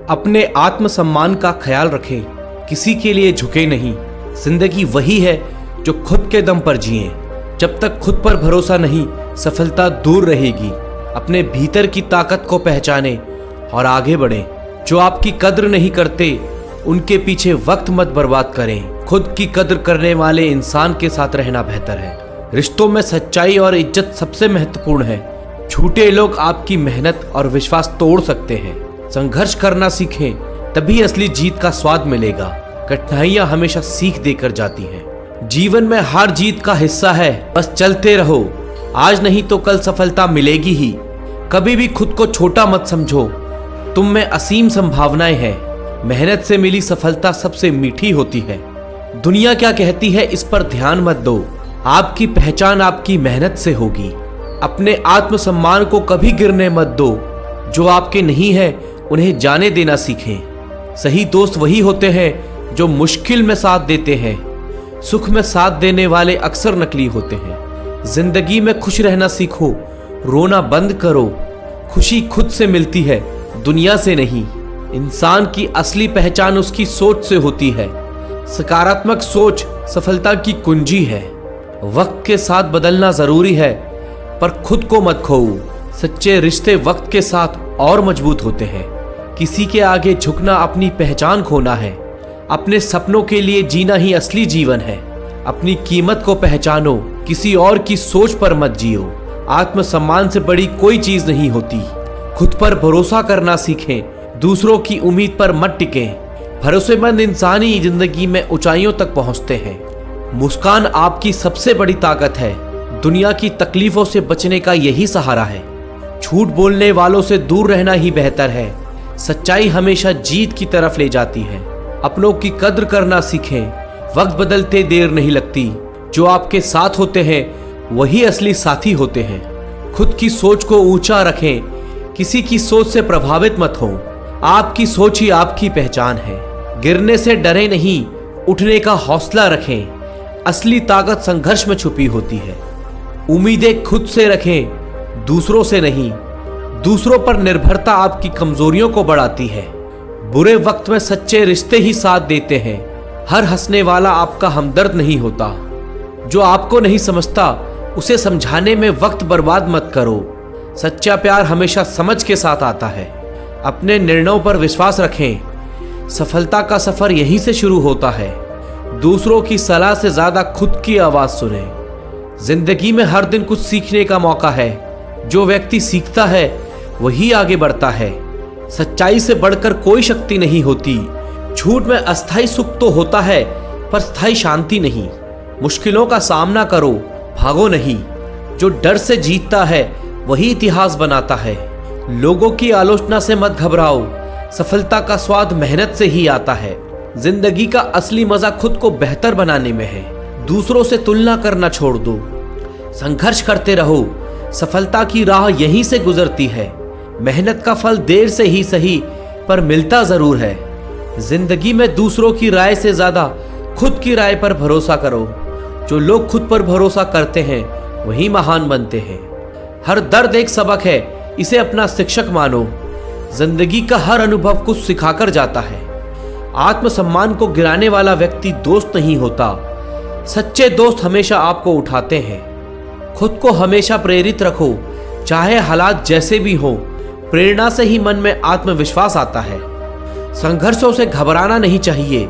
अपने आत्मसम्मान का ख्याल रखें, किसी के लिए झुके नहीं। जिंदगी वही है जो खुद के दम पर जिए। जब तक खुद पर भरोसा नहीं, सफलता दूर रहेगी। अपने भीतर की ताकत को पहचाने और आगे बढ़ें। जो आपकी कद्र नहीं करते उनके पीछे वक्त मत बर्बाद करें। खुद की कद्र करने वाले इंसान के साथ रहना बेहतर है। रिश्तों में सच्चाई और इज्जत सबसे महत्वपूर्ण है। झूठे लोग आपकी मेहनत और विश्वास तोड़ सकते हैं। संघर्ष करना सीखें, तभी असली जीत का स्वाद मिलेगा। कठिनाइयां हमेशा सीख देकर जाती हैं। जीवन में हार जीत का हिस्सा है, बस चलते रहो। आज नहीं तो कल सफलता मिलेगी ही। कभी भी खुद को छोटा मत समझो, तुम में असीम संभावनाएं हैं। मेहनत से मिली सफलता सबसे मीठी होती है। दुनिया क्या कहती है इस पर ध्यान मत दो। आपकी पहचान आपकी मेहनत से होगी। अपने आत्मसम्मान को कभी गिरने मत दो। जो आपके नहीं है उन्हें जाने देना सीखें। सही दोस्त वही होते हैं जो मुश्किल में साथ देते हैं। सुख में साथ देने वाले अक्सर नकली होते हैं। जिंदगी में खुश रहना सीखो, रोना बंद करो। खुशी खुद से मिलती है, दुनिया से नहीं। इंसान की असली पहचान उसकी सोच से होती है। सकारात्मक सोच सफलता की कुंजी है। वक्त के साथ बदलना जरूरी है, पर खुद को मत खोओ। सच्चे रिश्ते वक्त के साथ और मजबूत होते हैं। किसी के आगे झुकना अपनी पहचान खोना है। अपने सपनों के लिए जीना ही असली जीवन है। अपनी कीमत को पहचानो, किसी और की सोच पर मत जियो। आत्मसम्मान से बड़ी कोई चीज नहीं होती। खुद पर भरोसा करना सीखें, दूसरों की उम्मीद पर मत टिकें। भरोसेमंद इंसान ही जिंदगी में ऊंचाइयों तक पहुंचते हैं। मुस्कान आपकी सबसे बड़ी ताकत है। दुनिया की तकलीफों से बचने का यही सहारा है। झूठ बोलने वालों से दूर रहना ही बेहतर है। सच्चाई हमेशा जीत की तरफ ले जाती है। अपनों की कद्र करना सीखें, वक्त बदलते देर नहीं लगती। जो आपके साथ होते हैं वही असली साथी होते हैं। खुद की सोच को ऊंचा रखें, किसी की सोच से प्रभावित मत हो। आपकी सोच ही आपकी पहचान है। गिरने से डरे नहीं, उठने का हौसला रखें। असली ताकत संघर्ष में छुपी होती है। उम्मीदें खुद से रखें, दूसरों से नहीं। दूसरों पर निर्भरता आपकी कमजोरियों को बढ़ाती है। बुरे वक्त में सच्चे रिश्ते ही साथ देते हैं। हर हंसने वाला आपका हमदर्द नहीं होता। जो आपको नहीं समझता उसे समझाने में वक्त बर्बाद मत करो। सच्चा प्यार हमेशा समझ के साथ आता है। अपने निर्णयों पर विश्वास रखें। सफलता का सफर यहीं से शुरू होता है। दूसरों की सलाह से ज्यादा खुद की आवाज सुने। जिंदगी में हर दिन कुछ सीखने का मौका है। जो व्यक्ति सीखता है वही आगे बढ़ता है। सच्चाई से बढ़कर कोई शक्ति नहीं होती। झूठ में अस्थायी सुख तो होता है, पर स्थायी शांति नहीं। मुश्किलों का सामना करो, भागो नहीं। जो डर से जीतता है वही इतिहास बनाता है। लोगों की आलोचना से मत घबराओ। सफलता का स्वाद मेहनत से ही आता है। जिंदगी का असली मजा खुद को बेहतर बनाने में है। दूसरों से तुलना करना छोड़ दो। संघर्ष करते रहो। सफलता की राह यहीं से गुजरती है। मेहनत का फल देर से ही सही, पर मिलता जरूर है। जिंदगी में दूसरों की राय से ज्यादा खुद की राय पर भरोसा करो। जो लोग खुद पर भरोसा करते हैं वही महान बनते हैं। हर दर्द एक सबक है, इसे अपना शिक्षक मानो। जिंदगी का हर अनुभव कुछ सिखाकर जाता है। आत्मसम्मान को गिराने वाला व्यक्ति दोस्त नहीं होता। सच्चे दोस्त हमेशा आपको उठाते हैं। खुद को हमेशा प्रेरित रखो, चाहे हालात जैसे भी हो। प्रेरणा से ही मन में आत्मविश्वास आता है। संघर्षों से घबराना नहीं चाहिए,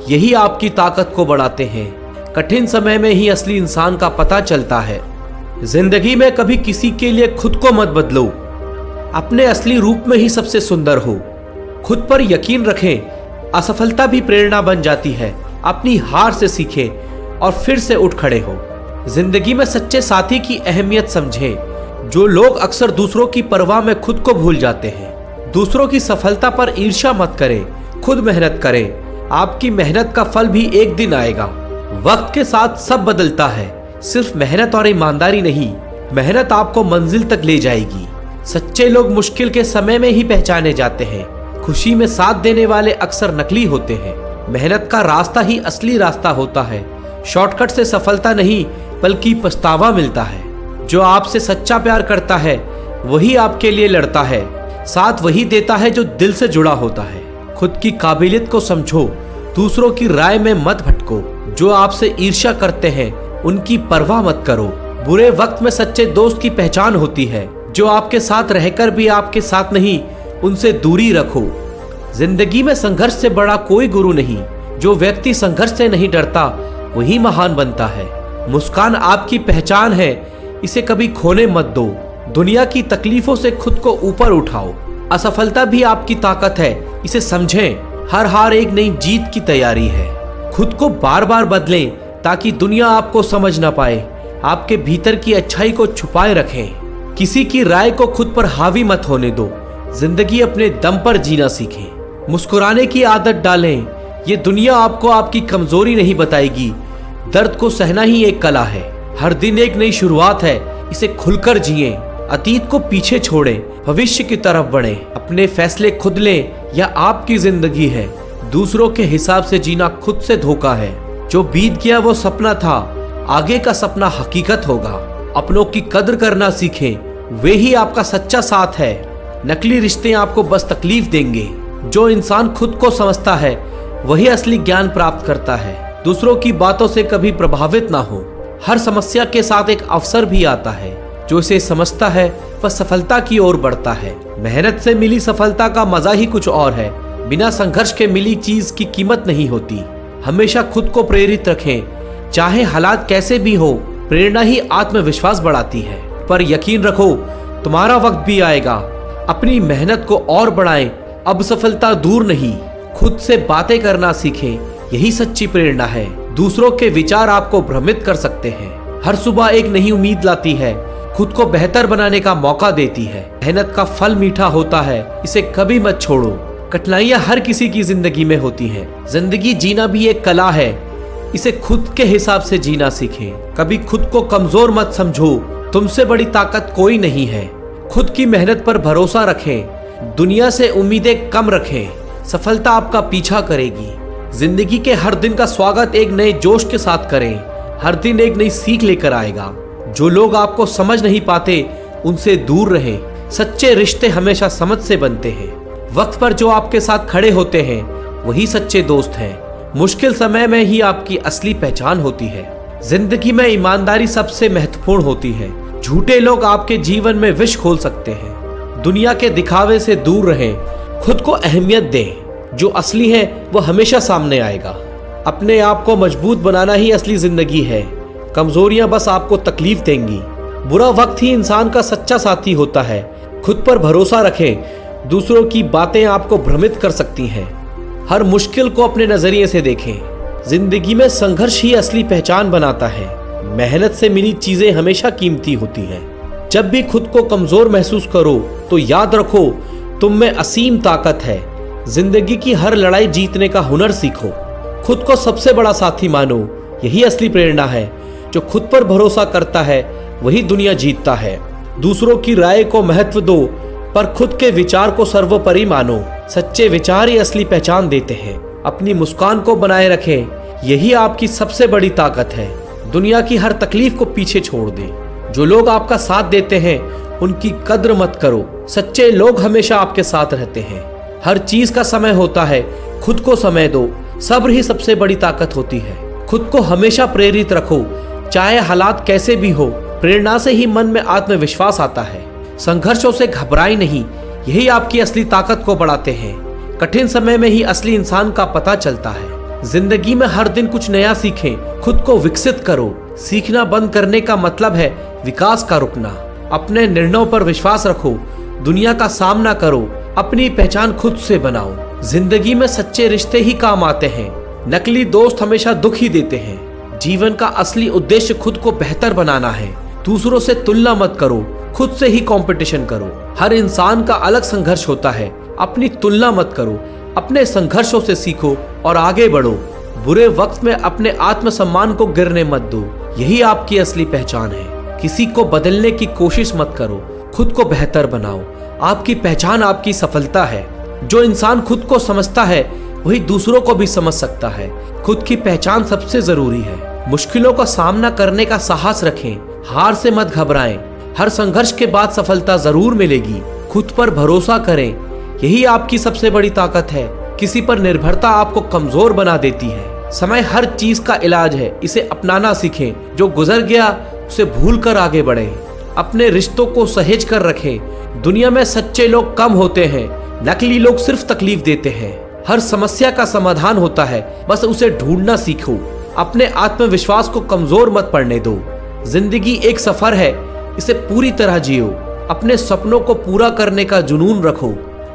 यही आपकी ताकत को बढ़ाते हैं। कठिन समय में ही असली इंसान का पता चलता है। जिंदगी में कभी किसी के लिए खुद को मत बदलो। अपने असली रूप में ही सबसे सुंदर हो। खुद पर यकीन रखें, असफलता भी प्रेरणा बन जाती है। अपनी हार से सीखें और फिर से उठ खड़े हो। जिंदगी में सच्चे साथी की अहमियत समझें। जो लोग अक्सर दूसरों की परवाह में खुद को भूल जाते हैं। दूसरों की सफलता पर ईर्ष्या मत करें, खुद मेहनत करें। आपकी मेहनत का फल भी एक दिन आएगा। वक्त के साथ सब बदलता है, सिर्फ मेहनत और ईमानदारी नहीं। मेहनत आपको मंजिल तक ले जाएगी। सच्चे लोग मुश्किल के समय में ही पहचाने जाते हैं। खुशी में साथ देने वाले अक्सर नकली होते हैं। मेहनत का रास्ता ही असली रास्ता होता है। शॉर्टकट से सफलता नहीं बल्कि पछतावा मिलता है। जो आपसे सच्चा प्यार करता है वही आपके लिए लड़ता है। साथ वही देता है जो दिल से जुड़ा होता है। खुद की काबिलियत को समझो, दूसरों की राय में मत भटको। जो आपसे ईर्ष्या करते हैं उनकी परवाह मत करो। बुरे वक्त में सच्चे दोस्त की पहचान होती है। जो आपके साथ रहकर भी आपके साथ नहीं, उनसे दूरी रखो। जिंदगी में संघर्ष से बड़ा कोई गुरु नहीं। जो व्यक्ति संघर्ष से नहीं डरता वही महान बनता है। मुस्कान आपकी पहचान है, इसे कभी खोने मत दो। दुनिया की तकलीफों से खुद को ऊपर उठाओ। असफलता भी आपकी ताकत है, इसे समझें। हर हार एक नई जीत की तैयारी है। खुद को बार बार बदलें ताकि दुनिया आपको समझ ना पाए। आपके भीतर की अच्छाई को छुपाए रखें। किसी की राय को खुद पर हावी मत होने दो। जिंदगी अपने दम पर जीना सीखें। मुस्कुराने की आदत डालें। ये दुनिया आपको आपकी कमजोरी नहीं बताएगी। दर्द को सहना ही एक कला है। हर दिन एक नई शुरुआत है, इसे खुलकर जिएं। अतीत को पीछे छोड़ें, भविष्य की तरफ बढ़ें। अपने फैसले खुद लें, यह आपकी जिंदगी है। दूसरों के हिसाब से जीना खुद से धोखा है। जो बीत गया वो सपना था, आगे का सपना हकीकत होगा। अपनों की कद्र करना सीखें, वे ही आपका सच्चा साथ है। नकली रिश्ते आपको बस तकलीफ देंगे। जो इंसान खुद को समझता है वही असली ज्ञान प्राप्त करता है। दूसरों की बातों से कभी प्रभावित ना हो। हर समस्या के साथ एक अवसर भी आता है। जो इसे समझता है वह सफलता की ओर बढ़ता है। मेहनत से मिली सफलता का मजा ही कुछ और है। बिना संघर्ष के मिली चीज की कीमत नहीं होती। हमेशा खुद को प्रेरित रखें, चाहे हालात कैसे भी हो। प्रेरणा ही आत्मविश्वास बढ़ाती है। पर यकीन रखो, तुम्हारा वक्त भी आएगा। अपनी मेहनत को और बढ़ाएं। अब सफलता दूर नहीं। खुद से बातें करना सीखें, यही सच्ची प्रेरणा है। दूसरों के विचार आपको भ्रमित कर सकते हैं। हर सुबह एक नई उम्मीद लाती है, खुद को बेहतर बनाने का मौका देती है। मेहनत का फल मीठा होता है, इसे कभी मत छोड़ो। कठिनाइयां हर किसी की जिंदगी में होती हैं। जिंदगी जीना भी एक कला है, इसे खुद के हिसाब से जीना सीखें। कभी खुद को कमजोर मत समझो, तुमसे बड़ी ताकत कोई नहीं है। खुद की मेहनत पर भरोसा रखें, दुनिया से उम्मीदें कम रखें। सफलता आपका पीछा करेगी। जिंदगी के हर दिन का स्वागत एक नए जोश के साथ करें। हर दिन एक नई सीख लेकर आएगा। जो लोग आपको समझ नहीं पाते उनसे दूर रहें। सच्चे रिश्ते हमेशा समझ से बनते हैं। वक्त पर जो आपके साथ खड़े होते हैं वही सच्चे दोस्त हैं। मुश्किल समय में ही आपकी असली पहचान होती है। जिंदगी में ईमानदारी सबसे महत्वपूर्ण होती है। झूठे लोग आपके जीवन में विष खोल सकते हैं। दुनिया के दिखावे से दूर रहें, खुद को अहमियत दें। जो असली है वो हमेशा सामने आएगा। अपने आप को मजबूत बनाना ही असली जिंदगी है। कमजोरियां बस आपको तकलीफ देंगी। बुरा वक्त ही इंसान का सच्चा साथी होता है। खुद पर भरोसा रखें, दूसरों की बातें आपको भ्रमित कर सकती हैं। हर मुश्किल को अपने नजरिए से देखें। जिंदगी में संघर्ष ही असली पहचान बनाता है। मेहनत से मिली चीजें हमेशा कीमती होती हैं। जब भी खुद को कमजोर महसूस करो तो याद रखो, तुम में असीम ताकत है। जिंदगी की हर लड़ाई जीतने का हुनर सीखो। खुद को सबसे बड़ा साथी मानो, यही असली प्रेरणा है। जो खुद पर भरोसा करता है वही दुनिया जीतता है। दूसरों की राय को महत्व दो, पर खुद के विचार को सर्वोपरि मानो। सच्चे विचार ही असली पहचान देते हैं। अपनी मुस्कान को बनाए रखें, यही आपकी सबसे बड़ी ताकत है। दुनिया की हर तकलीफ को पीछे छोड़ दें। जो लोग आपका साथ देते हैं उनकी कद्र मत करो। सच्चे लोग हमेशा आपके साथ रहते हैं। हर चीज का समय होता है, खुद को समय दो। सब्र ही सबसे बड़ी ताकत होती है। खुद को हमेशा प्रेरित रखो, चाहे हालात कैसे भी हो। प्रेरणा से ही मन में आत्मविश्वास आता है। संघर्षों से घबराए नहीं, यही आपकी असली ताकत को बढ़ाते हैं। कठिन समय में ही असली इंसान का पता चलता है। जिंदगी में हर दिन कुछ नया सीखें, खुद को विकसित करो। सीखना बंद करने का मतलब है विकास का रुकना। अपने निर्णयों पर विश्वास रखो, दुनिया का सामना करो। अपनी पहचान खुद से बनाओ। जिंदगी में सच्चे रिश्ते ही काम आते हैं, नकली दोस्त हमेशा दुख ही देते हैं। जीवन का असली उद्देश्य खुद को बेहतर बनाना है। दूसरों से तुलना मत करो, खुद से ही कंपटीशन करो। हर इंसान का अलग संघर्ष होता है, अपनी तुलना मत करो। अपने संघर्षों से सीखो और आगे बढ़ो। बुरे वक्त में अपने आत्मसम्मान को गिरने मत दो, यही आपकी असली पहचान है। किसी को बदलने की कोशिश मत करो, खुद को बेहतर बनाओ। आपकी पहचान आपकी सफलता है। जो इंसान खुद को समझता है वही दूसरों को भी समझ सकता है। खुद की पहचान सबसे जरूरी है। मुश्किलों का सामना करने का साहस रखें, हार से मत घबराएं। हर संघर्ष के बाद सफलता जरूर मिलेगी। खुद पर भरोसा करें, यही आपकी सबसे बड़ी ताकत है। किसी पर निर्भरता आपको कमजोर बना देती है। समय हर चीज का इलाज है, इसे अपनाना सीखें। जो गुजर गया उसे भूल कर आगे बढ़ें। अपने रिश्तों को सहेज कर रखें। दुनिया में सच्चे लोग कम होते हैं, नकली लोग सिर्फ तकलीफ देते हैं। हर समस्या का समाधान होता है, बस उसे ढूंढना सीखो। अपने आत्मविश्वास को कमजोर मत पड़ने दो। जिंदगी एक सफर है, इसे पूरी तरह जियो। अपने सपनों को पूरा करने का जुनून रखो।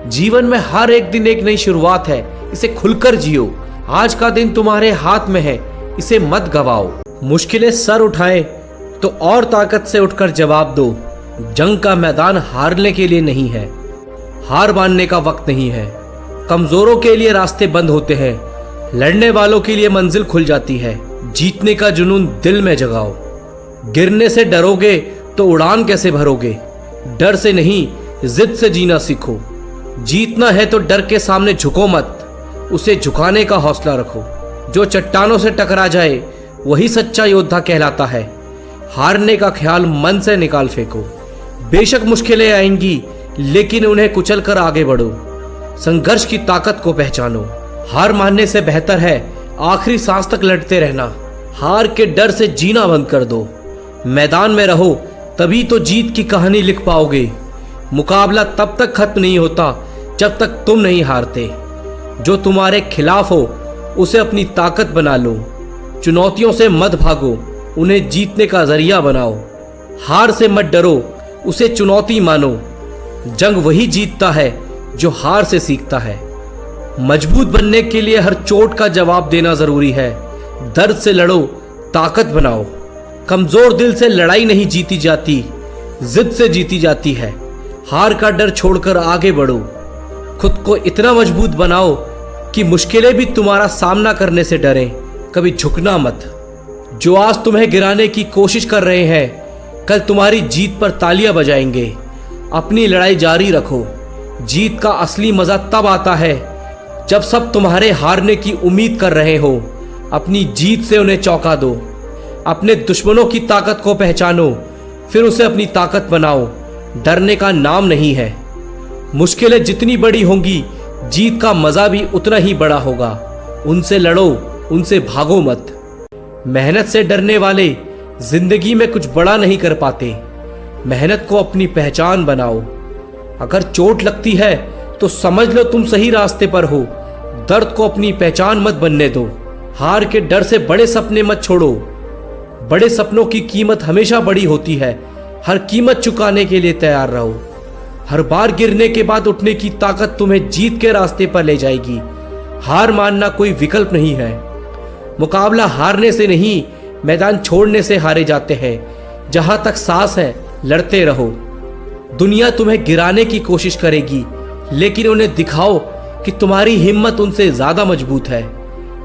जीवन में हर एक दिन एक नई शुरुआत है, इसे खुलकर जियो। आज का दिन तुम्हारे हाथ में है, इसे मत गवाओ। मुश्किलें सर उठाएं तो और ताकत से उठकर जवाब दो। जंग का मैदान हारने के लिए नहीं है, हार मानने का वक्त नहीं है। कमजोरों के लिए रास्ते बंद होते हैं, लड़ने वालों के लिए मंजिल खुल जाती है। जीतने का जुनून दिल में जगाओ। गिरने से डरोगे तो उड़ान कैसे भरोगे? डर से नहीं, जिद से जीना सीखो। जीतना है तो डर के सामने झुको मत, उसे झुकाने का हौसला रखो। जो चट्टानों से टकरा जाए वही सच्चा योद्धा कहलाता है। हारने का ख्याल मन से निकाल फेंको। बेशक मुश्किलें आएंगी, लेकिन उन्हें कुचल कर आगे बढ़ो। संघर्ष की ताकत को पहचानो। हार मानने से बेहतर है आखिरी सांस तक लड़ते रहना। हार के डर से जीना बंद कर दो। मैदान में रहो, तभी तो जीत की कहानी लिख पाओगे। मुकाबला तब तक खत्म नहीं होता जब तक तुम नहीं हारते। जो तुम्हारे खिलाफ हो उसे अपनी ताकत बना लो। चुनौतियों से मत भागो, उन्हें जीतने का जरिया बनाओ। हार से मत डरो, उसे चुनौती मानो। जंग वही जीतता है जो हार से सीखता है। मजबूत बनने के लिए हर चोट का जवाब देना जरूरी है। दर्द से लड़ो, ताकत बनाओ। कमजोर दिल से लड़ाई नहीं जीती जाती, जिद से जीती जाती है। हार का डर छोड़कर आगे बढ़ो। खुद को इतना मजबूत बनाओ कि मुश्किलें भी तुम्हारा सामना करने से डरें। कभी झुकना मत। जो आज तुम्हें गिराने की कोशिश कर रहे हैं, कल तुम्हारी जीत पर तालियां बजाएंगे। अपनी लड़ाई जारी रखो। जीत का असली मजा तब आता है जब सब तुम्हारे हारने की उम्मीद कर रहे हो। अपनी जीत से उन्हें चौंका दो। अपने दुश्मनों की ताकत को पहचानो, फिर उसे अपनी ताकत बनाओ। डरने का नाम नहीं है। मुश्किलें जितनी बड़ी होंगी, जीत का मजा भी उतना ही बड़ा होगा। उनसे लड़ो, उनसे भागो मत। मेहनत से डरने वाले जिंदगी में कुछ बड़ा नहीं कर पाते। मेहनत को अपनी पहचान बनाओ। अगर चोट लगती है तो समझ लो तुम सही रास्ते पर हो। दर्द को अपनी पहचान मत बनने दो। हार के डर से बड़े सपने मत छोड़ो। बड़े सपनों की कीमत हमेशा बड़ी होती है। हर कीमत चुकाने के लिए तैयार रहो। हर बार गिरने के बाद उठने की ताकत तुम्हें जीत के रास्ते पर ले जाएगी। हार मानना कोई विकल्प नहीं है। मुकाबला हारने से नहीं, मैदान छोड़ने से हारे जाते हैं। जहां तक सांस है, लड़ते रहो। दुनिया तुम्हें गिराने की कोशिश करेगी, लेकिन उन्हें दिखाओ कि तुम्हारी हिम्मत उनसे ज्यादा मजबूत है।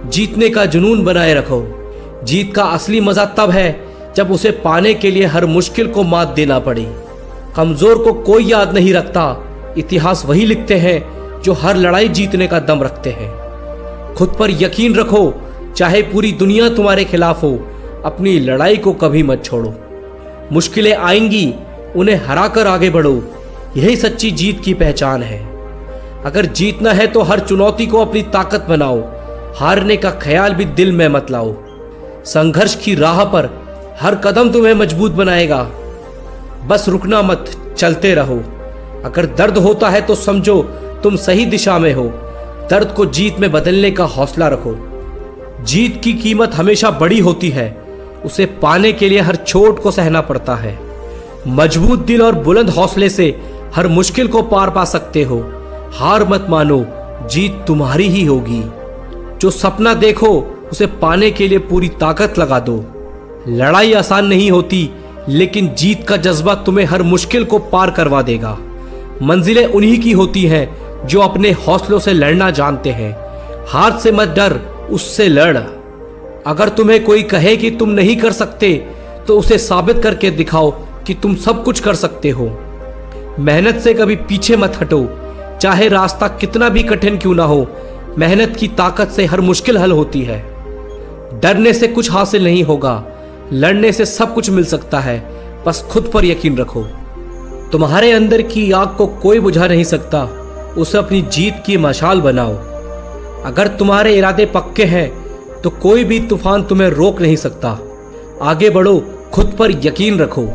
जीतने का जुनून बनाए रखो। जीत का असली मजा तब है जब उसे पाने के लिए हर मुश्किल को मात देना पड़े। कमजोर को कोई याद नहीं रखता। इतिहास वही लिखते हैं जो हर लड़ाई जीतने का दम रखते हैं। खुद पर यकीन रखो, चाहे पूरी दुनिया तुम्हारे खिलाफ हो। अपनी लड़ाई को कभी मत छोड़ो। मुश्किलें आएंगी, उन्हें हराकर आगे बढ़ो। यही सच्ची जीत की पहचान है। अगर जीतना है तो हर चुनौती को अपनी ताकत बनाओ। हारने का ख्याल भी दिल में मत लाओ। संघर्ष की राह पर हर कदम तुम्हें मजबूत बनाएगा। बस रुकना मत, चलते रहो। अगर दर्द होता है तो समझो तुम सही दिशा में हो। दर्द को जीत में बदलने का हौसला रखो। जीत की कीमत हमेशा बड़ी होती है। उसे पाने के लिए हर चोट को सहना पड़ता है। मजबूत दिल और बुलंद हौसले से हर मुश्किल को पार पा सकते हो। हार मत मानो, जीत तुम्हारी ही होगी। जो सपना देखो उसे पाने के लिए पूरी ताकत लगा दो। लड़ाई आसान नहीं होती, लेकिन जीत का जज्बा तुम्हें हर मुश्किल को पार करवा देगा। मंजिलें उन्हीं की होती हैं जो अपने हौसलों से लड़ना जानते हैं। हार से मत डर, उससे लड़। अगर तुम्हें कोई कहे कि तुम नहीं कर सकते, तो उसे साबित करके दिखाओ कि तुम सब कुछ कर सकते हो। मेहनत से कभी पीछे मत हटो, चाहे रास्ता कितना भी कठिन क्यों ना हो। मेहनत की ताकत से हर मुश्किल हल होती है। डरने से कुछ हासिल नहीं होगा, लड़ने से सब कुछ मिल सकता है। बस खुद पर यकीन रखो। तुम्हारे अंदर की आग को कोई बुझा नहीं सकता, उसे अपनी जीत की मशाल बनाओ। अगर तुम्हारे इरादे पक्के हैं तो कोई भी तूफान तुम्हें रोक नहीं सकता। आगे बढ़ो, खुद पर यकीन रखो।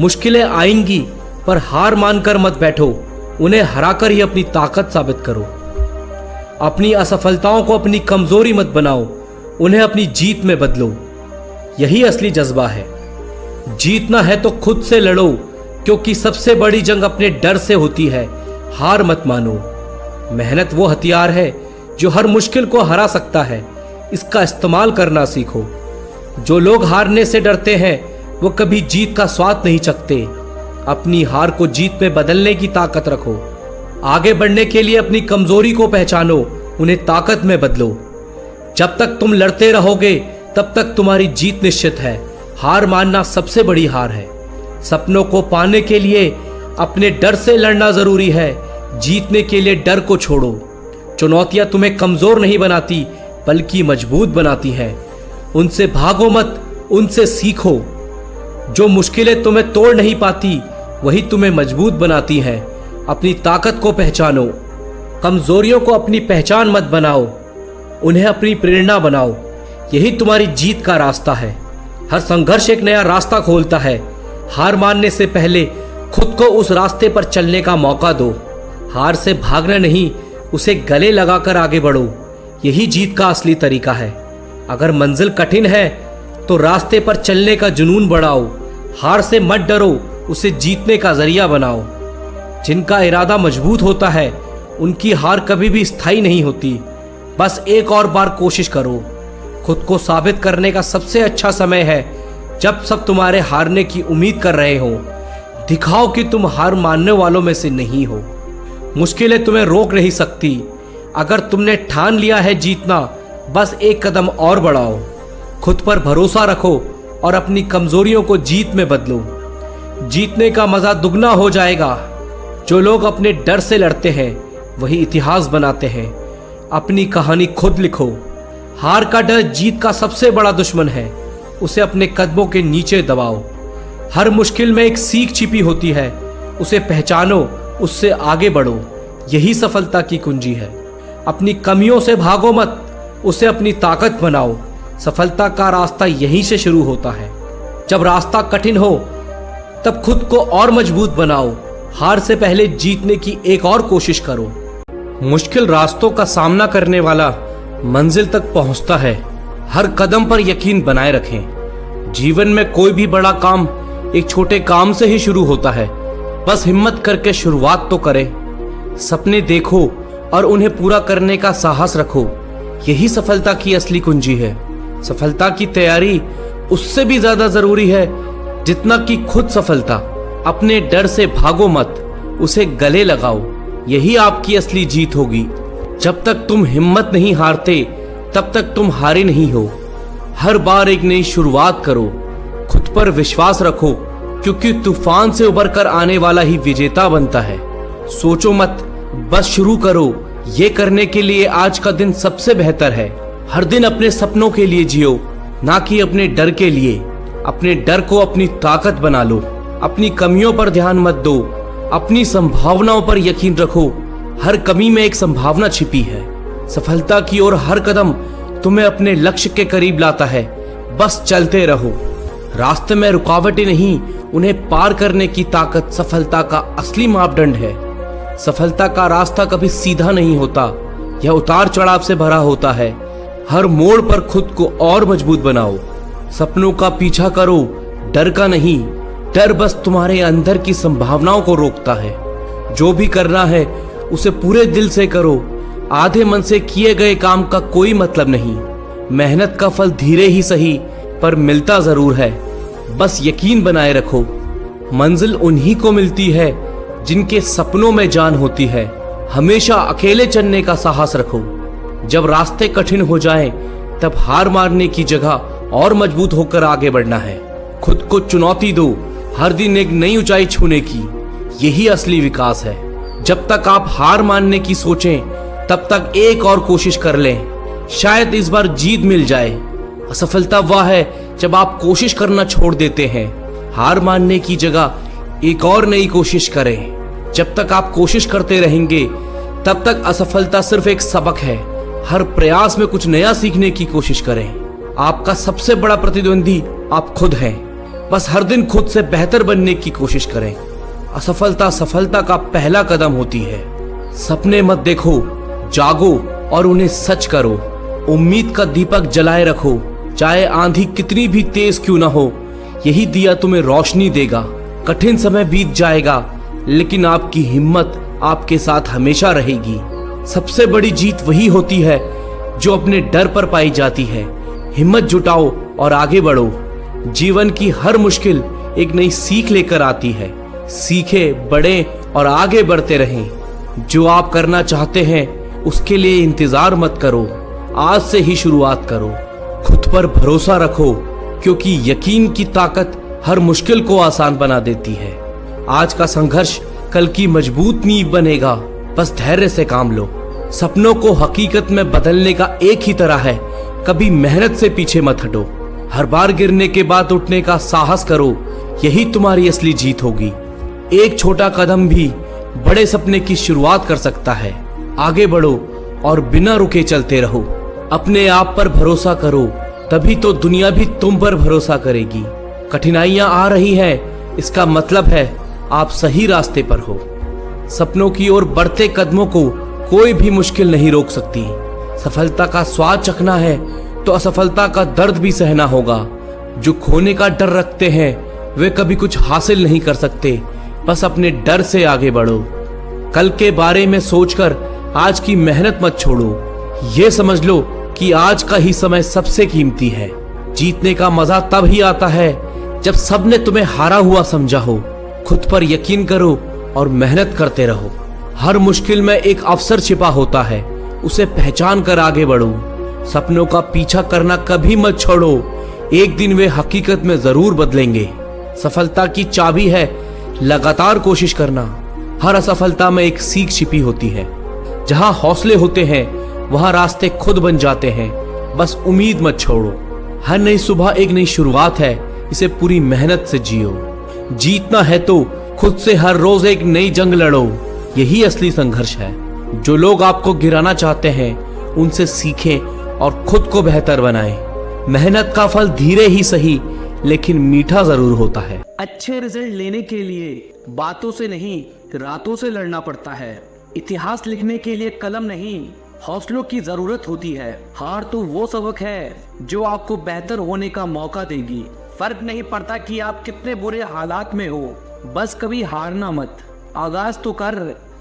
मुश्किलें आएंगी पर हार मानकर मत बैठो, उन्हें हराकर ही अपनी ताकत साबित करो। अपनी असफलताओं को अपनी कमजोरी मत बनाओ, उन्हें अपनी जीत में बदलो। यही असली जज्बा है। जीतना है तो खुद से लड़ो, क्योंकि सबसे बड़ी जंग अपने डर से होती है। हार मत मानो। मेहनत वो हथियार है जो हर मुश्किल को हरा सकता है। इसका इस्तेमाल करना सीखो। जो लोग हारने से डरते हैं वो कभी जीत का स्वाद नहीं चखते। अपनी हार को जीत में बदलने की ताकत रखो। आगे बढ़ने के लिए अपनी कमजोरी को पहचानो, उन्हें ताकत में बदलो। जब तक तुम लड़ते रहोगे तब तक तुम्हारी जीत निश्चित है। हार मानना सबसे बड़ी हार है। सपनों को पाने के लिए अपने डर से लड़ना जरूरी है। जीतने के लिए डर को छोड़ो। चुनौतियां तुम्हें कमजोर नहीं बनाती बल्कि मजबूत बनाती हैं। उनसे भागो मत, उनसे सीखो। जो मुश्किलें तुम्हें तोड़ नहीं पाती वही तुम्हें मजबूत बनाती हैं। अपनी ताकत को पहचानो। कमजोरियों को अपनी पहचान मत बनाओ, उन्हें अपनी प्रेरणा बनाओ। यही तुम्हारी जीत का रास्ता है। हर संघर्ष एक नया रास्ता खोलता है। हार मानने से पहले खुद को उस रास्ते पर चलने का मौका दो। हार से भागना नहीं, उसे गले लगाकर आगे बढ़ो। यही जीत का असली तरीका है। अगर मंजिल कठिन है तो रास्ते पर चलने का जुनून बढ़ाओ। हार से मत डरो, उसे जीतने का जरिया बनाओ। जिनका इरादा मजबूत होता है उनकी हार कभी भी स्थायी नहीं होती। बस एक और बार कोशिश करो। खुद को साबित करने का सबसे अच्छा समय है जब सब तुम्हारे हारने की उम्मीद कर रहे हो। दिखाओ कि तुम हार मानने वालों में से नहीं हो। मुश्किलें तुम्हें रोक नहीं सकती। अगर तुमने ठान लिया है जीतना, बस एक कदम और बढ़ाओ। खुद पर भरोसा रखो और अपनी कमजोरियों को जीत में बदलो। जीतने का मजा दुगना हो जाएगा। जो लोग अपने डर से लड़ते हैं वही इतिहास बनाते हैं। अपनी कहानी खुद लिखो। हार का डर जीत का सबसे बड़ा दुश्मन है। उसे अपने कदमों के नीचे दबाओ। हर मुश्किल में एक सीख छिपी होती है, उसे पहचानो, उससे आगे बढ़ो। यही सफलता की कुंजी है। अपनी कमियों से भागो मत, उसे अपनी ताकत बनाओ। सफलता का रास्ता यहीं से शुरू होता है। जब रास्ता कठिन हो तब खुद को और मजबूत बनाओ। हार से पहले जीतने की एक और कोशिश करो। मुश्किल रास्तों का सामना करने वाला मंजिल तक पहुंचता है। हर कदम पर यकीन बनाए रखें। जीवन में कोई भी बड़ा काम एक छोटे काम से ही शुरू होता है। बस हिम्मत करके शुरुआत तो करें। सपने देखो और उन्हें पूरा करने का साहस रखो। यही सफलता की असली कुंजी है। सफलता की तैयारी उससे भी ज्यादा जरूरी है जितना कि खुद सफलता। अपने डर से भागो मत, उसे गले लगाओ। यही आपकी असली जीत होगी। जब तक तुम हिम्मत नहीं हारते तब तक तुम हारे नहीं हो। हर बार एक नई शुरुआत करो। खुद पर विश्वास रखो, क्योंकि तूफान से उबर कर आने वाला ही विजेता बनता है। सोचो मत, बस शुरू करो। ये करने के लिए आज का दिन सबसे बेहतर है। हर दिन अपने सपनों के लिए जियो, ना कि अपने डर के लिए। अपने डर को अपनी ताकत बना लो। अपनी कमियों पर ध्यान मत दो, अपनी संभावनाओं पर यकीन रखो। हर कमी में एक संभावना छिपी है। सफलता की ओर हर कदम तुम्हें अपने लक्ष्य के करीब लाता है। बस चलते रहो। रास्ते में रुकावटें नहीं, उन्हें पार करने की ताकत सफलता का असली मापदंड है। सफलता का रास्ता कभी सीधा नहीं होता, यह उतार चढ़ाव से भरा होता है। हर मोड़ पर खुद को और मजबूत बनाओ। सपनों का पीछा करो, डर का नहीं। डर बस तुम्हारे अंदर की संभावनाओं को रोकता है। जो भी करना है उसे पूरे दिल से करो। आधे मन से किए गए काम का कोई मतलब नहीं। मेहनत का फल धीरे ही सही पर मिलता जरूर है। बस यकीन बनाए रखो। मंजिल उन्हीं को मिलती है जिनके सपनों में जान होती है। हमेशा अकेले चलने का साहस रखो। जब रास्ते कठिन हो जाएं, तब हार मारने की जगह और मजबूत होकर आगे बढ़ना है। खुद को चुनौती दो, हर दिन एक नई ऊंचाई छूने की। यही असली विकास है। जब तक आप हार मानने की सोचें, तब तक एक और कोशिश कर लें। शायद इस बार जीत मिल जाए। असफलता वह है जब आप कोशिश करना छोड़ देते हैं। हार मानने की जगह एक और नई कोशिश करें। जब तक आप कोशिश करते रहेंगे तब तक असफलता सिर्फ एक सबक है। हर प्रयास में कुछ नया सीखने की कोशिश करें। आपका सबसे बड़ा प्रतिद्वंदी आप खुद हैं। बस हर दिन खुद से बेहतर बनने की कोशिश करें। असफलता सफलता का पहला कदम होती है। सपने मत देखो, जागो और उन्हें सच करो। उम्मीद का दीपक जलाए रखो, चाहे आंधी कितनी भी तेज क्यों ना हो। यही दिया तुम्हें रोशनी देगा। कठिन समय बीत जाएगा, लेकिन आपकी हिम्मत आपके साथ हमेशा रहेगी। सबसे बड़ी जीत वही होती है जो अपने डर पर पाई जाती है। हिम्मत जुटाओ और आगे बढ़ो। जीवन की हर मुश्किल एक नई सीख लेकर आती है। सीखे, बढ़े और आगे बढ़ते रहें। जो आप करना चाहते हैं उसके लिए इंतजार मत करो, आज से ही शुरुआत करो। खुद पर भरोसा रखो, क्योंकि यकीन की ताकत हर मुश्किल को आसान बना देती है। आज का संघर्ष कल की मजबूत नींव बनेगा। बस धैर्य से काम लो। सपनों को हकीकत में बदलने का एक ही तरह है, कभी मेहनत से पीछे मत हटो। हर बार गिरने के बाद उठने का साहस करो, यही तुम्हारी असली जीत होगी। एक छोटा कदम भी बड़े सपने की शुरुआत कर सकता है। आगे बढ़ो और बिना रुके चलते रहो। अपने आप पर भरोसा करो, तभी तो दुनिया भी तुम पर भरोसा करेगी। कठिनाइयां आ रही हैं, इसका मतलब है आप सही रास्ते पर हो। सपनों की ओर बढ़ते कदमों को कोई भी मुश्किल नहीं रोक सकती। सफलता का स्वाद चखना है तो असफलता का दर्द भी सहना होगा। जो खोने का डर रखते हैं वे कभी कुछ हासिल नहीं कर सकते। बस अपने डर से आगे बढ़ो। कल के बारे में सोचकर आज की मेहनत मत छोड़ो। ये समझ लो कि आज का ही समय सबसे कीमती है। जीतने का मजा तब ही आता है जब सबने तुम्हें हारा हुआ समझा हो। खुद पर यकीन करो और मेहनत करते रहो। हर मुश्किल में एक अवसर छिपा होता है, उसे पहचान कर आगे बढ़ो। सपनों का पीछा करना कभी मत छोड़ो, एक दिन वे हकीकत में जरूर बदलेंगे। सफलता की चाबी है लगातार कोशिश करना। हर असफलता में एक सीख छिपी होती है। जहां हौसले होते हैं वहां रास्ते खुद बन जाते हैं। बस उम्मीद मत छोड़ो। हर नई सुबह एक नई शुरुआत है, इसे पूरी मेहनत से जियो। जीतना है तो खुद से हर रोज एक नई जंग लड़ो, यही असली संघर्ष है। जो लोग आपको गिराना चाहते हैं उनसे सीखें और खुद को बेहतर बनाएं। मेहनत का फल धीरे ही सही लेकिन मीठा जरूर होता है। अच्छे रिजल्ट लेने के लिए बातों से नहीं, रातों से लड़ना पड़ता है। इतिहास लिखने के लिए कलम नहीं, हौसलों की जरूरत होती है। हार तो वो सबक है जो आपको बेहतर होने का मौका देगी। फर्क नहीं पड़ता कि आप कितने बुरे हालात में हो, बस कभी हारना मत। आगाज तो कर,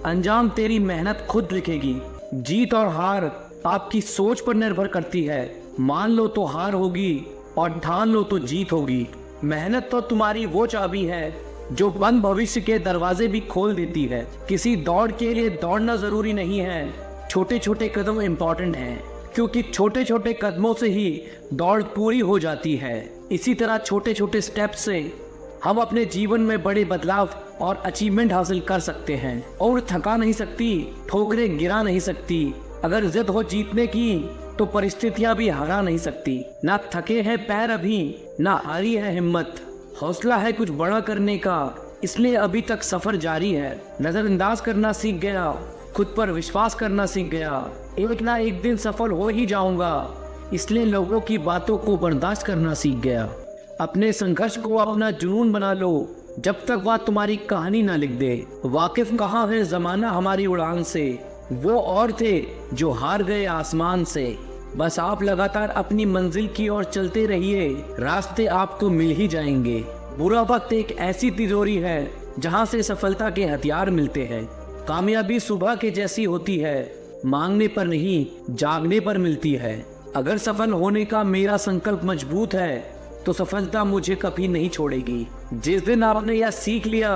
अंजाम तेरी मेहनत खुद लिखेगी। जीत और हार आपकी सोच पर निर्भर करती है। मान लो तो हार होगी और ठान लो तो जीत होगी। मेहनत तो तुम्हारी वो चाबी है जो बंद भविष्य के दरवाजे भी खोल देती है। किसी दौड़ के लिए दौड़ना जरूरी नहीं है, छोटे छोटे कदम इम्पोर्टेंट हैं, क्योंकि छोटे छोटे कदमों से ही दौड़ पूरी हो जाती है। इसी तरह छोटे छोटे स्टेप से हम अपने जीवन में बड़े बदलाव और अचीवमेंट हासिल कर सकते हैं। और थका नहीं सकती, ठोकरें गिरा नहीं सकती। अगर जिद हो जीतने की तो परिस्थितियां भी हरा नहीं सकती। ना थके हैं पैर अभी, ना हारी है हिम्मत। हौसला है कुछ बड़ा करने का, इसलिए अभी तक सफर जारी है। नजरअंदाज करना सीख गया, खुद पर विश्वास करना सीख गया। एक ना एक दिन सफल हो ही जाऊंगा, इसलिए लोगों की बातों को बर्दाश्त करना सीख गया। अपने संघर्ष को अपना जुनून बना लो, जब तक वह तुम्हारी कहानी ना लिख दे। वाकिफ कहाँ है जमाना हमारी उड़ान से, वो और थे जो हार गए आसमान से। बस आप लगातार अपनी मंजिल की ओर चलते रहिए, रास्ते आपको मिल ही जाएंगे। बुरा वक्त एक ऐसी तिजोरी है जहां से सफलता के हथियार मिलते हैं। कामयाबी सुबह के जैसी होती है, मांगने पर नहीं जागने पर मिलती है। अगर सफल होने का मेरा संकल्प मजबूत है तो सफलता मुझे कभी नहीं छोड़ेगी। जिस दिन आपने यह सीख लिया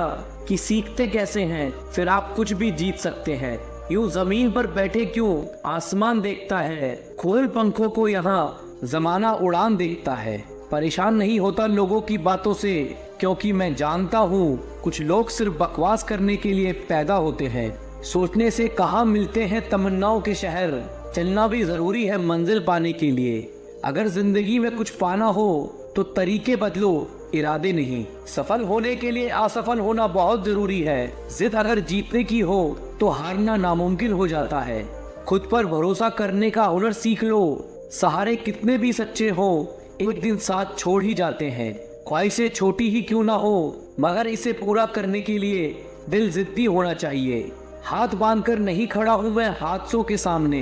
कि सीखते कैसे हैं, फिर आप कुछ भी जीत सकते हैं। यूं जमीन पर बैठे क्यों, आसमान देखता है। खोल पंखों को यहाँ जमाना उड़ान देखता है। परेशान नहीं होता लोगों की बातों से, क्योंकि मैं जानता हूँ कुछ लोग सिर्फ बकवास करने के लिए पैदा होते हैं। सोचने से कहाँ मिलते हैं तमन्नाओं के शहर, चलना भी जरूरी है मंजिल पाने के लिए। अगर जिंदगी में कुछ पाना हो तो तरीके बदलो, इरादे नहीं। सफल होने के लिए असफल होना बहुत जरूरी है। जिद अगर जीतने की हो तो हारना नामुमकिन हो जाता है। खुद पर भरोसा करने का हुनर सीख लो। सहारे कितने भी सच्चे हो, एक दिन साथ छोड़ ही जाते हैं। ख्वाहिशें छोटी ही क्यों ना हो, मगर इसे पूरा करने के लिए दिल जिद्दी होना चाहिए। हाथ बांधकर नहीं खड़ा हूँ मैं हादसों के सामने,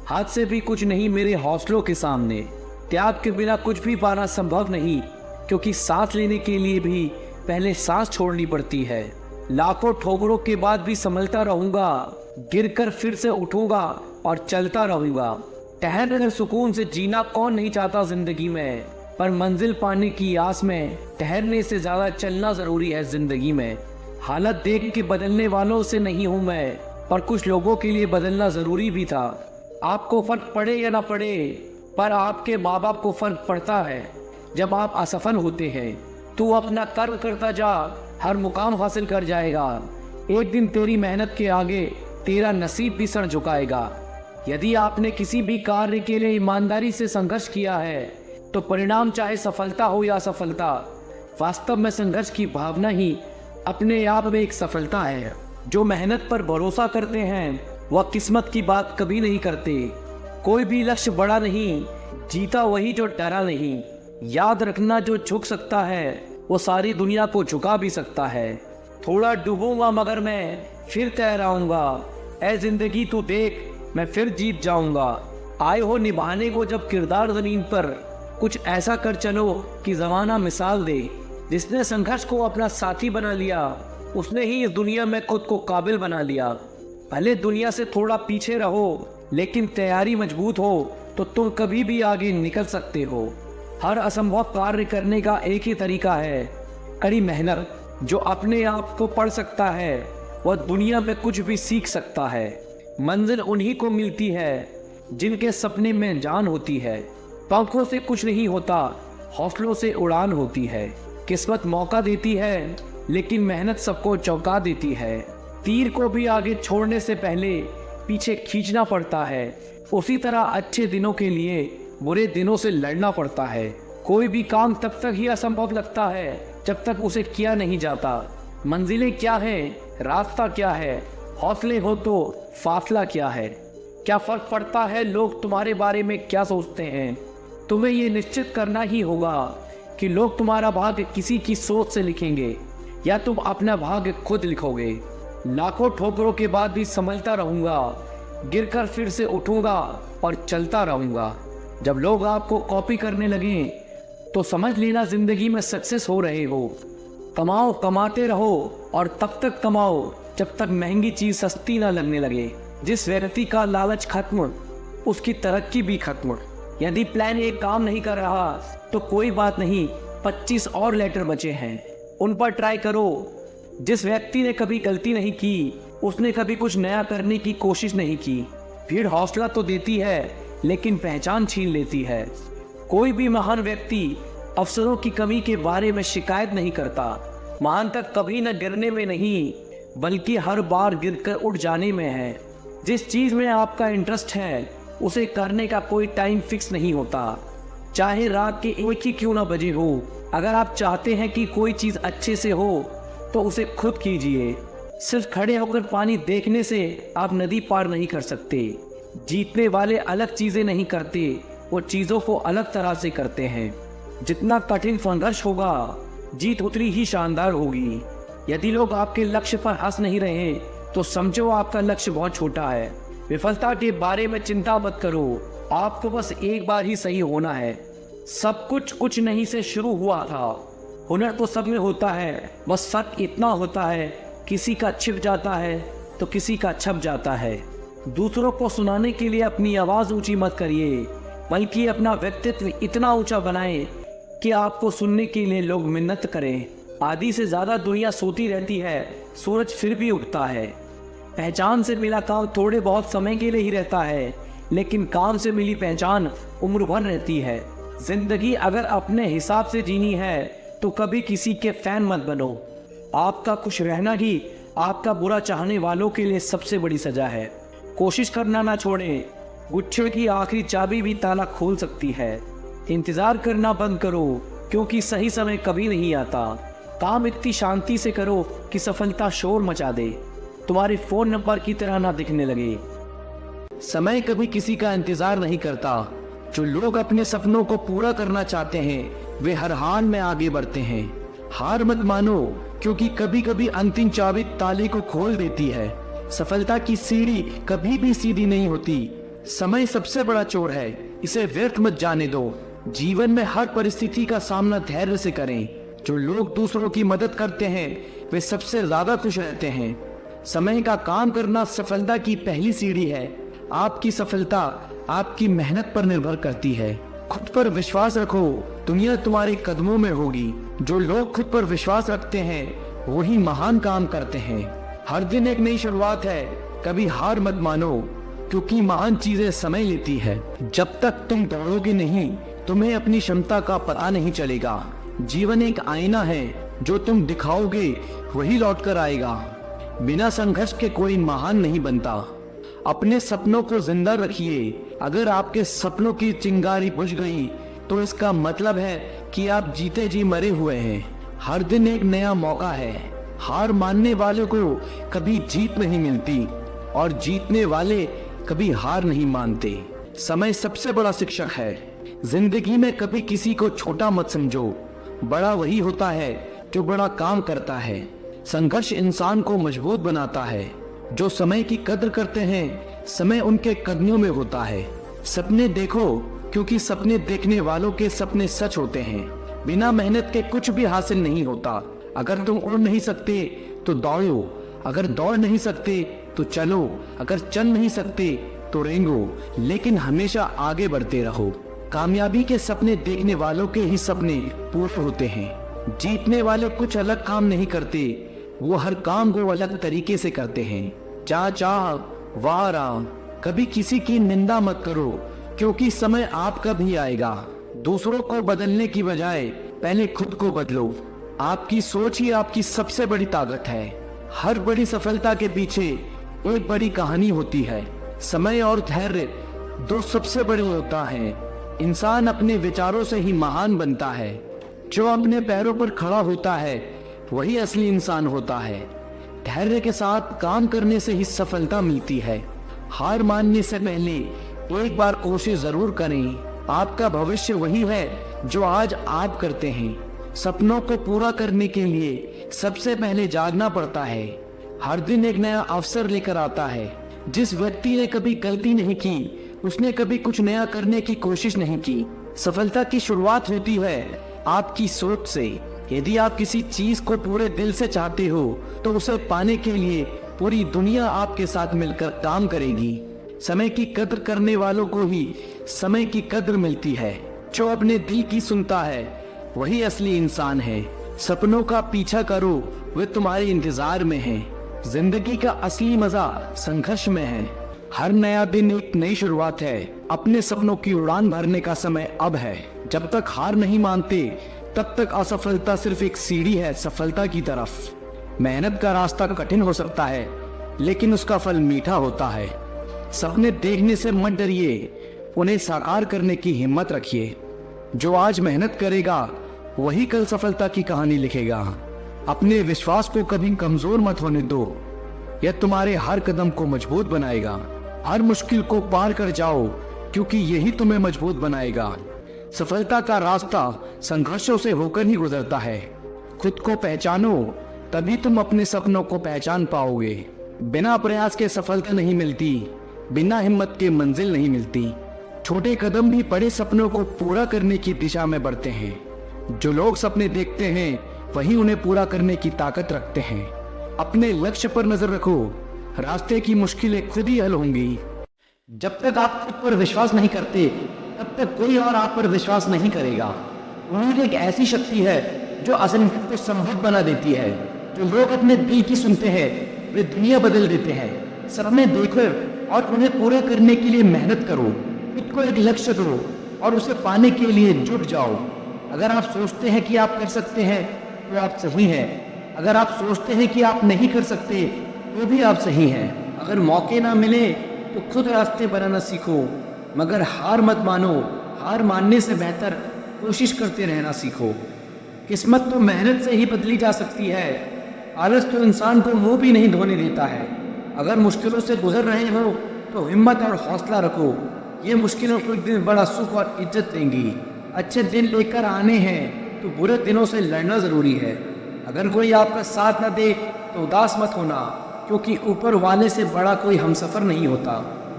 हाथ से भी कुछ नहीं मेरे हौसलों के सामने। त्याग के बिना कुछ भी पाना संभव नहीं, क्योंकि सांस लेने के लिए भी पहले सांस छोड़नी पड़ती है। लाखों ठोकरों के बाद भी संभलता रहूंगा, गिरकर फिर से उठूंगा और चलता रहूंगा। ठहर कर सुकून से जीना कौन नहीं चाहता जिंदगी में, पर मंजिल पाने की आस में ठहरने से ज्यादा चलना जरूरी है जिंदगी में। हालत देख के बदलने वालों से नहीं हूं मैं, पर कुछ लोगों के लिए बदलना जरूरी भी था। आपको फर्क पड़े या ना पड़े, पर आपके माँ बाप को फर्क पड़ता है जब आप असफल होते हैं। तू अपना कर्म करता जा, हर मुकाम हासिल कर जाएगा। एक दिन तेरी मेहनत के आगे तेरा नसीब भी सर झुकाएगा। यदि आपने किसी भी कार्य के लिए ईमानदारी से संघर्ष किया है तो परिणाम चाहे सफलता हो या असफलता, वास्तव में संघर्ष की भावना ही अपने आप में एक सफलता है। जो मेहनत पर भरोसा करते हैं वह किस्मत की बात कभी नहीं करते। कोई भी लक्ष्य बड़ा नहीं, जीता वही जो डरा नहीं। याद रखना, जो झुक सकता है वो सारी दुनिया को झुका भी सकता है। थोड़ा डूबूंगा मगर मैं फिर तैराऊंगा, ऐ जिंदगी तू देख मैं फिर जीत जाऊंगा। आए हो निभाने को जब किरदार जमीन पर, कुछ ऐसा कर चलो कि जमाना मिसाल दे। जिसने संघर्ष को अपना साथी बना लिया, उसने ही इस दुनिया में खुद को काबिल बना लिया। भले दुनिया से थोड़ा पीछे रहो, लेकिन तैयारी मजबूत हो तो तुम कभी भी आगे निकल सकते हो। हर असंभव कार्य करने का एक ही तरीका है, कड़ी मेहनत। जो अपने आप को पढ़ सकता है वह दुनिया में कुछ भी सीख सकता है। मंजिल उन्हीं को मिलती है जिनके सपने में जान होती है। पंखों से कुछ नहीं होता, हौसलों से उड़ान होती है। किस्मत मौका देती है, लेकिन मेहनत सबको चौंका देती है। तीर को भी आगे छोड़ने से पहले पीछे खींचना पड़ता है। उसी तरह अच्छे दिनों के लिए बुरे दिनों से लड़ना पड़ता है। कोई भी काम तब तक ही असंभव लगता है जब तक उसे किया नहीं जाता। मंजिलें क्या है, रास्ता क्या है, हौसले हो तो फासला क्या है। क्या फर्क पड़ता है लोग तुम्हारे बारे में क्या सोचते हैं। तुम्हें ये निश्चित करना ही होगा कि लोग तुम्हारा भाग्य किसी की सोच से लिखेंगे या तुम अपना भाग्य खुद लिखोगे। लाखों ठोकरों के बाद भी संभलता रहूंगा, गिरकर फिर से उठूंगा और चलता रहूंगा। जब लोग आपको कॉपी करने लगे तो समझ लेना जिंदगी में सक्सेस हो रहे हो। कमाओ, कमाते रहो और तब तक कमाओ जब तक महंगी चीज सस्ती ना लगने लगे। जिस व्यक्ति का लालच खत्म, उसकी तरक्की भी खत्म। यदि प्लान एक काम नहीं कर रहा तो कोई बात नहीं, 25 और लेटर बचे हैं, उन पर ट्राई करो। जिस व्यक्ति ने कभी गलती नहीं की, उसने कभी कुछ नया करने की कोशिश नहीं की। भीड़ हौसला तो देती है, लेकिन पहचान छीन लेती है। कोई भी महान व्यक्ति अवसरों की कमी के बारे में शिकायत नहीं करता। महान तक कभी न गिरने में नहीं, बल्कि हर बार गिरकर उठ जाने में है। जिस चीज में आपका इंटरेस्ट है उसे करने का कोई टाइम फिक्स नहीं होता, चाहे रात के 1 ही क्यों ना बजे हो। अगर आप चाहते हैं कि कोई चीज अच्छे से हो तो उसे खुद कीजिए। सिर्फ खड़े होकर पानी देखने से आप नदी पार नहीं कर सकते। जीतने वाले अलग चीजें नहीं करते, वो चीजों को अलग तरह से करते हैं। जितना कठिन संघर्ष होगा, जीत उतनी ही शानदार होगी। यदि लोग आपके लक्ष्य पर हंस नहीं रहे तो समझो आपका लक्ष्य बहुत छोटा है। विफलता के बारे में चिंता मत करो, आपको बस एक बार ही सही होना है। सब कुछ नहीं से शुरू हुआ था। हुनर तो सब में होता है, बस फर्क इतना होता है किसी का छिप जाता है तो किसी का छप जाता है। दूसरों को सुनाने के लिए अपनी आवाज़ ऊंची मत करिए, बल्कि अपना व्यक्तित्व इतना ऊंचा बनाएं कि आपको सुनने के लिए लोग मिन्नत करें। आधी से ज़्यादा दुनिया सोती रहती है, सूरज फिर भी उगता है। पहचान से मिला काम थोड़े बहुत समय के लिए ही रहता है, लेकिन काम से मिली पहचान उम्र भर रहती है। जिंदगी अगर अपने हिसाब से जीनी है तो कभी किसी के फैन मत बनो। आपका खुश रहना ही आपका बुरा चाहने वालों के लिए सबसे बड़ी सजा है। कोशिश करना ना छोड़ें, गुच्छे की आखिरी चाबी भी ताला खोल सकती है। इंतज़ार करना बंद करो, क्योंकि सही समय कभी नहीं आता। काम इतनी शांति से करो कि सफलता शोर मचा दे, तुम्हारे फोन नंबर की तरह ना दिखने लगे। समय कभी किसी का इंतजार नहीं करता। जो लोग अपने सपनों को पूरा करना चाहते हैं वे हर हाल में आगे बढ़ते हैं। हार मत मानो, क्योंकि कभी कभी अंतिम चाबी ताले को खोल देती है। सफलता की सीढ़ी कभी भी सीधी नहीं होती। समय सबसे बड़ा चोर है, इसे व्यर्थ मत जाने दो। जीवन में हर परिस्थिति का सामना धैर्य से करें। जो लोग दूसरों की मदद करते हैं वे सबसे ज्यादा खुश रहते हैं। समय का काम करना सफलता की पहली सीढ़ी है। आपकी सफलता आपकी मेहनत पर निर्भर करती है। खुद पर विश्वास रखो, दुनिया तुम्हारे कदमों में होगी। जो लोग खुद पर विश्वास रखते हैं वही महान काम करते हैं। हर दिन एक नई शुरुआत है, कभी हार मत मानो, क्योंकि महान चीजें समय लेती है। जब तक तुम दौड़ोगे नहीं तुम्हें अपनी क्षमता का पता नहीं चलेगा। जीवन एक आईना है, जो तुम दिखाओगे वही लौट कर आएगा। बिना संघर्ष के कोई महान नहीं बनता। अपने सपनों को जिंदा रखिए। अगर आपके सपनों की चिंगारी बुझ गई तो इसका मतलब है कि आप जीते जी मरे हुए हैं। हर दिन एक नया मौका है। हार मानने वालों को कभी जीत नहीं मिलती और जीतने वाले कभी हार नहीं मानते। समय सबसे बड़ा शिक्षक है। जिंदगी में कभी किसी को छोटा मत समझो। बड़ा वही होता है जो बड़ा काम करता है। संघर्ष इंसान को मजबूत बनाता है। जो समय की कद्र करते हैं समय उनके कदमों में होता है। सपने देखो, क्योंकि सपने देखने वालों के सपने सच होते हैं। बिना मेहनत के कुछ भी हासिल नहीं होता। अगर तुम उड़ नहीं सकते तो दौड़ो, अगर दौड़ नहीं सकते तो चलो, अगर चल नहीं सकते तो रेंगो, लेकिन हमेशा आगे बढ़ते रहो। कामयाबी के सपने देखने वालों के ही सपने पूर्ण होते हैं। जीतने वाले कुछ अलग काम नहीं करते, वो हर काम को अलग तरीके से करते हैं। चाह वाह राम। कभी किसी की निंदा मत करो, क्योंकि समय आपका भी आएगा। दूसरों को बदलने की बजाय पहले खुद को बदलो। आपकी सोच ही आपकी सबसे बड़ी ताकत है। हर बड़ी सफलता के पीछे एक बड़ी कहानी होती है। समय और धैर्य दो सबसे बड़े होता है। इंसान अपने विचारों से ही महान बनता है। जो अपने पैरों पर खड़ा होता है वही असली इंसान होता है। धैर्य के साथ काम करने से ही सफलता मिलती है। हार मानने से पहले एक बार कोशिश जरूर करें। आपका भविष्य वही है जो आज आप करते हैं। सपनों को पूरा करने के लिए सबसे पहले जागना पड़ता है। हर दिन एक नया अवसर लेकर आता है। जिस व्यक्ति ने कभी गलती नहीं की उसने कभी कुछ नया करने की कोशिश नहीं की। सफलता की शुरुआत होती है आपकी सोच से। यदि आप किसी चीज को पूरे दिल से चाहते हो तो उसे पाने के लिए पूरी दुनिया आपके साथ मिलकर काम करेगी। समय की कद्र करने वालों को ही समय की कद्र मिलती है। जो अपने दिल की सुनता है वही असली इंसान है। सपनों का पीछा करो, वे तुम्हारे इंतजार में हैं। जिंदगी का असली मजा संघर्ष में है। हर नया दिन एक नई शुरुआत है। अपने सपनों की उड़ान भरने का समय अब है। जब तक हार नहीं मानते तब तक असफलता सिर्फ एक सीढ़ी है सफलता की तरफ। मेहनत का रास्ता कठिन हो सकता है लेकिन उसका फल मीठा होता है। सपने देखने से मत डरिए, उन्हें साकार करने की हिम्मत रखिए। जो आज मेहनत करेगा वही कल सफलता की कहानी लिखेगा। अपने विश्वास को कभी कमजोर मत होने दो, यह तुम्हारे हर कदम को मजबूत बनाएगा। हर मुश्किल को पार कर जाओ, क्योंकि यही तुम्हें मजबूत बनाएगा। सफलता का रास्ता संघर्षों से होकर ही गुजरता है। खुद को पहचानो, तभी तुम अपने सपनों को पहचान पाओगे। बिना प्रयास के सफलता नहीं मिलती, बिना हिम्मत के मंजिल नहीं मिलती। छोटे कदम भी बड़े सपनों को पूरा करने की दिशा में बढ़ते हैं। जो लोग सपने देखते हैं वही उन्हें पूरा करने की ताकत रखते हैं। अपने लक्ष्य पर नजर रखो, रास्ते की मुश्किलें खुद ही हल होंगी। जब तक आप खुद पर विश्वास नहीं करते तब तक कोई और आप पर विश्वास नहीं करेगा। उम्मीद एक ऐसी शक्ति है जो असंभव को संभव बना देती है। जो लोग अपने दिल की सुनते हैं वे दुनिया बदल देते हैं। सपने देखो और उन्हें पूरा करने के लिए मेहनत करो। खुद को एक लक्ष्य दो और उसे पाने के लिए जुट जाओ। अगर आप सोचते हैं कि आप कर सकते हैं तो आप सही हैं। अगर आप सोचते हैं कि आप नहीं कर सकते तो भी आप सही हैं। अगर मौके ना मिले तो खुद रास्ते बनाना सीखो, मगर हार मत मानो। हार मानने से बेहतर कोशिश करते रहना सीखो। किस्मत तो मेहनत से ही बदली जा सकती है। आलस तो इंसान को मुंह भी नहीं धोने देता है। अगर मुश्किलों से गुजर रहे हो तो हिम्मत और हौसला रखो। ये मुश्किलों को एक दिन बड़ा सुख और इज्जत देंगी। अच्छे दिन लेकर आने हैं तो बुरे दिनों से लड़ना ज़रूरी है। अगर कोई आपका साथ न दे तो उदास मत होना, क्योंकि ऊपर वाले से बड़ा कोई हमसफ़र नहीं होता।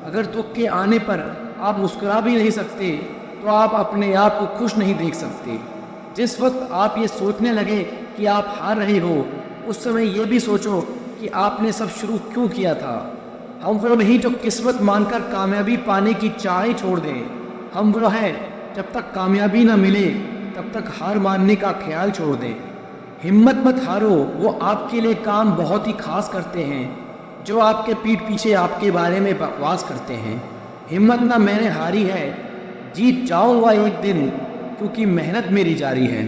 अगर दुख के आने पर आप मुस्कुरा भी नहीं सकते तो आप अपने आप को खुश नहीं देख सकते। जिस वक्त आप ये सोचने लगे कि आप हार रहे हो, उस समय ये भी सोचो कि आपने सब शुरू क्यों किया था। हम वो नहीं जो किस्मत मानकर कामयाबी पाने की चाह ही छोड़ दें। हम वो हैं जब तक कामयाबी ना मिले तब तक हार मानने का ख्याल छोड़ दें। हिम्मत मत हारो, वो आपके लिए काम बहुत ही खास करते हैं जो आपके पीठ पीछे आपके बारे में बकवास करते हैं। हिम्मत ना मैंने हारी है, जीत जाऊंगा एक दिन, क्योंकि मेहनत मेरी जारी है।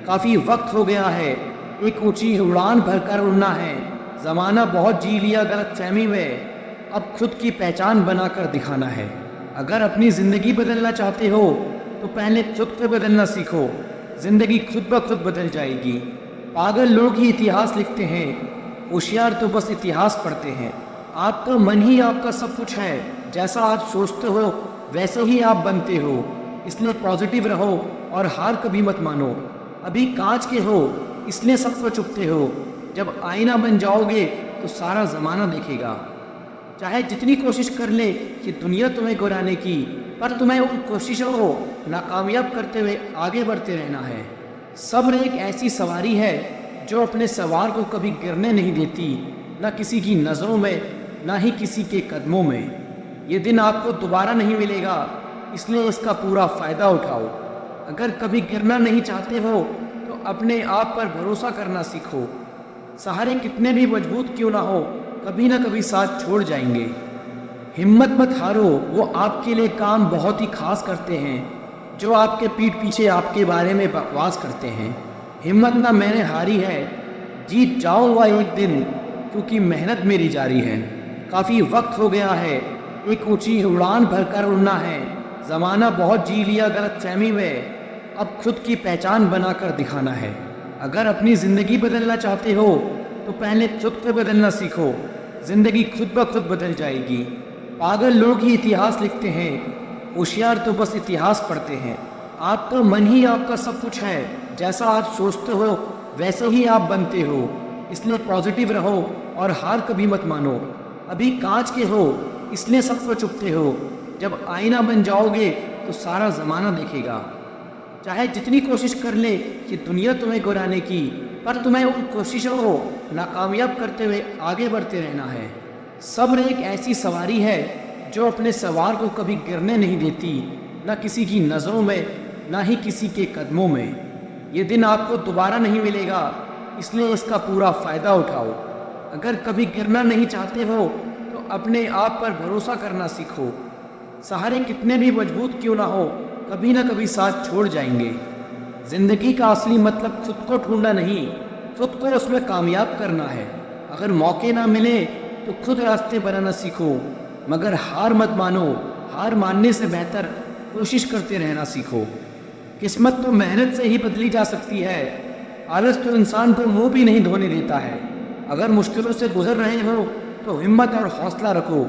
काफ़ी वक्त हो गया है, एक ऊंची उड़ान भरकर उड़ना है। ज़माना बहुत जी लिया गलतफहमी में, अब खुद की पहचान बनाकर दिखाना है। अगर अपनी ज़िंदगी बदलना चाहते हो तो पहले खुद को बदलना सीखो। ज़िंदगी खुद ब खुद बदल जाएगी। पागल लोग ही इतिहास लिखते हैं, होशियार तो बस इतिहास पढ़ते हैं। आपका मन ही आपका सब कुछ है। जैसा आप सोचते हो वैसे ही आप बनते हो। इसलिए पॉजिटिव रहो और हार कभी मत मानो। अभी कांच के हो इसलिए सबको चुपते हो। जब आईना बन जाओगे तो सारा ज़माना देखेगा। चाहे जितनी कोशिश कर ले कि दुनिया तुम्हें गिराने की, पर तुम्हें उन कोशिशों को नाकामयाब करते हुए आगे बढ़ते रहना है। सब्र एक ऐसी सवारी है जो अपने सवार को कभी गिरने नहीं देती, न किसी की नज़रों में न ही किसी के कदमों में। ये दिन आपको दोबारा नहीं मिलेगा, इसलिए इसका पूरा फ़ायदा उठाओ। अगर कभी गिरना नहीं चाहते हो तो अपने आप पर भरोसा करना सीखो। सहारे कितने भी मजबूत क्यों ना हो, कभी ना कभी साथ छोड़ जाएंगे। हिम्मत मत हारो, वो आपके लिए काम बहुत ही खास करते हैं जो आपके पीठ पीछे आपके बारे में बकवास करते हैं। हिम्मत ना मैंने हारी है, जीत जाऊंगा एक दिन, क्योंकि मेहनत मेरी जारी है। काफ़ी वक्त हो गया है, एक ऊंची उड़ान भरकर उड़ना है। ज़माना बहुत जी लिया गलतफहमी में, अब खुद की पहचान बनाकर दिखाना है। अगर अपनी ज़िंदगी बदलना चाहते हो तो पहले खुद को बदलना सीखो। ज़िंदगी खुद ब खुद बदल जाएगी। पागल लोग ही इतिहास लिखते हैं, होशियार तो बस इतिहास पढ़ते हैं। आपका मन ही आपका सब कुछ है। जैसा आप सोचते हो वैसे ही आप बनते हो। इसलिए पॉजिटिव रहो और हार कभी मत मानो। अभी कांच के हो इसलिए सबको चुपते हो। जब आईना बन जाओगे तो सारा ज़माना देखेगा। चाहे जितनी कोशिश कर ले कि दुनिया तुम्हें गिराने की, पर तुम्हें उन कोशिशों को नाकामयाब करते हुए आगे बढ़ते रहना है। सब्र एक ऐसी सवारी है जो अपने सवार को कभी गिरने नहीं देती, न किसी की नज़रों में न ही किसी के कदमों में। ये दिन आपको दोबारा नहीं मिलेगा, इसलिए इसका पूरा फ़ायदा उठाओ। अगर कभी गिरना नहीं चाहते हो तो अपने आप पर भरोसा करना सीखो। सहारे कितने भी मजबूत क्यों ना हो, कभी ना कभी साथ छोड़ जाएंगे। ज़िंदगी का असली मतलब खुद को ढूंढना नहीं, खुद को उसमें कामयाब करना है। अगर मौके ना मिले तो खुद रास्ते बनाना सीखो, मगर हार मत मानो। हार मानने से बेहतर कोशिश करते रहना सीखो। किस्मत तो मेहनत से ही बदली जा सकती है। आलस तो इंसान को मुंह भी नहीं धोने देता है। अगर मुश्किलों से गुजर रहे हो तो हिम्मत और हौसला रखो।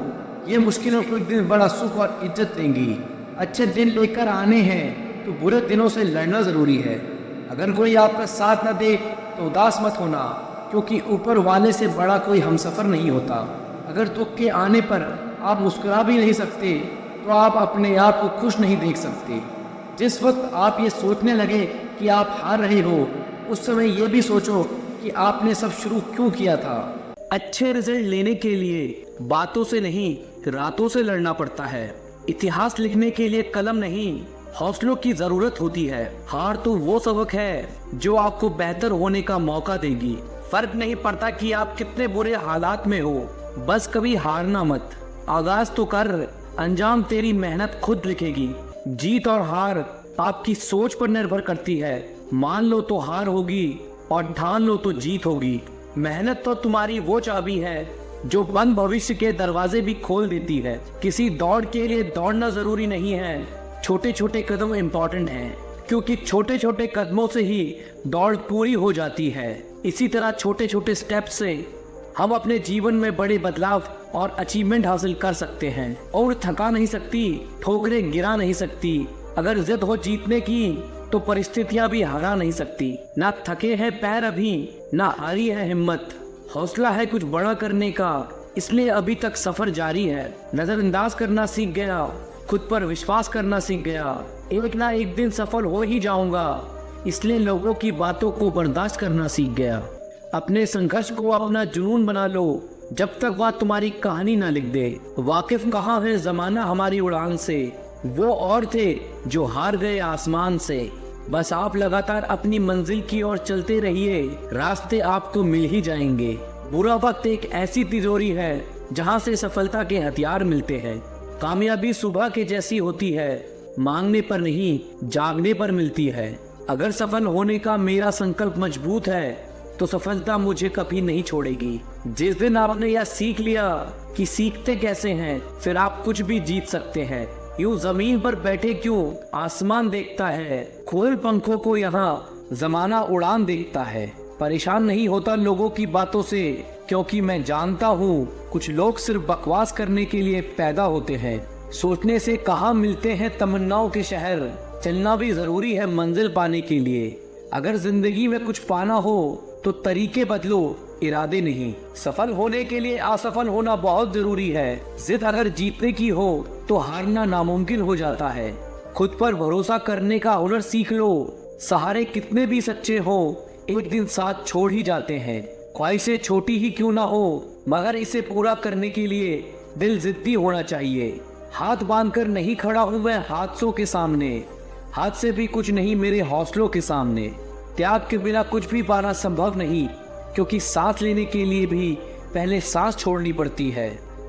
ये मुश्किलों को एक दिन बड़ा सुख और इज्जत देंगी। अच्छे दिन लेकर आने हैं तो बुरे दिनों से लड़ना ज़रूरी है। अगर कोई आपका साथ न दे तो उदास मत होना, क्योंकि ऊपर वाले से बड़ा कोई हमसफ़र नहीं होता। अगर दुख के आने पर आप मुस्कुरा भी नहीं सकते तो आप अपने आप को खुश नहीं देख सकते। जिस वक्त आप ये सोचने लगे कि आप हार रहे हो, उस समय ये भी सोचो कि आपने सब शुरू क्यों किया था। अच्छे रिजल्ट लेने के लिए बातों से नहीं रातों से लड़ना पड़ता है। इतिहास लिखने के लिए कलम नहीं हौसलों की जरूरत होती है। हार तो वो सबक है जो आपको बेहतर होने का मौका देगी। फर्क नहीं पड़ता कि आप कितने बुरे हालात में हो, बस कभी हारना मत। आगाज तो कर, अंजाम तेरी मेहनत खुद लिखेगी। जीत और हार आपकी सोच पर निर्भर करती है। मान लो तो हार होगी और ठान लो तो जीत होगी। मेहनत तो तुम्हारी वो चाबी है जो बंद भविष्य के दरवाजे भी खोल देती है। किसी दौड़ के लिए दौड़ना जरूरी नहीं है, छोटे छोटे कदम इम्पोर्टेंट हैं। क्योंकि छोटे छोटे कदमों से ही दौड़ पूरी हो जाती है। इसी तरह छोटे छोटे स्टेप से हम अपने जीवन में बड़े बदलाव और अचीवमेंट हासिल कर सकते हैं। और थका नहीं सकती, ठोकरें गिरा नहीं सकती। अगर जिद हो जीतने की तो परिस्थितियां भी हरा नहीं सकती। ना थके हैं पैर अभी, ना हारी है हिम्मत। हौसला है कुछ बड़ा करने का, इसलिए अभी तक सफर जारी है। नजरअंदाज करना सीख गया, खुद पर विश्वास करना सीख गया। एक ना एक दिन सफल हो ही जाऊंगा, इसलिए लोगों की बातों को बर्दाश्त करना सीख गया। अपने संघर्ष को अपना जुनून बना लो, जब तक वह तुम्हारी कहानी ना लिख दे। वाकिफ कहाँ है जमाना हमारी उड़ान से, वो और थे जो हार गए आसमान से। बस आप लगातार अपनी मंजिल की ओर चलते रहिए, रास्ते आपको मिल ही जाएंगे। बुरा वक्त एक ऐसी तिजोरी है जहाँ से सफलता के हथियार मिलते हैं। कामयाबी सुबह के जैसी होती है, मांगने पर नहीं जागने पर मिलती है। अगर सफल होने का मेरा संकल्प मजबूत है तो सफलता मुझे कभी नहीं छोड़ेगी। जिस दिन आपने यह सीख लिया कि सीखते कैसे हैं, फिर आप कुछ भी जीत सकते हैं। यूं जमीन पर बैठे क्यों, आसमान देखता है। खोल पंखों को यहाँ जमाना उड़ान देखता है। परेशान नहीं होता लोगों की बातों से, क्योंकि मैं जानता हूँ कुछ लोग सिर्फ बकवास करने के लिए पैदा होते हैं। सोचने से कहाँ मिलते हैं तमन्नाओं के शहर, चलना भी जरूरी है मंजिल पाने के लिए। अगर जिंदगी में कुछ पाना हो तो तरीके बदलो, इरादे नहीं। सफल होने के लिए असफल होना बहुत जरूरी है। जिद अगर जीतने की हो तो हारना नामुमकिन हो जाता है। खुद पर भरोसा करने का हुनर सीख लो। सहारे कितने भी सच्चे हो, एक दिन साथ छोड़ ही जाते हैं। ख्वाहिशें छोटी ही क्यों ना हो, मगर इसे पूरा करने के लिए दिल जिद्दी होना चाहिए। हाथ बांधकर नहीं खड़ा हूँ मैं हादसों के सामने, हाथ से भी कुछ नहीं मेरे हौसलों के सामने। त्याग के बिना कुछ भी पाना संभव नहीं, क्योंकि सांस लेने के लिए भी पहले सांस छोड़नी पड़ती है।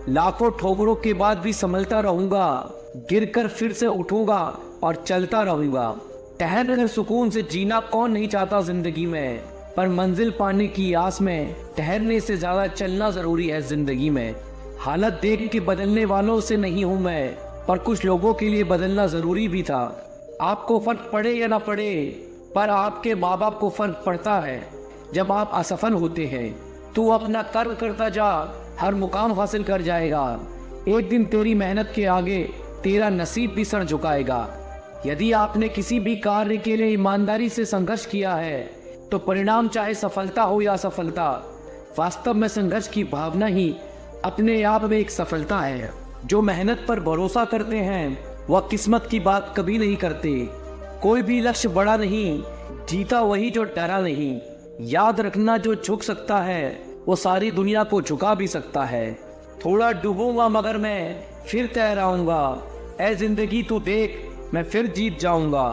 लाखों ठोकरों के बाद भी संभलता रहूंगा, गिरकर फिर से उठूंगा और चलता रहूंगा। ठहर कर सुकून से जीना कौन नहीं चाहता जिंदगी में, पर मंजिल पाने की आस में ठहरने से ज्यादा चलना जरूरी है जिंदगी में। हालत देख के बदलने वालों से नहीं हूं मैं, पर कुछ लोगों के लिए बदलना जरूरी भी था। आपको फर्क पड़े या ना पड़े, पर आपके माँ बाप को फर्क पड़ता है जब आप असफल होते हैं। तू अपना कर्म करता जा, हर मुकाम हासिल कर जाएगा। एक दिन तेरी मेहनत के आगे तेरा नसीब भी सर झुकाएगा। यदि आपने किसी भी कार्य के लिए ईमानदारी से संघर्ष किया है तो परिणाम चाहे सफलता हो या असफलता, वास्तव में संघर्ष की भावना ही अपने आप में एक सफलता है। जो मेहनत पर भरोसा करते हैं वह किस्मत की बात कभी नहीं करते। कोई भी लक्ष्य बड़ा नहीं, जीता वही जो डरा नहीं। याद रखना, जो झुक सकता है वो सारी दुनिया को झुका भी सकता है। थोड़ा डूबूंगा मगर मैं फिर तैराऊंगा, ऐ जिंदगी तू देख मैं फिर जीत जाऊंगा।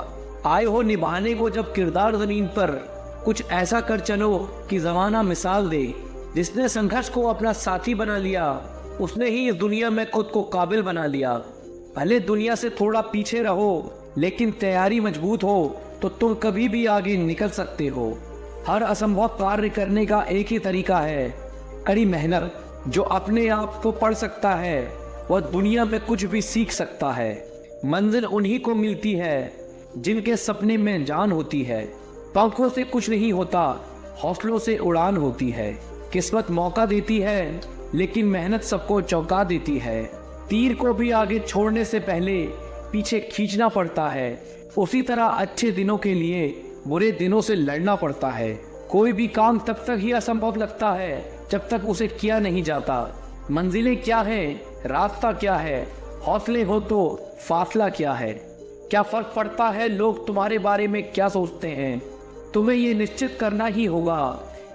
आए हो निभाने को जब किरदार जमीन पर, कुछ ऐसा कर चलो कि जमाना मिसाल दे। जिसने संघर्ष को अपना साथी बना लिया, उसने ही इस दुनिया में खुद को काबिल बना लिया। भले दुनिया से थोड़ा पीछे रहो, लेकिन तैयारी मजबूत हो तो तुम कभी भी आगे निकल सकते हो। हर असंभव कार्य करने का एक ही तरीका है, कड़ी मेहनत। जो अपने आप को पढ़ सकता है वह दुनिया में कुछ भी सीख सकता है। मंजिल उन्हीं को मिलती है जिनके सपने में जान होती है। पंखों से कुछ नहीं होता, हौसलों से उड़ान होती है। किस्मत मौका देती है, लेकिन मेहनत सबको चौंका देती है। तीर को भी आगे छोड़ने से पहले पीछे खींचना पड़ता है। उसी तरह अच्छे दिनों के लिए बुरे दिनों से लड़ना पड़ता है। कोई भी काम तब तक ही असंभव लगता है जब तक उसे किया नहीं जाता। मंजिलें क्या है, रास्ता क्या है, हौसले हो तो फासला क्या है। क्या फर्क पड़ता है लोग तुम्हारे बारे में क्या सोचते हैं। तुम्हें ये निश्चित करना ही होगा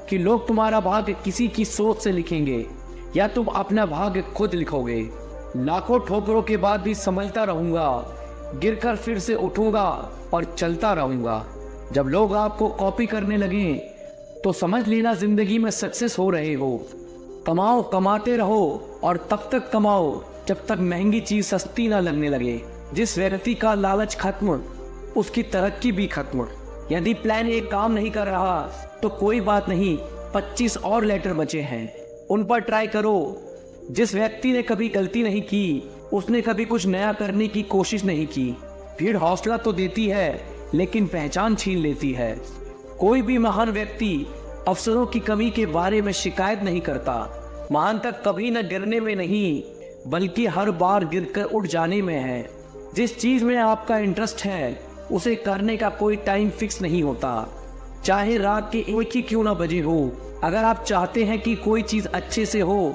कि लोग तुम्हारा भाग्य किसी की सोच से लिखेंगे या तुम अपना भाग्य खुद लिखोगे। लाखों ठोकरों के बाद भी संभलता रहूंगा, गिरकर फिर से उठूंगा और चलता रहूंगा। जब लोग आपको कॉपी करने लगे तो समझ लेना जिंदगी में सक्सेस हो रहे हो। कमाओ, कमाते रहो और तब तक कमाओ जब तक महंगी चीज सस्ती ना लगने लगे। जिस व्यक्ति का लालच खत्म, उसकी तरक्की भी खत्म। यदि प्लान एक काम नहीं कर रहा तो कोई बात नहीं, 25 और लेटर बचे हैं, उन पर ट्राई करो। जिस व्यक्ति ने कभी गलती नहीं की, उसने कभी कुछ नया करने की कोशिश नहीं की। भीड़ हौसला तो देती है, लेकिन पहचान छीन लेती है। कोई भी महान व्यक्ति अवसरों की कमी के बारे में शिकायत नहीं करता। महानता कभी न गिरने में नहीं, बल्कि हर बार गिरकर उठ जाने में है। जिस चीज में आपका इंटरेस्ट है उसे करने का कोई टाइम फिक्स नहीं होता, चाहे रात के 1 ही क्यों ना बजे हो। अगर आप चाहते हैं कि कोई चीज अच्छे से हो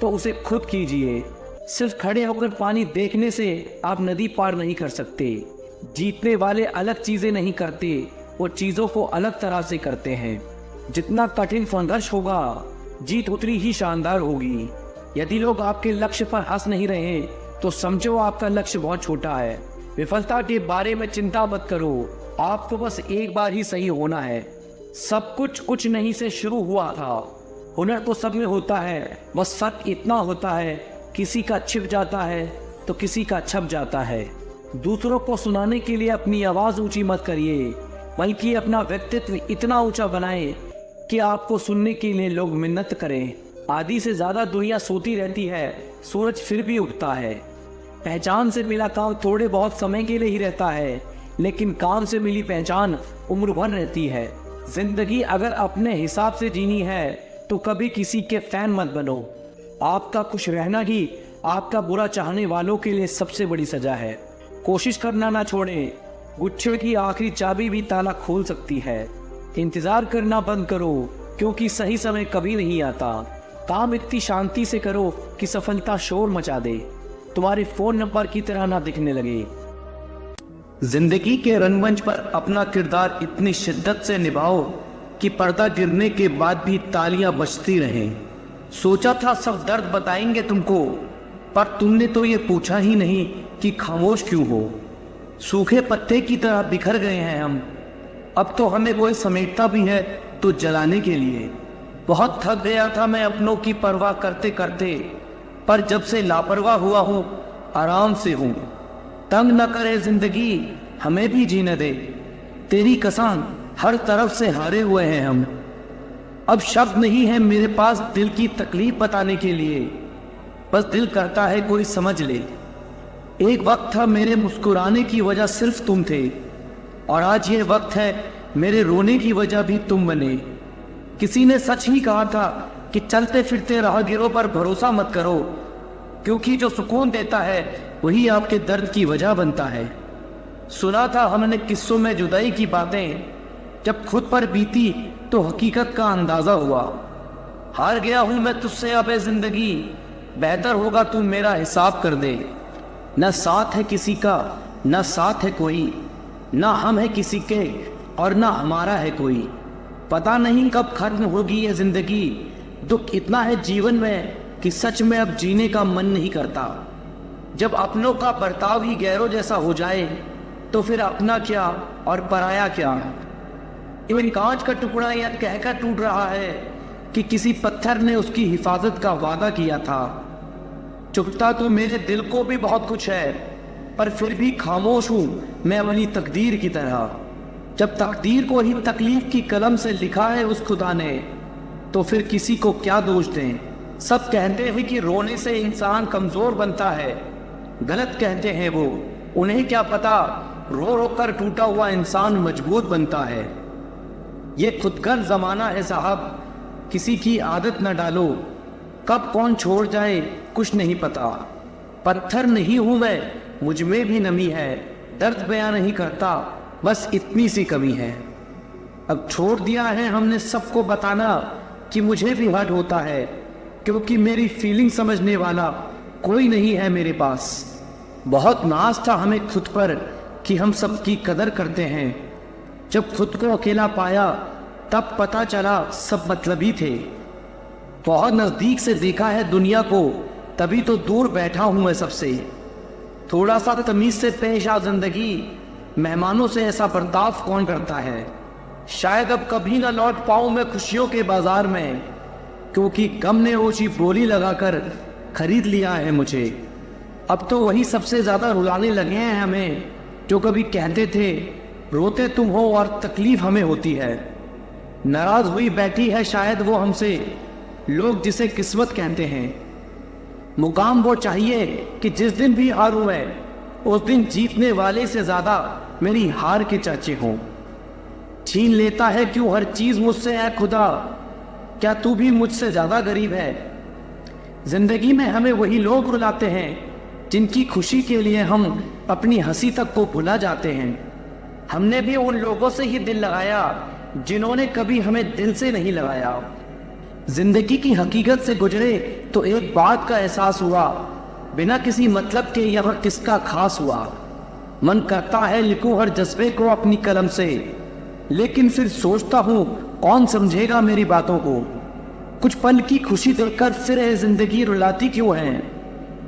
तो उसे खुद कीजिए। सिर्फ खड़े होकर पानी देखने से आप नदी पार नहीं कर सकते। जीतने वाले अलग चीजें नहीं करते, वो चीजों को अलग तरह से करते हैं। जितना कठिन संघर्ष होगा, जीत उतनी ही शानदार होगी। यदि लोग आपके लक्ष्य पर हंस नहीं रहे तो समझो आपका लक्ष्य बहुत छोटा है। विफलता के बारे में चिंता मत करो, आपको बस एक बार ही सही होना है। सब कुछ नहीं से शुरू हुआ था। हुनर तो सब में होता है, बस फर्क इतना होता है किसी का छिप जाता है तो किसी का छप जाता है। दूसरों को सुनाने के लिए अपनी आवाज ऊंची मत करिए, बल्कि अपना व्यक्तित्व इतना ऊंचा बनाएं कि आपको सुनने के लिए लोग मिन्नत करें। आधी से ज्यादा दुनिया सोती रहती है, सूरज फिर भी उगता है। पहचान से मिला काम थोड़े बहुत समय के लिए ही रहता है, लेकिन काम से मिली पहचान उम्र भर रहती है। जिंदगी अगर अपने हिसाब से जीनी है तो कभी किसी के फैन मत बनो। आपका खुश रहना ही आपका बुरा चाहने वालों के लिए सबसे बड़ी सजा है। कोशिश करना ना छोड़ें, गुच्छे की आखिरी चाबी भी ताला खोल सकती है। इंतजार करना बंद करो, क्योंकि सही समय कभी नहीं आता। काम इतनी शांति से करो कि सफलता शोर मचा दे, तुम्हारे फोन नंबर की तरह ना दिखने लगे। जिंदगी के रंगमंच पर अपना किरदार इतनी शिद्दत से निभाओ कि पर्दा गिरने के बाद भी तालियां बजती रहें। सोचा था सब दर्द बताएंगे तुमको, पर तुमने तो ये पूछा ही नहीं कि खामोश क्यों हो। सूखे पत्ते की तरह बिखर गए हैं हम, अब तो हमें कोई समेटता भी है तो जलाने के लिए। बहुत थक गया था मैं अपनों की परवाह करते करते, पर जब से लापरवाह हुआ हूँ आराम से हूँ। तंग न करे जिंदगी, हमें भी जीने दे। तेरी कसम हर तरफ से हारे हुए हैं हम। अब शब्द नहीं है मेरे पास दिल की तकलीफ बताने के लिए, बस दिल करता है कोई समझ ले। एक वक्त था मेरे मुस्कुराने की वजह सिर्फ तुम थे, और आज ये वक्त है मेरे रोने की वजह भी तुम बने। किसी ने सच ही कहा था कि चलते फिरते राहगीरों पर भरोसा मत करो, क्योंकि जो सुकून देता है वही आपके दर्द की वजह बनता है। सुना था हमने किस्सों में जुदाई की बातें, जब खुद पर बीती तो हकीकत का अंदाजा हुआ। हार गया हूं मैं तुझसे अब जिंदगी, बेहतर होगा तू मेरा हिसाब कर दे। न साथ है किसी का न साथ है कोई, न हम है किसी के और न हमारा है कोई। पता नहीं कब खत्म होगी ये जिंदगी, दुख इतना है जीवन में कि सच में अब जीने का मन नहीं करता। जब अपनों का बर्ताव ही गैरों जैसा हो जाए तो फिर अपना क्या और पराया क्या। इवन कांच का टुकड़ा यह कहकर टूट रहा है कि किसी पत्थर ने उसकी हिफाजत का वादा किया था। चुभता तो मेरे दिल को भी बहुत कुछ है, पर फिर भी खामोश हूं मैं अपनी तकदीर की तरह। जब तकदीर को ही तकलीफ की कलम से लिखा है उस खुदा ने, तो फिर किसी को क्या दोष दें। सब कहते हैं कि रोने से इंसान कमजोर बनता है, गलत कहते हैं वो। उन्हें क्या पता रो रो कर टूटा हुआ इंसान मजबूत बनता है। ये खुदगर्ज जमाना है साहब, किसी की आदत न डालो। कब कौन छोड़ जाए कुछ नहीं पता। पत्थर नहीं हूं मैं, मुझ में भी नमी है। दर्द बयां नहीं करता, बस इतनी सी कमी है। अब छोड़ दिया है हमने सबको बताना कि मुझे भी हर्ट होता है, क्योंकि मेरी फीलिंग समझने वाला कोई नहीं है मेरे पास। बहुत नाज था हमें खुद पर कि हम सबकी कदर करते हैं। जब खुद को अकेला पाया तब पता चला सब मतलबी थे। बहुत नजदीक से देखा है दुनिया को, तभी तो दूर बैठा हूं मैं सबसे। थोड़ा सा तमीज से पेश आ जिंदगी, मेहमानों से ऐसा बर्ताव कौन करता है। शायद अब कभी ना लौट पाऊं मैं खुशियों के बाजार में, क्योंकि गम ने ऊंची बोली लगाकर खरीद लिया है मुझे। अब तो वही सबसे ज्यादा रुलाने लगे हैं हमें, जो कभी कहते थे रोते तुम हो और तकलीफ हमें होती है। नाराज हुई बैठी है शायद वो हमसे, लोग जिसे किस्मत कहते हैं। मुकाम वो चाहिए कि जिस दिन भी हारूं मैं, उस दिन जीतने वाले से ज्यादा मेरी हार के चर्चे हों। छीन लेता है क्यों हर चीज मुझसे है खुदा, क्या तू भी मुझसे ज्यादा गरीब है। जिंदगी में हमें वही लोग रुलाते हैं जिनकी खुशी के लिए हम अपनी हंसी तक को भुला जाते हैं। हमने भी उन लोगों से ही दिल लगाया जिन्होंने कभी हमें दिल से नहीं लगाया। जिंदगी की हकीकत से गुजरे तो एक बात का एहसास हुआ, बिना किसी मतलब के यह किसका खास हुआ। मन करता है लिखूं हर जज्बे को अपनी कलम से, लेकिन फिर सोचता हूँ कौन समझेगा मेरी बातों को। कुछ पल की खुशी देखकर फिर ये जिंदगी रुलाती क्यों है।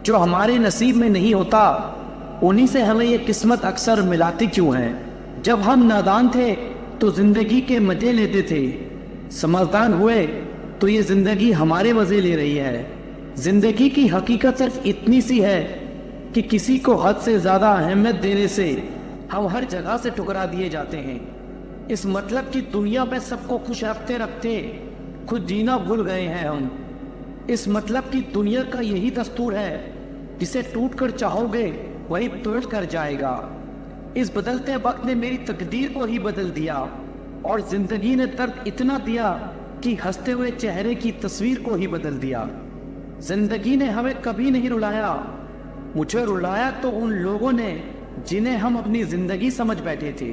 जो हमारे नसीब में नहीं होता उन्हीं से हमें ये किस्मत अक्सर मिलाती क्यों है। जब हम नादान थे तो जिंदगी के मजे लेते थे, समझदार हुए तो ये जिंदगी हमारे मजे ले रही है। जिंदगी की हकीकत सिर्फ इतनी सी है कि किसी को हद से ज्यादा अहमियत देने से हम हर जगह से ठुकरा दिए जाते हैं। इस मतलब की दुनिया में सबको खुश रखते रखते खुद जीना भूल गए हैं हम। इस मतलब की दुनिया का यही दस्तूर है, जिसे टूट कर चाहोगे वही टूट कर जाएगा। इस बदलते वक्त ने मेरी तकदीर को ही बदल दिया और जिंदगी ने दर्द इतना दिया कि हंसते हुए चेहरे की तस्वीर को ही बदल दिया। जिंदगी ने हमें कभी नहीं रुलाया, मुझे रुलाया तो उन लोगों ने जिन्हें हम अपनी जिंदगी समझ बैठे थे।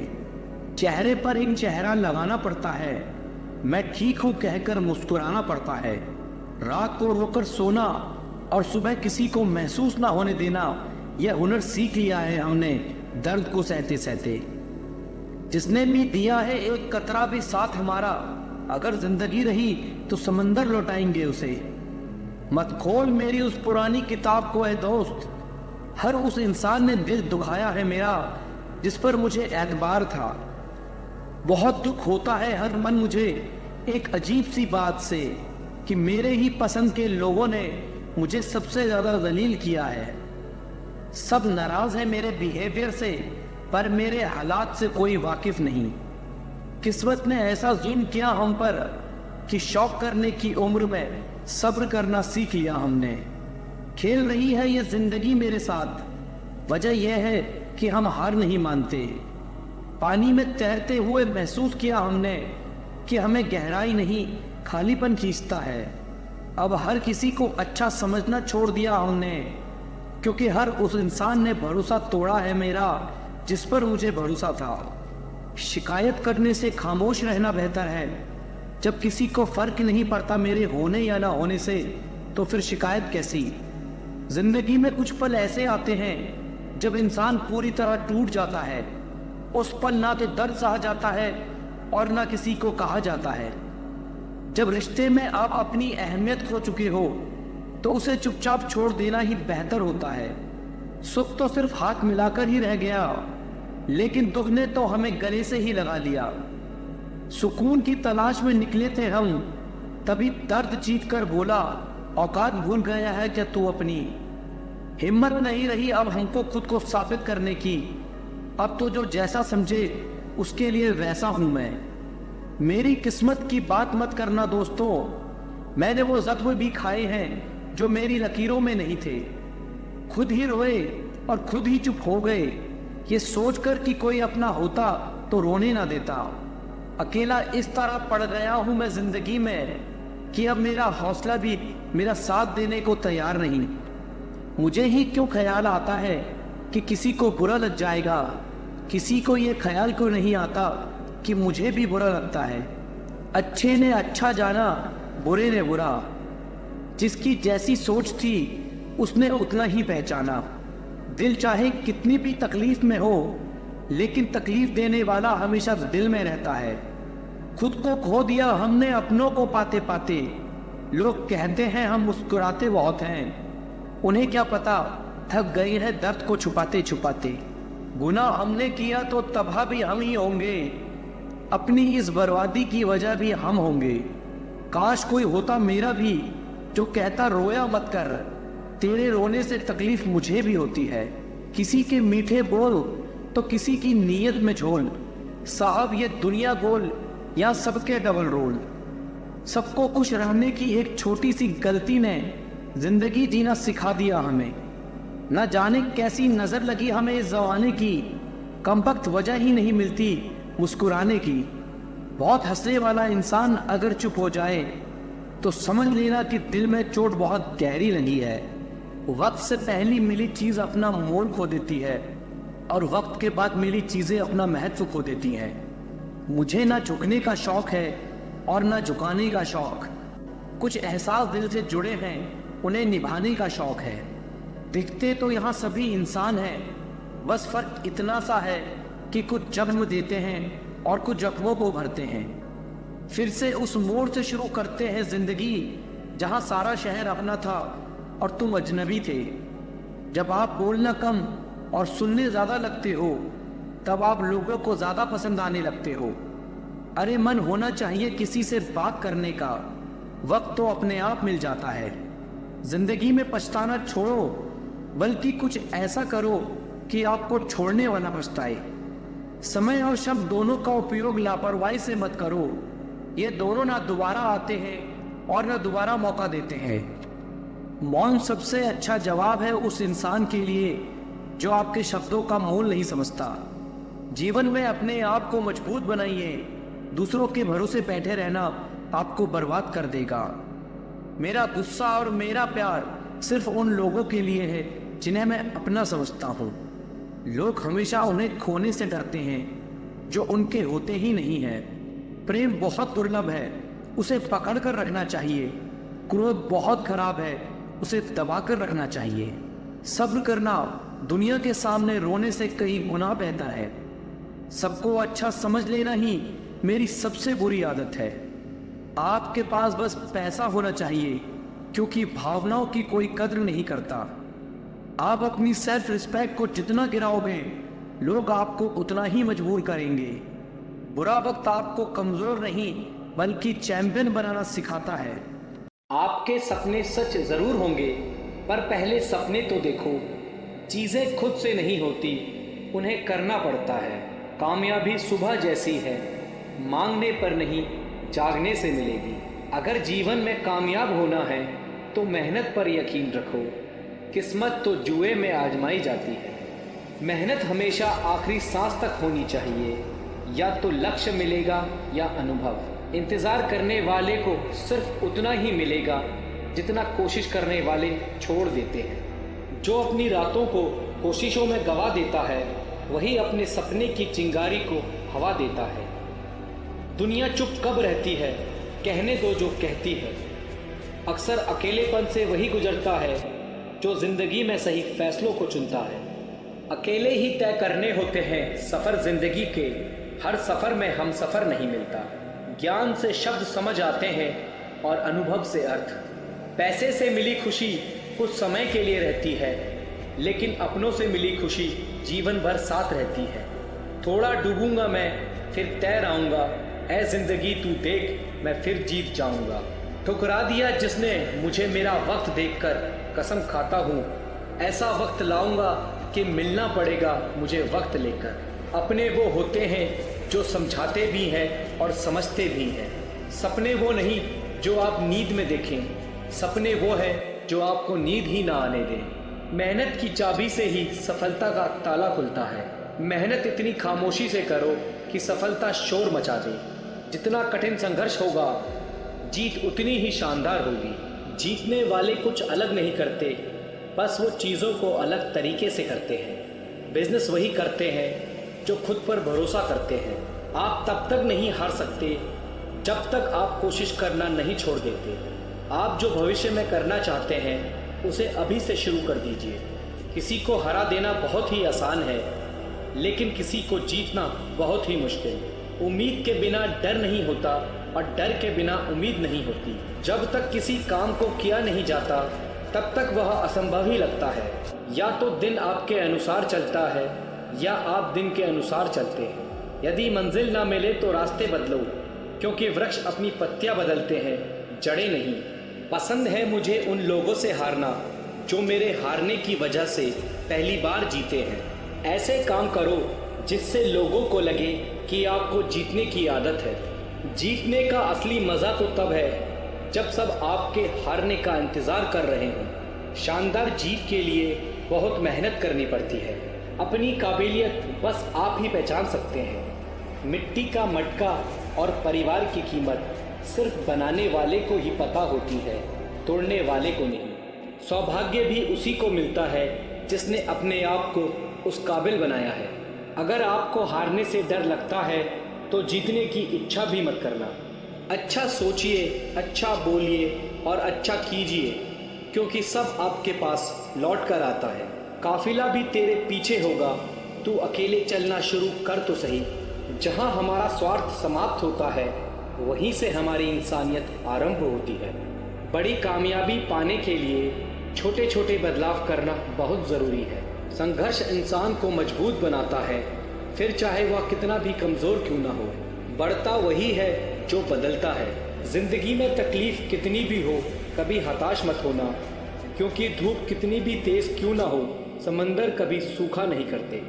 चेहरे पर एक चेहरा लगाना पड़ता है, मैं ठीक हूं कहकर मुस्कुराना पड़ता है। रात को रोकर सोना और सुबह किसी को महसूस ना होने देना, यह हुनर सीख लिया है हमने दर्द को सहते सहते। जिसने भी दिया है एक कतरा भी साथ हमारा, अगर जिंदगी रही तो समंदर लौटाएंगे उसे। मत खोल मेरी उस पुरानी किताब को ऐ दोस्त, हर उस इंसान ने दिल दुखाया है मेरा जिस पर मुझे एतबार था। बहुत दुख होता है हर मन मुझे एक अजीब सी बात से कि मेरे ही पसंद के लोगों ने मुझे सबसे ज्यादा जलील किया है। सब नाराज है मेरे बिहेवियर से, पर मेरे हालात से कोई वाकिफ नहीं। किस्मत ने ऐसा जुल्म किया हम पर कि शौक करने की उम्र में सब्र करना सीख लिया हमने। खेल रही है ये जिंदगी मेरे साथ, वजह यह है कि हम हार नहीं मानते। पानी में तैरते हुए महसूस किया हमने कि हमें गहराई नहीं खालीपन खींचता है। अब हर किसी को अच्छा समझना छोड़ दिया हमने, क्योंकि हर उस इंसान ने भरोसा तोड़ा है मेरा जिस पर मुझे भरोसा था। शिकायत करने से खामोश रहना बेहतर है। जब किसी को फर्क नहीं पड़ता मेरे होने या ना होने से, तो फिर शिकायत कैसी। जिंदगी में कुछ पल ऐसे आते हैं जब इंसान पूरी तरह टूट जाता है। उस पल ना तो दर्द सहा जाता है और ना किसी को कहा जाता है। जब रिश्ते में आप अपनी अहमियत खो चुके हो तो उसे चुपचाप छोड़ देना ही बेहतर होता है। सुख तो सिर्फ हाथ मिलाकर ही रह गया, लेकिन दुख ने तो हमें गले से ही लगा लिया। सुकून की तलाश में निकले थे हम, तभी दर्द चीख कर बोला औकात भूल गया है क्या तू अपनी। हिम्मत नहीं रही अब हमको खुद को साबित करने की। अब तो जो जैसा समझे उसके लिए वैसा हूं मैं। मेरी किस्मत की बात मत करना दोस्तों, मैंने वो जख्म भी खाए हैं जो मेरी लकीरों में नहीं थे। खुद ही रोए और खुद ही चुप हो गए, ये सोचकर कि कोई अपना होता तो रोने ना देता। अकेला इस तरह पड़ गया हूं मैं जिंदगी में कि अब मेरा हौसला भी मेरा साथ देने को तैयार नहीं। मुझे ही क्यों ख्याल आता है कि किसी को बुरा लग जाएगा, किसी को ये ख्याल क्यों नहीं आता कि मुझे भी बुरा लगता है। अच्छे ने अच्छा जाना, बुरे ने बुरा। जिसकी जैसी सोच थी उसने उतना ही पहचाना। दिल चाहे कितनी भी तकलीफ में हो, लेकिन तकलीफ देने वाला हमेशा दिल में रहता है। खुद को खो दिया हमने अपनों को पाते पाते। लोग कहते हैं हम मुस्कुराते बहुत हैं, उन्हें क्या पता थक गए हैं दर्द को छुपाते छुपाते। गुनाह हमने किया तो तबाह भी हम ही होंगे, अपनी इस बर्बादी की वजह भी हम होंगे। काश कोई होता मेरा भी जो कहता रोया मत कर, तेरे रोने से तकलीफ मुझे भी होती है। किसी के मीठे बोल तो किसी की नीयत में झोल। साहब ये दुनिया गोल या सबके डबल रोल। सबको खुश रहने की एक छोटी सी गलती ने जिंदगी जीना सिखा दिया हमें। न जाने कैसी नजर लगी हमें इस जमाने की, कमबख्त वजह ही नहीं मिलती मुस्कुराने की। बहुत हंसने वाला इंसान अगर चुप हो जाए तो समझ लेना कि दिल में चोट बहुत गहरी लगी है। वक्त से पहली मिली चीज अपना मोल खो देती है और वक्त के बाद मिली चीजें अपना महत्व खो देती हैं। मुझे ना झुकने का शौक है और ना झुकाने का शौक। कुछ एहसास दिल से जुड़े हैं, उन्हें निभाने का शौक है। दिखते तो यहाँ सभी इंसान हैं, बस फर्क इतना सा है कि कुछ जख्म देते हैं और कुछ जख्मों को भरते हैं। फिर से उस मोड़ से शुरू करते हैं जिंदगी जहाँ सारा शहर अपना था और तुम अजनबी थे। जब आप बोलना कम और सुनने ज़्यादा लगते हो तब आप लोगों को ज़्यादा पसंद आने लगते हो। अरे मन होना चाहिए किसी से बात करने का, वक्त तो अपने आप मिल जाता है। जिंदगी में पछताना छोड़ो, बल्कि कुछ ऐसा करो कि आपको छोड़ने वाला पछताए। समय और शब्द दोनों का उपयोग लापरवाही से मत करो, ये दोनों ना दोबारा आते हैं और ना दोबारा मौका देते हैं। मौन सबसे अच्छा जवाब है उस इंसान के लिए जो आपके शब्दों का मोल नहीं समझता। जीवन में अपने आप को मजबूत बनाइए, दूसरों के भरोसे बैठे रहना आपको बर्बाद कर देगा। मेरा गुस्सा और मेरा प्यार सिर्फ उन लोगों के लिए है जिन्हें मैं अपना समझता हूँ। लोग हमेशा उन्हें खोने से डरते हैं जो उनके होते ही नहीं है। प्रेम बहुत दुर्लभ है, उसे पकड़ कर रखना चाहिए। क्रोध बहुत खराब है, उसे दबा कर रखना चाहिए। सब्र करना दुनिया के सामने रोने से कई गुना बेहतर है। सबको अच्छा समझ लेना ही मेरी सबसे बुरी आदत है। आपके पास बस पैसा होना चाहिए, क्योंकि भावनाओं की कोई कद्र नहीं करता। आप अपनी सेल्फ रिस्पेक्ट को जितना गिराओगे, लोग आपको उतना ही मजबूर करेंगे। बुरा वक्त आपको कमजोर नहीं बल्कि चैंपियन बनाना सिखाता है। आपके सपने सच जरूर होंगे, पर पहले सपने तो देखो। चीजें खुद से नहीं होती, उन्हें करना पड़ता है। कामयाबी सुबह जैसी है, मांगने पर नहीं जागने से मिलेगी। अगर जीवन में कामयाब होना है तो मेहनत पर यकीन रखो। किस्मत तो जुए में आजमाई जाती है। मेहनत हमेशा आखिरी सांस तक होनी चाहिए। या तो लक्ष्य मिलेगा या अनुभव। इंतज़ार करने वाले को सिर्फ उतना ही मिलेगा जितना कोशिश करने वाले छोड़ देते हैं। जो अपनी रातों को कोशिशों में गवा देता है, वही अपने सपने की चिंगारी को हवा देता है। दुनिया चुप कब रहती है, कहने दो जो कहती है। अक्सर अकेलेपन से वही गुजरता है जो जिंदगी में सही फैसलों को चुनता है। अकेले ही तय करने होते हैं सफ़र जिंदगी के, हर सफ़र में हम सफ़र नहीं मिलता। ज्ञान से शब्द समझ आते हैं और अनुभव से अर्थ। पैसे से मिली खुशी कुछ समय के लिए रहती है, लेकिन अपनों से मिली खुशी जीवन भर साथ रहती है। थोड़ा डूबूंगा मैं फिर तैर आऊँगा, ऐ जिंदगी तू देख मैं फिर जीत जाऊँगा। ठुकरा दिया जिसने मुझे मेरा वक्त देखकर, कसम खाता हूँ ऐसा वक्त लाऊंगा कि मिलना पड़ेगा मुझे वक्त लेकर। अपने वो होते हैं जो समझाते भी हैं और समझते भी हैं। सपने वो नहीं जो आप नींद में देखें, सपने वो है जो आपको नींद ही ना आने दें। मेहनत की चाबी से ही सफलता का ताला खुलता है। मेहनत इतनी खामोशी से करो कि सफलता शोर मचा दे। जितना कठिन संघर्ष होगा, जीत उतनी ही शानदार होगी। जीतने वाले कुछ अलग नहीं करते, बस वो चीज़ों को अलग तरीके से करते हैं। बिजनेस वही करते हैं जो खुद पर भरोसा करते हैं। आप तब तक नहीं हार सकते जब तक आप कोशिश करना नहीं छोड़ देते। आप जो भविष्य में करना चाहते हैं उसे अभी से शुरू कर दीजिए। किसी को हरा देना बहुत ही आसान है, लेकिन किसी को जीतना बहुत ही मुश्किल। उम्मीद के बिना डर नहीं होता और डर के बिना उम्मीद नहीं होती। जब तक किसी काम को किया नहीं जाता तब तक वह असंभव ही लगता है। या तो दिन आपके अनुसार चलता है या आप दिन के अनुसार चलते हैं। यदि मंजिल ना मिले तो रास्ते बदलो, क्योंकि वृक्ष अपनी पत्तियां बदलते हैं, जड़ें नहीं। पसंद है मुझे उन लोगों से हारना जो मेरे हारने की वजह से पहली बार जीते हैं। ऐसे काम करो जिससे लोगों को लगे कि आपको जीतने की आदत है। जीतने का असली मज़ा तो तब है जब सब आपके हारने का इंतज़ार कर रहे हों। शानदार जीत के लिए बहुत मेहनत करनी पड़ती है। अपनी काबिलियत बस आप ही पहचान सकते हैं। मिट्टी का मटका और परिवार की कीमत सिर्फ बनाने वाले को ही पता होती है, तोड़ने वाले को नहीं। सौभाग्य भी उसी को मिलता है जिसने अपने आप को उस काबिल बनाया है। अगर आपको हारने से डर लगता है तो जीतने की इच्छा भी मत करना। अच्छा सोचिए, अच्छा बोलिए और अच्छा कीजिए, क्योंकि सब आपके पास लौट कर आता है। काफिला भी तेरे पीछे होगा, तू अकेले चलना शुरू कर तो सही। जहाँ हमारा स्वार्थ समाप्त होता है वहीं से हमारी इंसानियत आरंभ होती है। बड़ी कामयाबी पाने के लिए छोटे छोटे बदलाव करना बहुत ज़रूरी है। संघर्ष इंसान को मजबूत बनाता है, फिर चाहे वह कितना भी कमज़ोर क्यों ना हो। बढ़ता वही है जो बदलता है। ज़िंदगी में तकलीफ़ कितनी भी हो, कभी हताश मत होना, क्योंकि धूप कितनी भी तेज़ क्यों ना हो, समंदर कभी सूखा नहीं करते।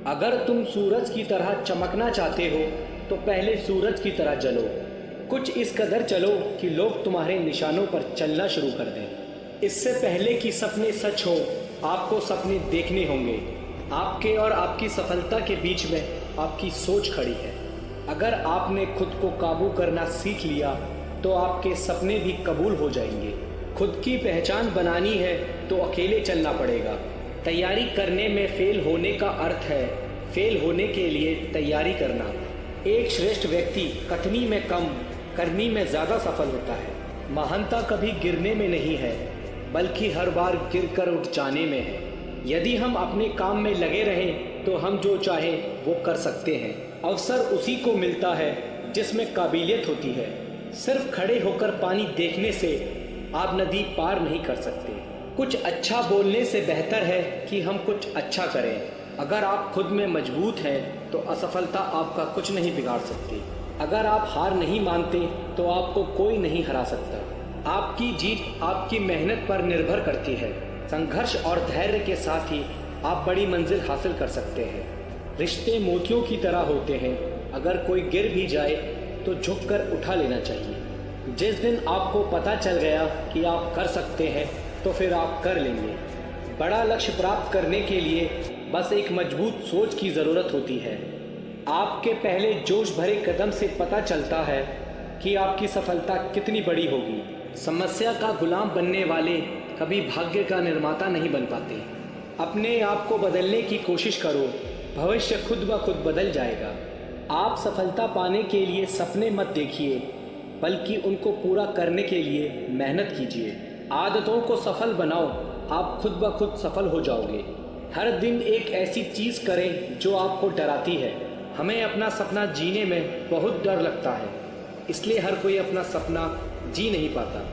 अगर तुम सूरज की तरह चमकना चाहते हो तो पहले सूरज की तरह जलो। कुछ इस कदर चलो कि लोग तुम्हारे निशानों पर चलना शुरू कर दें। इससे पहले कि सपने सच हो, आपको सपने देखने होंगे। आपके और आपकी सफलता के बीच में आपकी सोच खड़ी है। अगर आपने खुद को काबू करना सीख लिया तो आपके सपने भी कबूल हो जाएंगे। खुद की पहचान बनानी है तो अकेले चलना पड़ेगा। तैयारी करने में फेल होने का अर्थ है फेल होने के लिए तैयारी करना। एक श्रेष्ठ व्यक्ति कथनी में कम, करनी में ज़्यादा सफल होता है। महानता कभी गिरने में नहीं है, बल्कि हर बार गिरकर उठ जाने में है। यदि हम अपने काम में लगे रहें तो हम जो चाहें वो कर सकते हैं। अवसर उसी को मिलता है जिसमें काबिलियत होती है। सिर्फ खड़े होकर पानी देखने से आप नदी पार नहीं कर सकते। कुछ अच्छा बोलने से बेहतर है कि हम कुछ अच्छा करें। अगर आप खुद में मजबूत हैं तो असफलता आपका कुछ नहीं बिगाड़ सकती। अगर आप हार नहीं मानते तो आपको कोई नहीं हरा सकता। आपकी जीत आपकी मेहनत पर निर्भर करती है। संघर्ष और धैर्य के साथ ही आप बड़ी मंजिल हासिल कर सकते हैं। रिश्ते मोतियों की तरह होते हैं, अगर कोई गिर भी जाए तो झुककर उठा लेना चाहिए। जिस दिन आपको पता चल गया कि आप कर सकते हैं तो फिर आप कर लेंगे। बड़ा लक्ष्य प्राप्त करने के लिए बस एक मजबूत सोच की ज़रूरत होती है। आपके पहले जोश भरे कदम से पता चलता है कि आपकी सफलता कितनी बड़ी होगी। समस्या का गुलाम बनने वाले कभी भाग्य का निर्माता नहीं बन पाते। अपने आप को बदलने की कोशिश करो, भविष्य खुद ब खुद बदल जाएगा। आप सफलता पाने के लिए सपने मत देखिए, बल्कि उनको पूरा करने के लिए मेहनत कीजिए। आदतों को सफल बनाओ, आप खुद ब खुद सफल हो जाओगे। हर दिन एक ऐसी चीज़ करें जो आपको डराती है। हमें अपना सपना जीने में बहुत डर लगता है, इसलिए हर कोई अपना सपना जी नहीं पाता।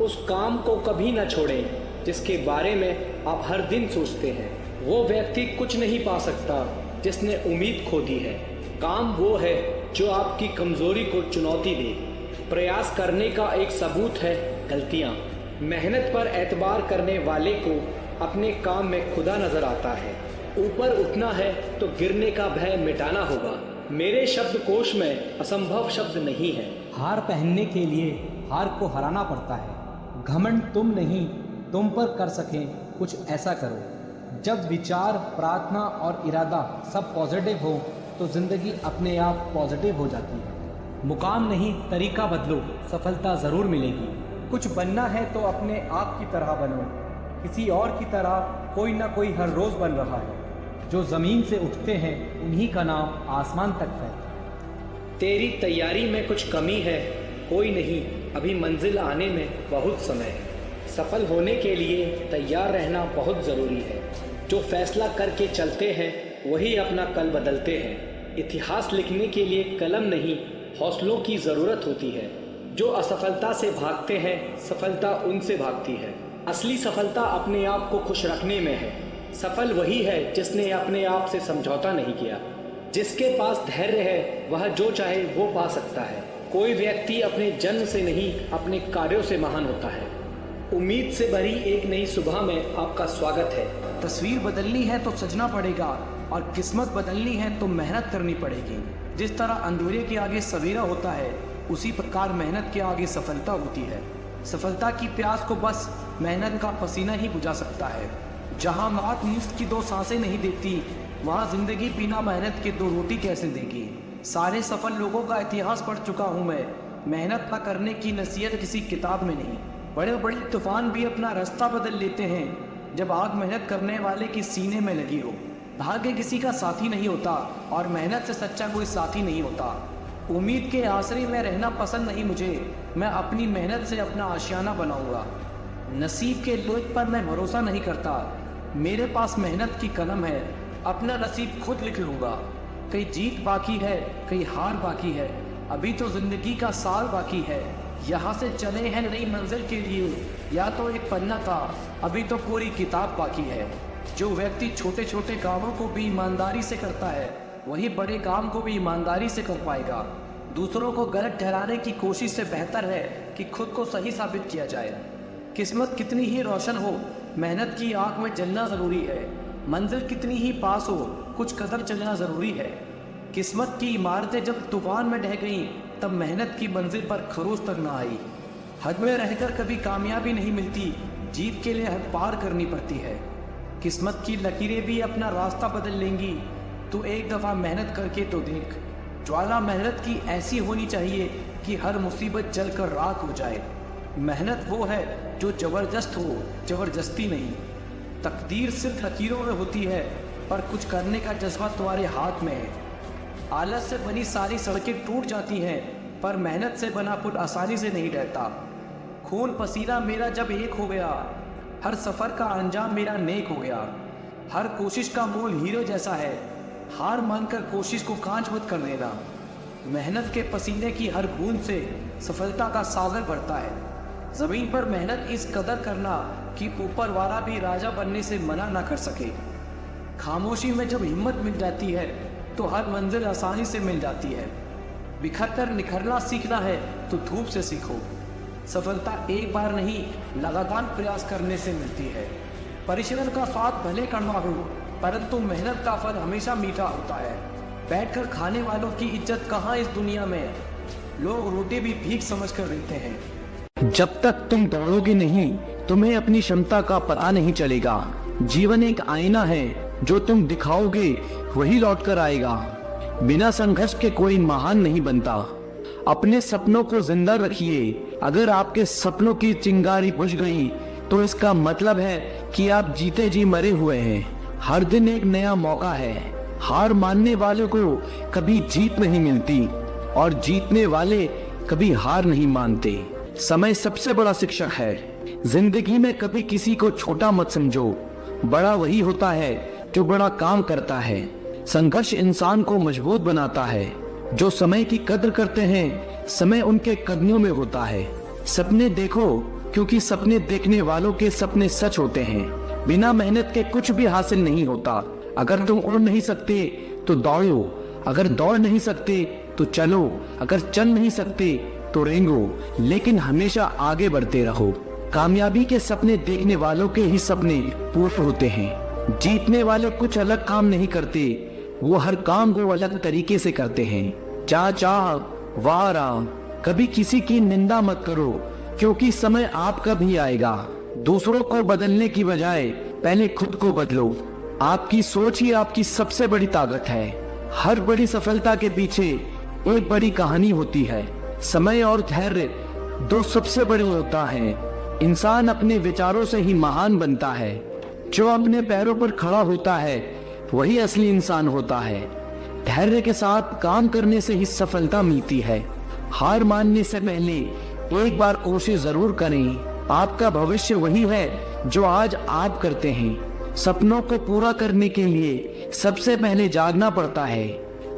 उस काम को कभी ना छोड़ें जिसके बारे में आप हर दिन सोचते हैं। वो व्यक्ति कुछ नहीं पा सकता जिसने उम्मीद खो दी है। काम वो है जो आपकी कमज़ोरी को चुनौती दे। प्रयास करने का एक सबूत है गलतियाँ। मेहनत पर एतबार करने वाले को अपने काम में खुदा नजर आता है। ऊपर उठना है तो गिरने का भय मिटाना होगा। मेरे शब्दकोश में असंभव शब्द नहीं है। हार पहनने के लिए हार को हराना पड़ता है। घमंड तुम नहीं, तुम पर कर सकें कुछ ऐसा करो। जब विचार, प्रार्थना और इरादा सब पॉजिटिव हो तो ज़िंदगी अपने आप पॉजिटिव हो जाती है। मुकाम नहीं, तरीका बदलो, सफलता ज़रूर मिलेगी। कुछ बनना है तो अपने आप की तरह बनो। किसी और की तरह कोई ना कोई हर रोज़ बन रहा है। जो ज़मीन से उठते हैं उन्हीं का नाम आसमान तक फैलता है। तेरी तैयारी में कुछ कमी है, कोई नहीं, अभी मंजिल आने में बहुत समय है। सफल होने के लिए तैयार रहना बहुत ज़रूरी है। जो फैसला करके चलते हैं वही अपना कल बदलते हैं। इतिहास लिखने के लिए कलम नहीं, हौसलों की ज़रूरत होती है। जो असफलता से भागते हैं, सफलता उनसे भागती है। असली सफलता अपने आप को खुश रखने में है। सफल वही है जिसने अपने आप से समझौता नहीं किया। जिसके पास धैर्य है वह जो चाहे वो पा सकता है। कोई व्यक्ति अपने जन्म से नहीं, अपने कार्यों से महान होता है। उम्मीद से भरी एक नई सुबह में आपका स्वागत है। तस्वीर बदलनी है तो सजना पड़ेगा और किस्मत बदलनी है तो मेहनत करनी पड़ेगी। जिस तरह अंधेरे के आगे सवेरा होता है, उसी प्रकार मेहनत के आगे सफलता होती है। सफलता की प्यास को बस मेहनत का पसीना ही बुझा सकता है। जहाँ मौत मुफ्त की 2 सांसें नहीं देती, वहाँ जिंदगी बिना मेहनत के 2 रोटी कैसे देगी। सारे सफल लोगों का इतिहास पढ़ चुका हूँ मैं, मेहनत न करने की नसीहत किसी किताब में नहीं। बड़े बड़े तूफान भी अपना रास्ता बदल लेते हैं जब आग मेहनत करने वाले की सीने में लगी हो। भाग्य किसी का साथी नहीं होता और मेहनत से सच्चा कोई साथी नहीं होता। उम्मीद के आसरे में रहना पसंद नहीं मुझे, मैं अपनी मेहनत से अपना आशियाना बनाऊंगा। नसीब के लोग पर मैं भरोसा नहीं करता, मेरे पास मेहनत की कलम है, अपना नसीब खुद लिख लूँगा। कई जीत बाकी है, कई हार बाकी है, अभी तो जिंदगी का साल बाकी है। यहाँ से चले हैं नई मंजिल के लिए, या तो एक पन्ना था, अभी तो पूरी किताब बाकी है। जो व्यक्ति छोटे छोटे कामों को भी ईमानदारी से करता है, वही बड़े काम को भी ईमानदारी से कर पाएगा। दूसरों को गलत ठहराने की कोशिश से बेहतर है कि खुद को सही साबित किया जाए। किस्मत कितनी ही रोशन हो, मेहनत की आग में जलना ज़रूरी है। मंजिल कितनी ही पास हो, कुछ कदम चलना ज़रूरी है। किस्मत की इमारतें जब तूफान में ढह गईं, तब मेहनत की मंजिल पर खरोच तक ना आई। हद में रहकर कभी कामयाबी नहीं मिलती, जीत के लिए हद पार करनी पड़ती है। किस्मत की लकीरें भी अपना रास्ता बदल लेंगी, तो एक दफ़ा मेहनत करके तो देख। ज्वाला मेहनत की ऐसी होनी चाहिए कि हर मुसीबत जलकर राख हो जाए। मेहनत वो है जो ज़बरदस्त हो, ज़बरदस्ती नहीं। तकदीर सिर्फ लकीरों में होती है, पर कुछ करने का जज्बा तुम्हारे हाथ में है। आलस से बनी सारी सड़कें टूट जाती हैं, पर मेहनत से बना पुल आसानी से नहीं डरता। खून पसीना मेरा जब एक हो गया, हर सफ़र का अंजाम मेरा नेक हो गया। हर कोशिश का मोल हीरो जैसा है, हार मानकर कोशिश को कांच मत कर देना। मेहनत के पसीने की हर बूंद से सफलता का सागर बढ़ता है। ज़मीन पर मेहनत इस कदर करना कि ऊपर वाला भी राजा बनने से मना ना कर सके। खामोशी में जब हिम्मत मिल जाती है, तो हर मंजिल आसानी से मिल जाती है। बिखर कर निखरना सीखना है तो धूप से सीखो। सफलता एक बार नहीं, लगातार प्रयास करने से मिलती है। परिश्रम का स्वाद भले कड़वा हो, परंतु मेहनत का फल हमेशा मीठा होता है। बैठकर खाने वालों की इज्जत कहाँ इस दुनिया में, लोग रोटी भी भीख समझ कर देते हैं। जब तक तुम दौड़ोगे नहीं, तुम्हें अपनी क्षमता का पता नहीं चलेगा। जीवन एक आईना है, जो तुम दिखाओगे वही लौट कर आएगा। बिना संघर्ष के कोई महान नहीं बनता। अपने सपनों को जिंदा रखिए। अगर आपके सपनों की चिंगारी बुझ गई, तो इसका मतलब है कि आप जीते जी मरे हुए हैं। हर दिन एक नया मौका है। हार मानने वालों को कभी जीत नहीं मिलती, और जीतने वाले कभी हार नहीं मानते। समय सबसे बड़ा शिक्षक है। जिंदगी में कभी किसी को छोटा मत समझो। बड़ा वही होता है जो बड़ा काम करता है। संघर्ष इंसान को मजबूत बनाता है। जो समय की कद्र करते हैं, समय उनके कदमों में होता है। सपने देखो, क्योंकि सपने देखने वालों के सपने सच होते हैं। बिना मेहनत के कुछ भी हासिल नहीं होता। अगर तुम उड़ नहीं सकते तो दौड़ो, अगर दौड़ नहीं सकते तो चलो, अगर चल नहीं सकते तो रेंगो, लेकिन हमेशा आगे बढ़ते रहो। कामयाबी के सपने देखने वालों के ही सपने पूर्ण होते हैं। जीतने वाले कुछ अलग काम नहीं करते, वो हर काम को अलग तरीके से करते हैं। चाह वारा, कभी किसी की निंदा मत करो, क्योंकि समय आपका भी आएगा। दूसरों को बदलने की बजाय पहले खुद को बदलो। आपकी सोच ही आपकी सबसे बड़ी ताकत है। हर बड़ी सफलता के पीछे एक बड़ी कहानी होती है। समय और धैर्य दो सबसे बड़े होता है। इंसान अपने विचारों से ही महान बनता है। जो अपने पैरों पर खड़ा होता है वही असली इंसान होता है। धैर्य के साथ काम करने से ही सफलता मिलती है। हार मानने से पहले एक बार कोशिश जरूर करें। आपका भविष्य वही है जो आज आप करते हैं। सपनों को पूरा करने के लिए सबसे पहले जागना पड़ता है।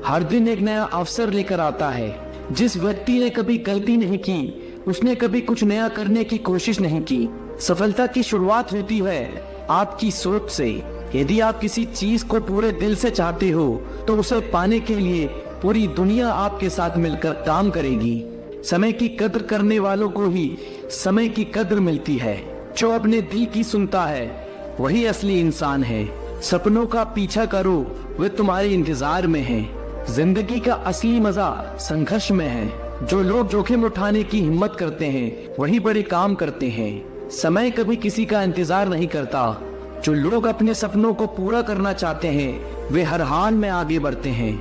हर दिन एक नया अवसर लेकर आता है। जिस व्यक्ति ने कभी गलती नहीं की, उसने कभी कुछ नया करने की कोशिश नहीं की। सफलता की शुरुआत होती है आपकी सोच से। यदि आप किसी चीज को पूरे दिल से चाहते हो, तो उसे पाने के लिए पूरी दुनिया आपके साथ मिलकर काम करेगी। समय की कद्र करने वालों को ही समय की कद्र मिलती है। जो अपने दिल की सुनता है वही असली इंसान है। सपनों का पीछा करो, वे तुम्हारे इंतजार में हैं। जिंदगी का असली मजा संघर्ष में है। जो लोग जोखिम उठाने की हिम्मत करते हैं वही बड़े काम करते हैं। समय कभी किसी का इंतजार नहीं करता, जो लोग अपने सपनों को पूरा करना चाहते हैं वे हर हाल में आगे बढ़ते हैं।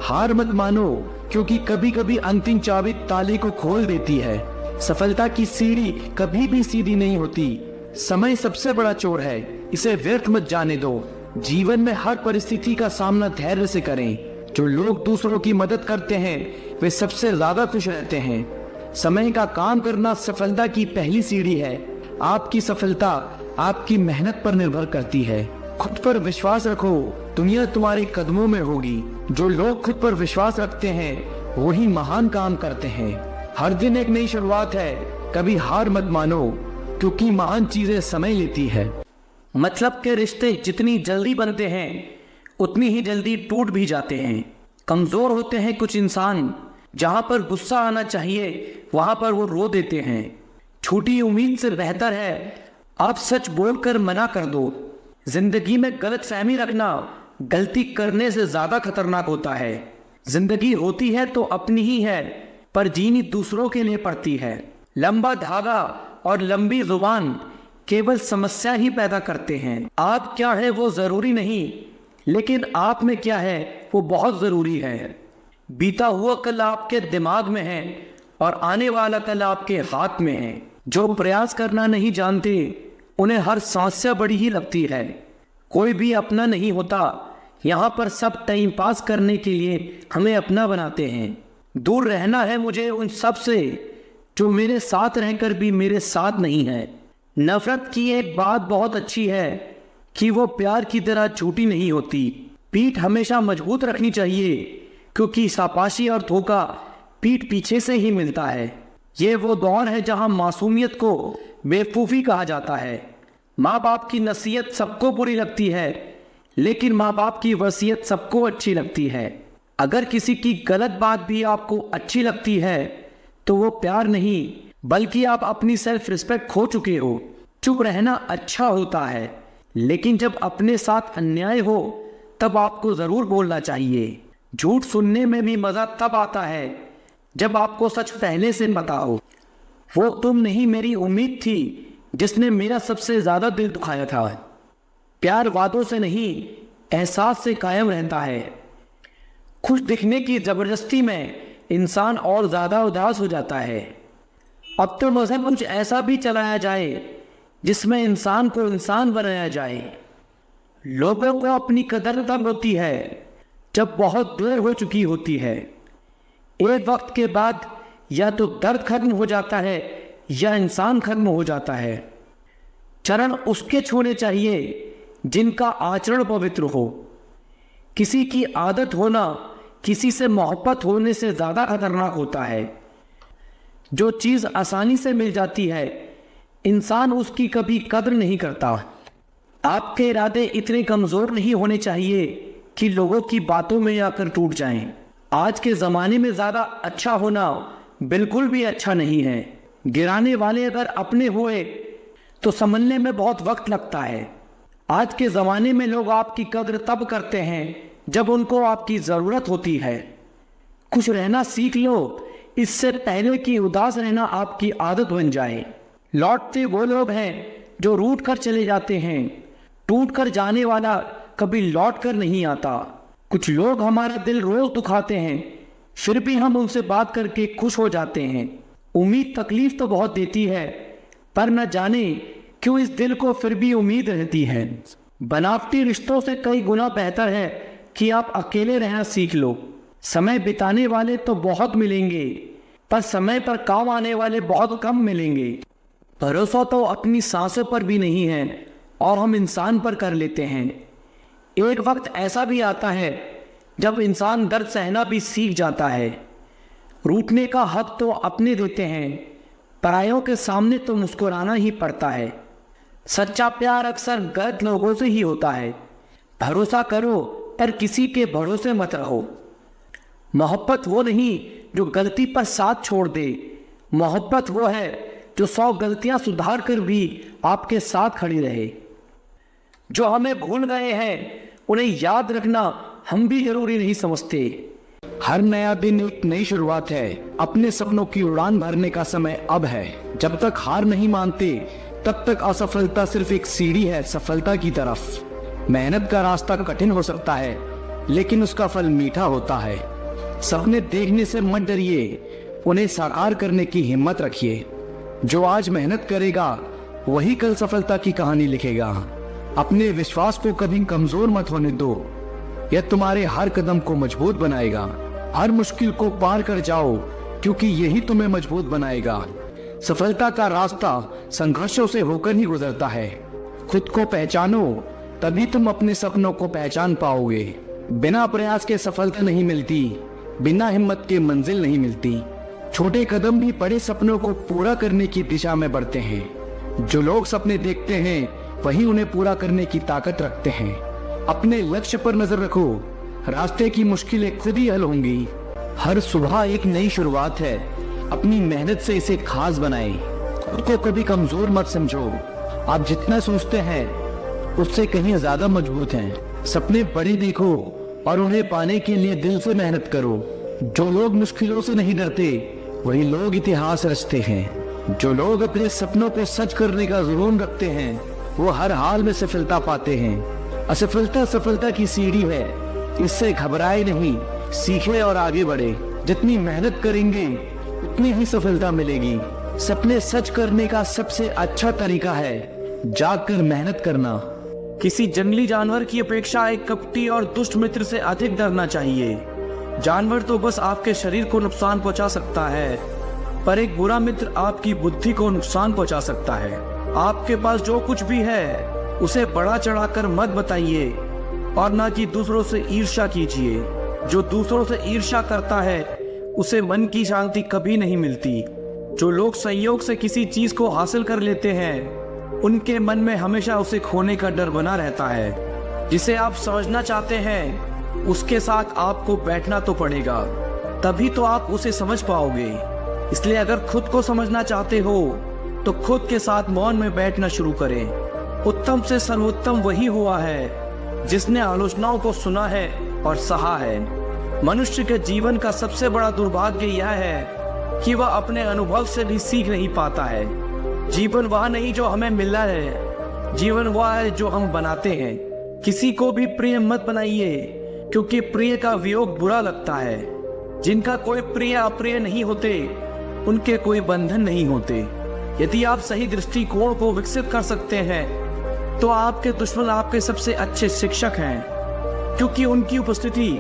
हार मत मानो, क्योंकि कभी कभी अंतिम चाबी ताले को खोल देती है। सफलता की सीढ़ी कभी भी सीधी नहीं होती। समय सबसे बड़ा चोर है, इसे व्यर्थ मत जाने दो। जीवन में हर परिस्थिति का सामना धैर्य से करें। जो लोग दूसरों की मदद करते हैं वे सबसे ज्यादा खुश रहते हैं। समय का काम करना सफलता की पहली सीढ़ी है। आपकी सफलता आपकी मेहनत पर निर्भर करती है। खुद पर विश्वास रखो, दुनिया तुम्हारे कदमों में होगी। जो लोग खुद पर विश्वास रखते हैं वही महान काम करते हैं। हर दिन एक नई शुरुआत है, कभी हार मत मानो, क्योंकि महान चीजें समय लेती है। मतलब के रिश्ते जितनी जल्दी बनते हैं उतनी ही जल्दी टूट भी जाते हैं। कमजोर होते हैं कुछ इंसान, जहां पर गुस्सा आना चाहिए वहां पर वो रो देते हैं। छोटी उम्मीद से बेहतर है आप सच बोलकर मना कर दो। जिंदगी में गलत फहमी रखना गलती करने से ज्यादा खतरनाक होता है। जिंदगी होती है तो अपनी ही है, पर जीनी दूसरों के लिए पड़ती है। लंबा धागा और लंबी जुबान केवल समस्या ही पैदा करते हैं। आप क्या है वो जरूरी नहीं, लेकिन आप में क्या है वो बहुत जरूरी है। बीता हुआ कल आपके दिमाग में है और आने वाला कल आपके हाथ में है। जो प्रयास करना नहीं जानते उन्हें हर समस्या बड़ी ही लगती है। कोई भी अपना नहीं होता, यहाँ पर सब टाइम पास करने के लिए हमें अपना बनाते हैं। दूर रहना है मुझे उन सब से जो मेरे साथ रहकर भी मेरे साथ नहीं है। नफरत की एक बात बहुत अच्छी है कि वो प्यार की तरह झूठी नहीं होती। पीठ हमेशा मजबूत रखनी चाहिए, क्योंकि शाबाशी और धोखा पीठ पीछे से ही मिलता है। ये वो दौर है जहां मासूमियत को बेवकूफ़ी कहा जाता है। माँ बाप की नसीहत सबको बुरी लगती है, लेकिन माँ बाप की वसीयत सबको अच्छी लगती है। अगर किसी की गलत बात भी आपको अच्छी लगती है तो वो प्यार नहीं, बल्कि आप अपनी सेल्फ रिस्पेक्ट खो चुके हो। चुप रहना अच्छा होता है, लेकिन जब अपने साथ अन्याय हो तब आपको ज़रूर बोलना चाहिए। झूठ सुनने में भी मज़ा तब आता है जब आपको सच पहले से पता हो। वो तुम नहीं मेरी उम्मीद थी जिसने मेरा सबसे ज़्यादा दिल दुखाया था। प्यार वादों से नहीं एहसास से कायम रहता है। खुश दिखने की ज़बरदस्ती में इंसान और ज़्यादा उदास हो जाता है। अब तो मज़हब कुछ ऐसा भी चलाया जाए जिसमें इंसान को इंसान बनाया जाए। लोगों को अपनी कदर तब होती है जब बहुत देर हो चुकी होती है। एक वक्त के बाद या तो दर्द खत्म हो जाता है या इंसान खत्म हो जाता है। चरण उसके छूने चाहिए जिनका आचरण पवित्र हो। किसी की आदत होना किसी से मोहब्बत होने से ज़्यादा खतरनाक होता है। जो चीज़ आसानी से मिल जाती है इंसान उसकी कभी कद्र नहीं करता। आपके इरादे इतने कमज़ोर नहीं होने चाहिए कि लोगों की बातों में आकर टूट जाएं। आज के ज़माने में ज़्यादा अच्छा होना बिल्कुल भी अच्छा नहीं है। गिराने वाले अगर अपने हुए तो संभलने में बहुत वक्त लगता है। आज के ज़माने में लोग आपकी कद्र तब करते हैं जब उनको आपकी ज़रूरत होती है। खुश रहना सीख लो, इससे पहले कि उदास रहना आपकी आदत बन जाए। लौटते वो लोग हैं जो रूठ कर चले जाते हैं। टूट कर जाने वाला कभी लौट कर नहीं आता। कुछ लोग हमारा दिल रोज दुखाते हैं, फिर भी हम उनसे बात करके खुश हो जाते हैं। उम्मीद तकलीफ तो बहुत देती है, पर न जाने क्यों इस दिल को फिर भी उम्मीद रहती है। बनावटी रिश्तों से कई गुना बेहतर है कि आप अकेले रहना सीख लो। समय बिताने वाले तो बहुत मिलेंगे, पर समय पर काम आने वाले बहुत कम मिलेंगे। भरोसा तो अपनी सांसों पर भी नहीं है और हम इंसान पर कर लेते हैं। एक वक्त ऐसा भी आता है जब इंसान दर्द सहना भी सीख जाता है। रूठने का हक तो अपने देते हैं, परायों के सामने तो मुस्कुराना ही पड़ता है। सच्चा प्यार अक्सर गलत लोगों से ही होता है। भरोसा करो पर किसी के भरोसे मत रहो। मोहब्बत वो नहीं जो गलती पर साथ छोड़ दे, मोहब्बत वो है जो 100 गलतियां सुधार कर भी आपके साथ खड़ी रहे। जो हमें भूल गए हैं उन्हें याद रखना हम भी जरूरी नहीं समझते। हर नया दिन एक नई शुरुआत है। अपने सपनों की उड़ान भरने का समय अब है। जब तक हार नहीं मानते तब तक असफलता सिर्फ एक सीढ़ी है सफलता की तरफ। मेहनत का रास्ता कठिन हो सकता है, लेकिन उसका फल मीठा होता है। सपने देखने से मत डरिए, उन्हें साकार करने की हिम्मत रखिए। जो आज मेहनत करेगा वही कल सफलता की कहानी लिखेगा। अपने विश्वास को कभी कमजोर मत होने दो, यह तुम्हारे हर कदम को मजबूत बनाएगा। हर मुश्किल को पार कर जाओ, क्योंकि यही तुम्हें मजबूत बनाएगा। सफलता का रास्ता संघर्षों से होकर ही गुजरता है। खुद को पहचानो, तभी तुम अपने सपनों को पहचान पाओगे। बिना प्रयास के सफलता नहीं मिलती, बिना हिम्मत के मंजिल नहीं मिलती। छोटे कदम भी बड़े सपनों को पूरा करने की दिशा में बढ़ते हैं। जो लोग सपने देखते हैं वही उन्हें पूरा करने की ताकत रखते हैं। अपने लक्ष्य पर नजर रखो, रास्ते की मुश्किलें खुद ही हल होंगी। हर सुबह एक नई शुरुआत है, अपनी मेहनत से इसे खास बनाएं। खुद को कभी कमजोर मत समझो, आप जितना सोचते हैं उससे कहीं ज्यादा मजबूत हैं। सपने बड़े देखो और उन्हें पाने के लिए दिल से मेहनत करो। जो लोग मुश्किलों से नहीं डरते वही लोग इतिहास रचते हैं। जो लोग अपने सपनों को सच करने का जुनून रखते हैं वो हर हाल में सफलता पाते हैं। असफलता सफलता की सीढ़ी है, इससे घबराए नहीं, सीखे और आगे बढ़े। जितनी मेहनत करेंगे उतनी ही सफलता मिलेगी। सपने सच करने का सबसे अच्छा तरीका है जागकर मेहनत करना। किसी जंगली जानवर की अपेक्षा एक कपटी और दुष्ट मित्र से अधिक डरना चाहिए। जानवर तो बस आपके शरीर को नुकसान पहुंचा सकता है, पर एक बुरा मित्र आपकी बुद्धि को नुकसान पहुंचा सकता है। आपके पास जो कुछ भी है उसे बढ़ा चढ़ाकर मत बताइए और ना कि दूसरों से ईर्ष्या कीजिए। जो दूसरों से ईर्ष्या करता है उसे मन की शांति कभी नहीं मिलती। जो लोग संयोग से किसी चीज को हासिल कर लेते हैं उनके मन में हमेशा उसे खोने का डर बना रहता है। जिसे आप समझना चाहते हैं उसके साथ आपको बैठना तो पड़ेगा, तभी तो आप उसे समझ पाओगे। इसलिए अगर खुद को समझना चाहते हो तो खुद के साथ मौन में बैठना शुरू करें। उत्तम से सर्वोत्तम वही हुआ है जिसने आलोचनाओं को सुना है और सहा है। मनुष्य के जीवन का सबसे बड़ा दुर्भाग्य यह है कि वह अपने अनुभव से भी सीख नहीं पाता है। जीवन वह नहीं जो हमें मिला है, जीवन वह है जो हम बनाते हैं। किसी को भी प्रिय मत बनाइए, क्योंकि प्रिय का वियोग बुरा लगता है। जिनका कोई प्रिय अप्रिय नहीं होते उनके कोई बंधन नहीं होते। यदि आप सही दृष्टिकोण को विकसित कर सकते हैं तो आपके दुश्मन आपके सबसे अच्छे शिक्षक हैं, क्योंकि उनकी उपस्थिति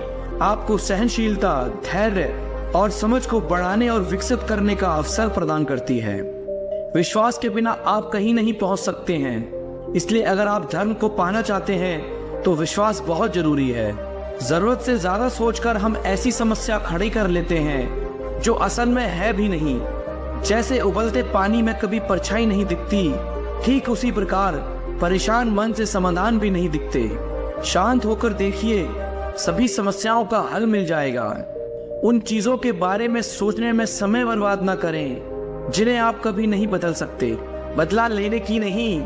आपको सहनशीलता, धैर्य और समझ को बढ़ाने और विकसित करने का अवसर प्रदान करती है। विश्वास के बिना आप कहीं नहीं पहुंच सकते हैं। इसलिए अगर आप धर्म को पाना चाहते हैं तो विश्वास बहुत जरूरी है। जरूरत से ज्यादा सोचकर हम ऐसी समस्या खड़ी कर लेते हैं जो असल में है भी नहीं। जैसे उबलते पानी में कभी परछाई नहीं दिखती, ठीक उसी प्रकार परेशान मन से समाधान भी नहीं दिखते। शांत होकर देखिए, सभी समस्याओं का हल मिल जाएगा। उन चीजों के बारे में सोचने में समय बर्बाद न करें जिन्हें आप कभी नहीं बदल सकते। बदलाव लेने की नहीं,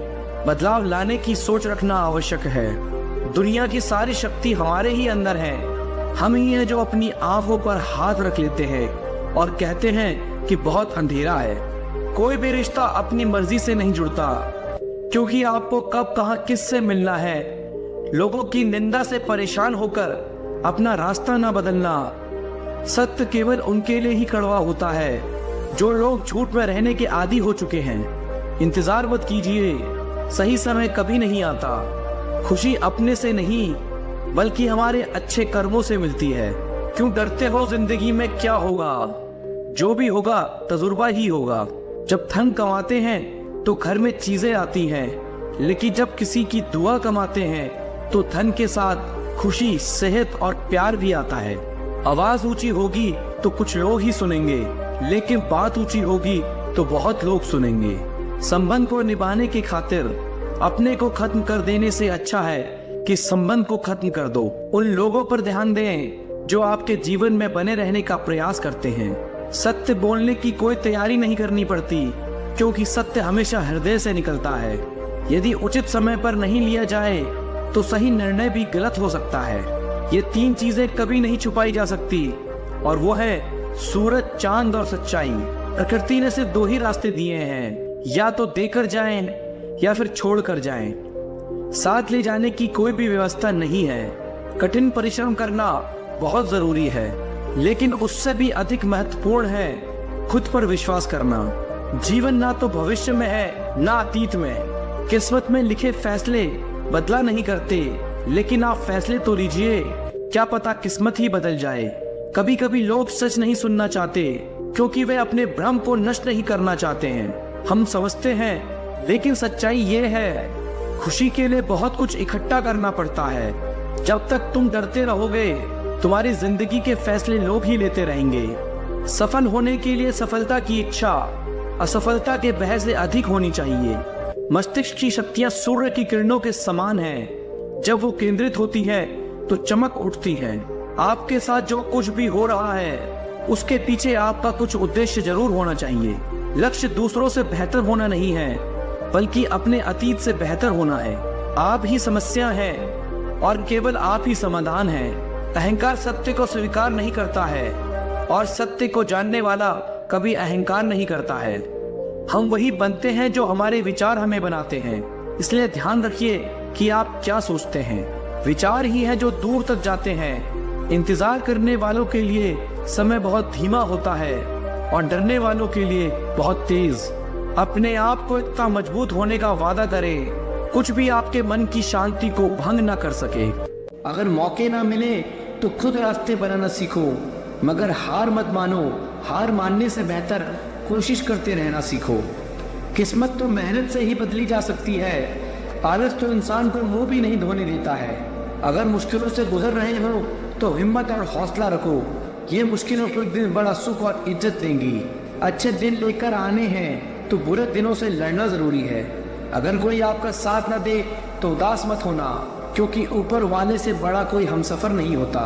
बदलाव लाने की सोच रखना आवश्यक है। दुनिया की सारी शक्ति हमारे ही अंदर है। हम ही हैं जो अपनी आंखों पर हाथ रख लेते हैं और कहते हैं कि बहुत अंधेरा है। कोई भी रिश्ता अपनी मर्जी से नहीं जुड़ता, क्योंकि आपको कब कहां किससे मिलना है। लोगों की निंदा से परेशान होकर अपना रास्ता ना बदलना। सत्य केवल उनके लिए ही कड़वा होता है जो लोग झूठ में रहने के आदी हो चुके हैं। इंतजार मत कीजिए, सही समय कभी नहीं आता। खुशी अपने से नहीं बल्कि हमारे अच्छे कर्मों से मिलती है। क्यों डरते हो? जिंदगी में क्या होगा? जो भी होगा तजुर्बा ही होगा। जब धन कमाते हैं तो घर में चीजें आती हैं, लेकिन जब किसी की दुआ कमाते हैं तो धन के साथ खुशी, सेहत और प्यार भी आता है। आवाज ऊंची होगी तो कुछ लोग ही सुनेंगे, लेकिन बात ऊंची होगी तो बहुत लोग सुनेंगे। संबंध को निभाने की खातिर अपने को खत्म कर देने से अच्छा है कि संबंध को खत्म कर दो। उन लोगों पर ध्यान दें जो आपके जीवन में बने रहने का प्रयास करते हैं। सत्य बोलने की कोई तैयारी नहीं करनी पड़ती, क्योंकि सत्य हमेशा हृदय से निकलता है। यदि उचित समय पर नहीं लिया जाए तो सही निर्णय भी गलत हो सकता है। ये तीन चीजें कभी नहीं छुपाई जा सकती, और वो है सूरज, चांद और सच्चाई। प्रकृति ने सिर्फ दो ही रास्ते दिए हैं, या तो देकर जाएं या फिर छोड़ कर जाएं। साथ ले जाने की कोई भी व्यवस्था नहीं है। कठिन परिश्रम करना बहुत जरूरी है, लेकिन उससे भी अधिक महत्वपूर्ण है खुद पर विश्वास करना। जीवन ना तो भविष्य में है ना अतीत में। किस्मत में लिखे फैसले बदला नहीं करते, लेकिन आप फैसले तो लीजिए, क्या पता किस्मत ही बदल जाए। कभी कभी लोग सच नहीं सुनना चाहते क्योंकि वे अपने भ्रम को नष्ट नहीं करना चाहते हैं। हम समझते हैं, लेकिन सच्चाई ये है, खुशी के लिए बहुत कुछ इकट्ठा करना पड़ता है। जब तक तुम डरते रहोगे, तुम्हारी जिंदगी के फैसले लोग ही लेते रहेंगे। सफल होने के लिए सफलता की इच्छा असफलता के भय से अधिक होनी चाहिए। मस्तिष्क की शक्तियां सूर्य की किरणों के समान हैं। जब वो केंद्रित होती है तो चमक उठती है। आपके साथ जो कुछ भी हो रहा है, उसके पीछे आपका कुछ उद्देश्य जरूर होना चाहिए। लक्ष्य दूसरों से बेहतर होना नहीं है, बल्कि अपने अतीत से बेहतर होना है। आप ही समस्या हैं और केवल आप ही समाधान हैं। अहंकार सत्य को स्वीकार नहीं करता है और सत्य को जानने वाला कभी अहंकार नहीं करता है। हम वही बनते हैं जो हमारे विचार हमें बनाते हैं। इसलिए ध्यान रखिए कि आप क्या सोचते हैं। विचार ही है जो दूर तक जाते हैं। इंतजार करने वालों के लिए समय बहुत धीमा होता है और डरने वालों के लिए बहुत तेज। अपने आप को इतना मजबूत होने का वादा करें, कुछ भी आपके मन की शांति को भंग न कर सके। अगर मौके ना मिले तो खुद रास्ते बनाना सीखो, मगर हार मत मानो। हार मानने से बेहतर कोशिश करते रहना सीखो। किस्मत तो मेहनत से ही बदली जा सकती है। आलस तो इंसान को मुंह भी नहीं धोने देता है। अगर मुश्किलों से गुजर रहे हो तो हिम्मत और हौसला रखो। ये मुश्किलों को एक दिन बड़ा सुख और इज्जत देंगी। अच्छे दिन लेकर आने हैं तो बुरे दिनों से लड़ना जरूरी है। अगर कोई आपका साथ न दे तो उदास मत होना, क्योंकि ऊपर वाले से बड़ा कोई हमसफर नहीं होता।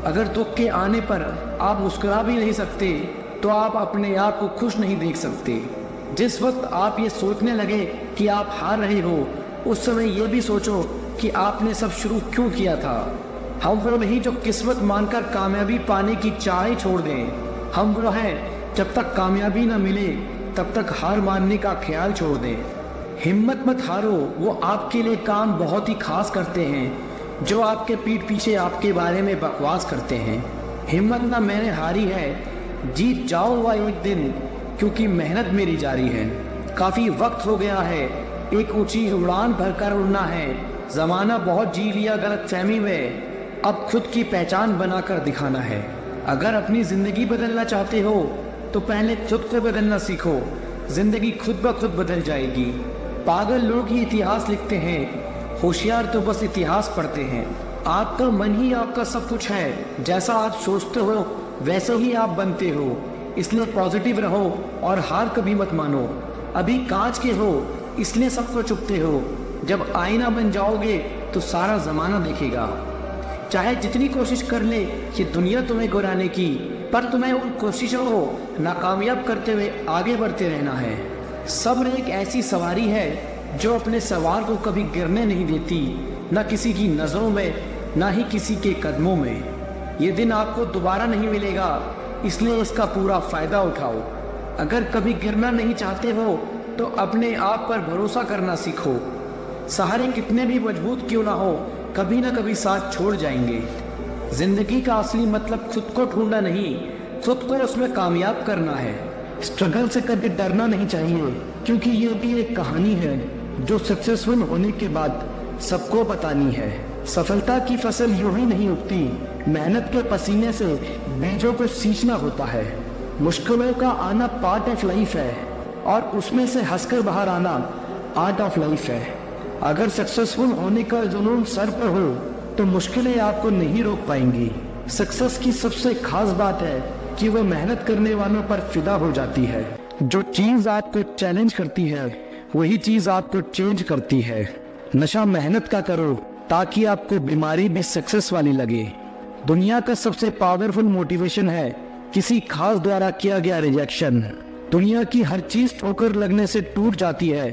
अगर दुख के आने पर आप मुस्कुरा भी नहीं सकते तो आप अपने आप को खुश नहीं देख सकते। जिस वक्त आप ये सोचने लगे कि आप हार रहे हो, उस समय ये भी सोचो कि आपने सब शुरू क्यों किया था। हम वो नहीं जो किस्मत मानकर कामयाबी पाने की चाह छोड़ दें। हम वो हैं जब तक कामयाबी न मिले तब तक हार मानने का ख्याल छोड़ दें। हिम्मत मत हारो, वो आपके लिए काम बहुत ही खास करते हैं जो आपके पीठ पीछे आपके बारे में बकवास करते हैं। हिम्मत ना मैंने हारी है, जीत जाऊंगा एक दिन, क्योंकि मेहनत मेरी जारी है। काफ़ी वक्त हो गया है, एक ऊंची उड़ान भरकर उड़ना है। ज़माना बहुत जी लिया गलत फहमी में, अब खुद की पहचान बनाकर दिखाना है। अगर अपनी ज़िंदगी बदलना चाहते हो तो पहले खुद को बदलना सीखो। ज़िंदगी खुद ब खुद बदल जाएगी। पागल लोग ही इतिहास लिखते हैं, होशियार तो बस इतिहास पढ़ते हैं। आपका मन ही आपका सब कुछ है। जैसा आप सोचते हो वैसे ही आप बनते हो। इसलिए पॉजिटिव रहो और हार कभी मत मानो। अभी कांच के हो इसलिए सबको चुपते हो। जब आईना बन जाओगे तो सारा ज़माना देखेगा। चाहे जितनी कोशिश कर ले कि दुनिया तुम्हें गिराने की, पर तुम्हें उन कोशिशों को नाकामयाब करते हुए आगे बढ़ते रहना है। सब्र एक ऐसी सवारी है जो अपने सवार को कभी गिरने नहीं देती, न किसी की नज़रों में न ही किसी के कदमों में। ये दिन आपको दोबारा नहीं मिलेगा, इसलिए इसका पूरा फ़ायदा उठाओ। अगर कभी गिरना नहीं चाहते हो तो अपने आप पर भरोसा करना सीखो। सहारे कितने भी मजबूत क्यों ना हो, कभी ना कभी साथ छोड़ जाएंगे। जिंदगी का असली मतलब खुद को ढूंढना नहीं, खुद को उसमें कामयाब करना है। स्ट्रगल से कभी डरना नहीं चाहिए, क्योंकि ये भी एक कहानी है जो सक्सेसफुल होने के बाद सबको बतानी है। सफलता की फसल यूं ही नहीं उगती, मेहनत के पसीने से बीजों को सींचना होता है। मुश्किलों का आना पार्ट ऑफ लाइफ है और उसमें से हंसकर बाहर आना आर्ट ऑफ लाइफ है। अगर सक्सेसफुल होने का जुनून सर पर हो तो मुश्किलें आपको नहीं रोक पाएंगी। सक्सेस की सबसे खास बात है कि वो मेहनत करने वालों पर फिदा हो जाती है। जो चीज़ आपको चैलेंज करती है वही चीज़ आपको चेंज करती है। नशा मेहनत का करो ताकि आपको बीमारी भी सक्सेस वाली लगे। दुनिया का सबसे पावरफुल मोटिवेशन है किसी खास द्वारा किया गया रिजेक्शन। दुनिया की हर चीज़ ठोकर लगने से टूट जाती है,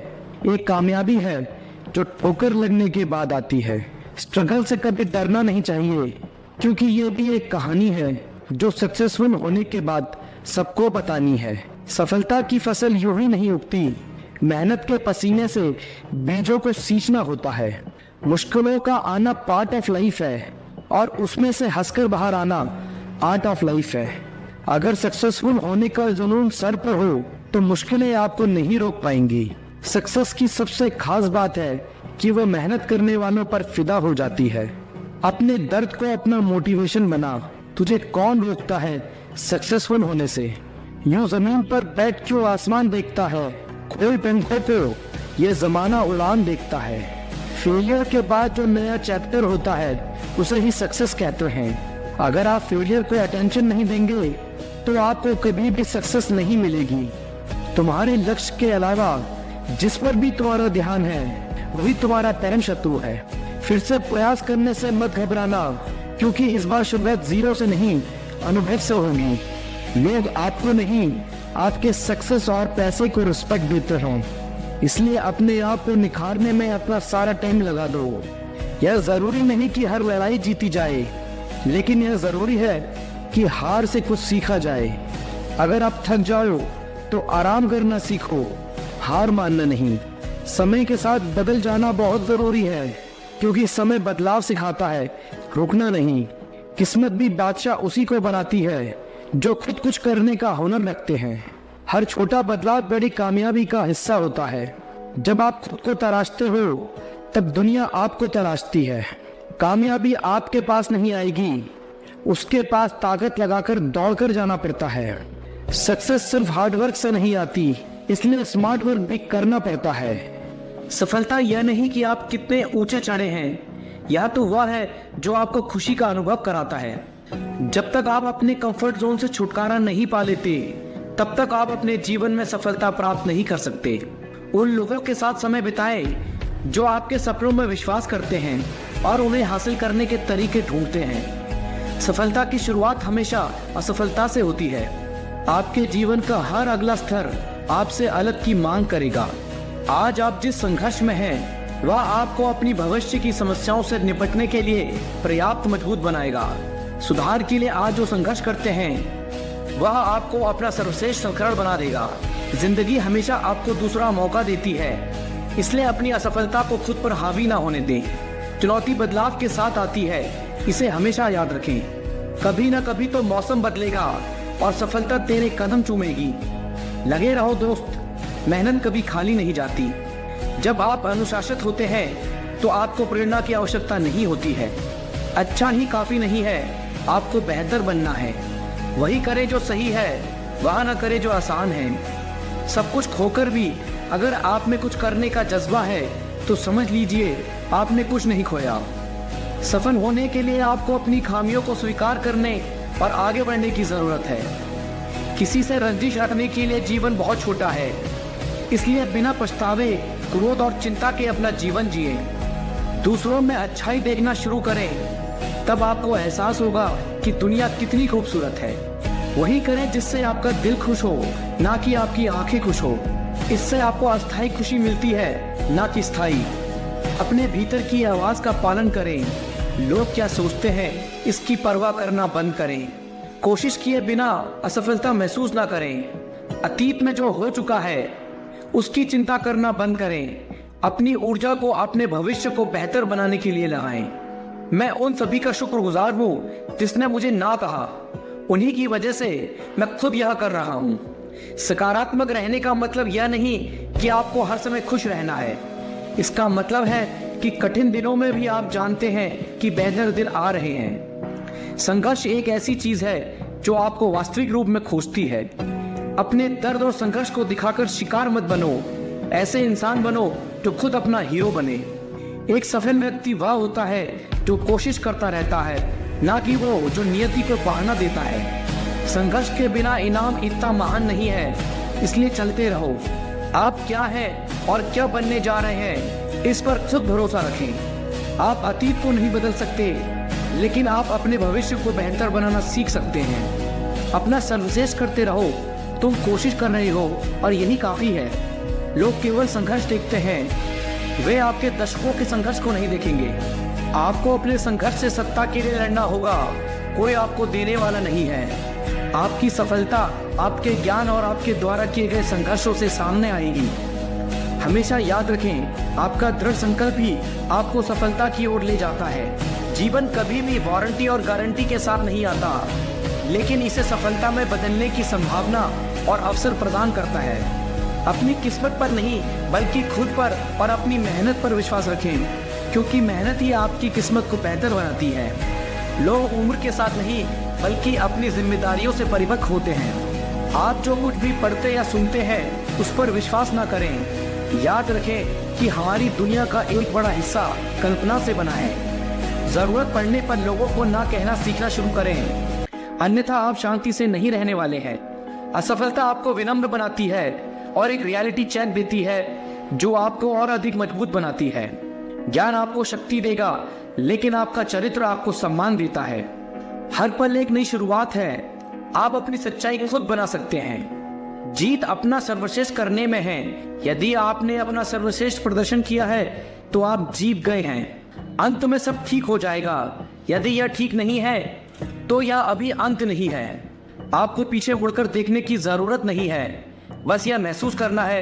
एक कामयाबी है जो ठोकर लगने के बाद आती है। स्ट्रगल से कभी डरना नहीं चाहिए, क्योंकि ये भी एक कहानी है जो सक्सेसफुल होने के बाद सबको बतानी है। सफलता की फसल यूं ही नहीं उगती, मेहनत के पसीने से बीजों को सींचना होता है। मुश्किलों का आना पार्ट ऑफ लाइफ है और उसमें से हंसकर बाहर आना आर्ट ऑफ लाइफ है। अगर सक्सेसफुल होने का जुनून सर पर हो तो मुश्किलें आपको नहीं रोक पाएंगी। सक्सेस की सबसे खास बात है कि वह मेहनत करने वालों पर फिदा हो जाती है। अपने दर्द को अपना मोटिवेशन बना। तुझे कौन रोकता है सक्सेसफुल होने से? यूं जमीन पर बैठ के आसमान देखता है, कोई पंखों पे ये जमाना उड़ान देखता है। फेलियर के बाद जो नया चैप्टर होता है उसे ही सक्सेस कहते हैं। अगर आप फेलियर को अटेंशन नहीं देंगे तो आपको कभी भी सक्सेस नहीं मिलेगी। तुम्हारे लक्ष्य के अलावा जिस पर भी तुम्हारा ध्यान है वही तुम्हारा परम शत्रु है। फिर से प्रयास करने से मत घबराना, क्योंकि इस बार शुरुआत जीरो से नहीं अनुभव से होगी। लोग आपको नहीं आपके सक्सेस और पैसे को रिस्पेक्ट देते हो, इसलिए अपने आप को निखारने में अपना सारा टाइम लगा दो। यह जरूरी नहीं कि हर लड़ाई जीती जाए, लेकिन यह जरूरी है कि हार से कुछ सीखा जाए। अगर आप थक जाओ तो आराम करना सीखो, हार मानना नहीं। समय के साथ बदल जाना बहुत जरूरी है, क्योंकि समय बदलाव सिखाता है, रुकना नहीं। किस्मत भी बादशाह उसी को बनाती है जो खुद कुछ करने का हुनर रखते हैं। हर छोटा बदलाव बड़ी कामयाबी का हिस्सा होता है। जब आप खुद को तराशते हो तब दुनिया आपको तराशती है। कामयाबी आपके पास नहीं आएगी, उसके पास ताकत लगाकर दौड़कर जाना पड़ता है। सक्सेस सिर्फ हार्डवर्क से नहीं आती, इसलिए स्मार्ट वर्क भी करना पड़ता है। सफलता यह नहीं कि आप कितने ऊंचे चढ़े हैं, यह तो वह है जो आपको खुशी का अनुभव कराता है। जब तक आप अपने कंफर्ट जोन से छुटकारा नहीं पा लेते तब तक आप अपने जीवन में सफलता प्राप्त नहीं कर सकते। उन लोगों के साथ समय बिताएं जो आपके सपनों में विश्वास करते हैं और उन्हें हासिल करने के तरीके ढूंढते हैं। सफलता की शुरुआत हमेशा असफलता से होती है। आपके जीवन का हर अगला स्तर आपसे अलग की मांग करेगा। आज आप जिस संघर्ष में हैं वह आपको अपनी भविष्य की समस्याओं से निपटने के लिए पर्याप्त मजबूत बनाएगा। सुधार के लिए आज जो संघर्ष करते हैं वह आपको अपना सर्वश्रेष्ठ संस्करण बना देगा। जिंदगी हमेशा आपको दूसरा मौका देती है, इसलिए अपनी असफलता को खुद पर हावी ना होने दें। चुनौती बदलाव के साथ आती है, इसे हमेशा याद रखें। कभी ना कभी तो मौसम बदलेगा और सफलता तेरे कदम चूमेगी। लगे रहो दोस्त, मेहनत कभी खाली नहीं जाती। जब आप अनुशासित होते हैं तो आपको प्रेरणा की आवश्यकता नहीं होती है। अच्छा ही काफी नहीं है, आपको बेहतर बनना है। वही करे जो सही है, वह ना करे जो आसान है। सब कुछ खोकर भी अगर आप में कुछ करने का जज्बा है तो समझ लीजिए आपने कुछ नहीं खोया। सफल होने के लिए आपको अपनी खामियों को स्वीकार करने और आगे बढ़ने की जरूरत है। किसी से रंजिश रखने के लिए जीवन बहुत छोटा है, इसलिए बिना पछतावे, क्रोध और चिंता के अपना जीवन जिए। दूसरों में अच्छाई देखना शुरू करें, तब आपको एहसास होगा कि दुनिया कितनी खूबसूरत है। वही करें जिससे आपका दिल खुश हो, ना कि आपकी आंखें खुश हो। इससे आपको अस्थायी खुशी मिलती है, ना कि स्थायी। अपने भीतर की आवाज का पालन करें। लोग क्या सोचते हैं इसकी परवाह करना बंद करें। कोशिश किए बिना असफलता महसूस ना करें। अतीत में जो हो चुका है उसकी चिंता करना बंद करें। अपनी ऊर्जा को अपने भविष्य को बेहतर बनाने के लिए लगाएं। मैं उन सभी का शुक्रगुजार हूँ जिसने मुझे ना कहा, उन्हीं की वजह से मैं खुद यह कर रहा हूँ। सकारात्मक रहने का मतलब यह नहीं कि आपको हर समय खुश रहना है। इसका मतलब है कि कठिन दिनों में भी आप जानते हैं कि बेहतर दिन आ रहे हैं। संघर्ष एक ऐसी चीज है जो आपको वास्तविक रूप में खोजती है। अपने दर्द और संघर्ष को दिखाकर शिकार मत बनो, ऐसे इंसान बनो जो खुद अपना हीरो बने। एक सफल व्यक्ति वह होता है जो कोशिश करता रहता है, ना कि वो जो नियति को बहाना देता है। संघर्ष के बिना इनाम इतना महान नहीं है, इसलिए चलते रहो। आप क्या हैं और क्या बनने जा रहे हैं, इस पर खुद भरोसा रखें। आप अतीत को नहीं बदल सकते, लेकिन आप अपने भविष्य को बेहतर बनाना सीख सकते हैं। अपना सर्वश्रेष्ठ करते रहो। तुम कोशिश कर रहे हो और यही काफी है। लोग केवल संघर्ष देखते हैं, वे आपके दशकों के संघर्ष को नहीं देखेंगे। आपको अपने संघर्ष से सत्ता के लिए लड़ना होगा, कोई आपको देने वाला नहीं है। आपकी सफलता आपके ज्ञान और आपके द्वारा किए गए संघर्षों से सामने आएगी। हमेशा याद रखें, आपका दृढ़ संकल्प ही आपको सफलता की ओर ले जाता है। जीवन कभी भी वारंटी और गारंटी के साथ नहीं आता, लेकिन इसे सफलता में बदलने की संभावना और अवसर प्रदान करता है। अपनी किस्मत पर नहीं बल्कि खुद पर और अपनी मेहनत पर विश्वास रखें, क्योंकि मेहनत ही आपकी किस्मत को बेहतर बनाती है। लोग उम्र के साथ नहीं बल्कि अपनी जिम्मेदारियों से परिपक्व होते हैं। आप जो कुछ भी पढ़ते या सुनते हैं उस पर विश्वास ना करें। याद रखें कि हमारी दुनिया का एक बड़ा हिस्सा कल्पना से बना है। जरूरत पड़ने पर लोगों को ना कहना सीखना शुरू करें, अन्यथा आप शांति से नहीं रहने वाले हैं। असफलता आपको विनम्र बनाती है और एक रियलिटी चेक देती है जो आपको और अधिक मजबूत बनाती है। ज्ञान आपको शक्ति देगा, लेकिन आपका चरित्र आपको सम्मान देता है। हर पल एक नई शुरुआत है। आप अपनी सच्चाई को खुद बना सकते हैं। जीत अपना सर्वश्रेष्ठ करने में है। यदि आपने अपना सर्वश्रेष्ठ प्रदर्शन किया है तो आप जीत गए हैं। अंत में सब ठीक हो जाएगा। यदि यह ठीक नहीं है तो यह अभी अंत नहीं है। आपको पीछे मुड़कर देखने की जरूरत नहीं है, बस यह महसूस करना है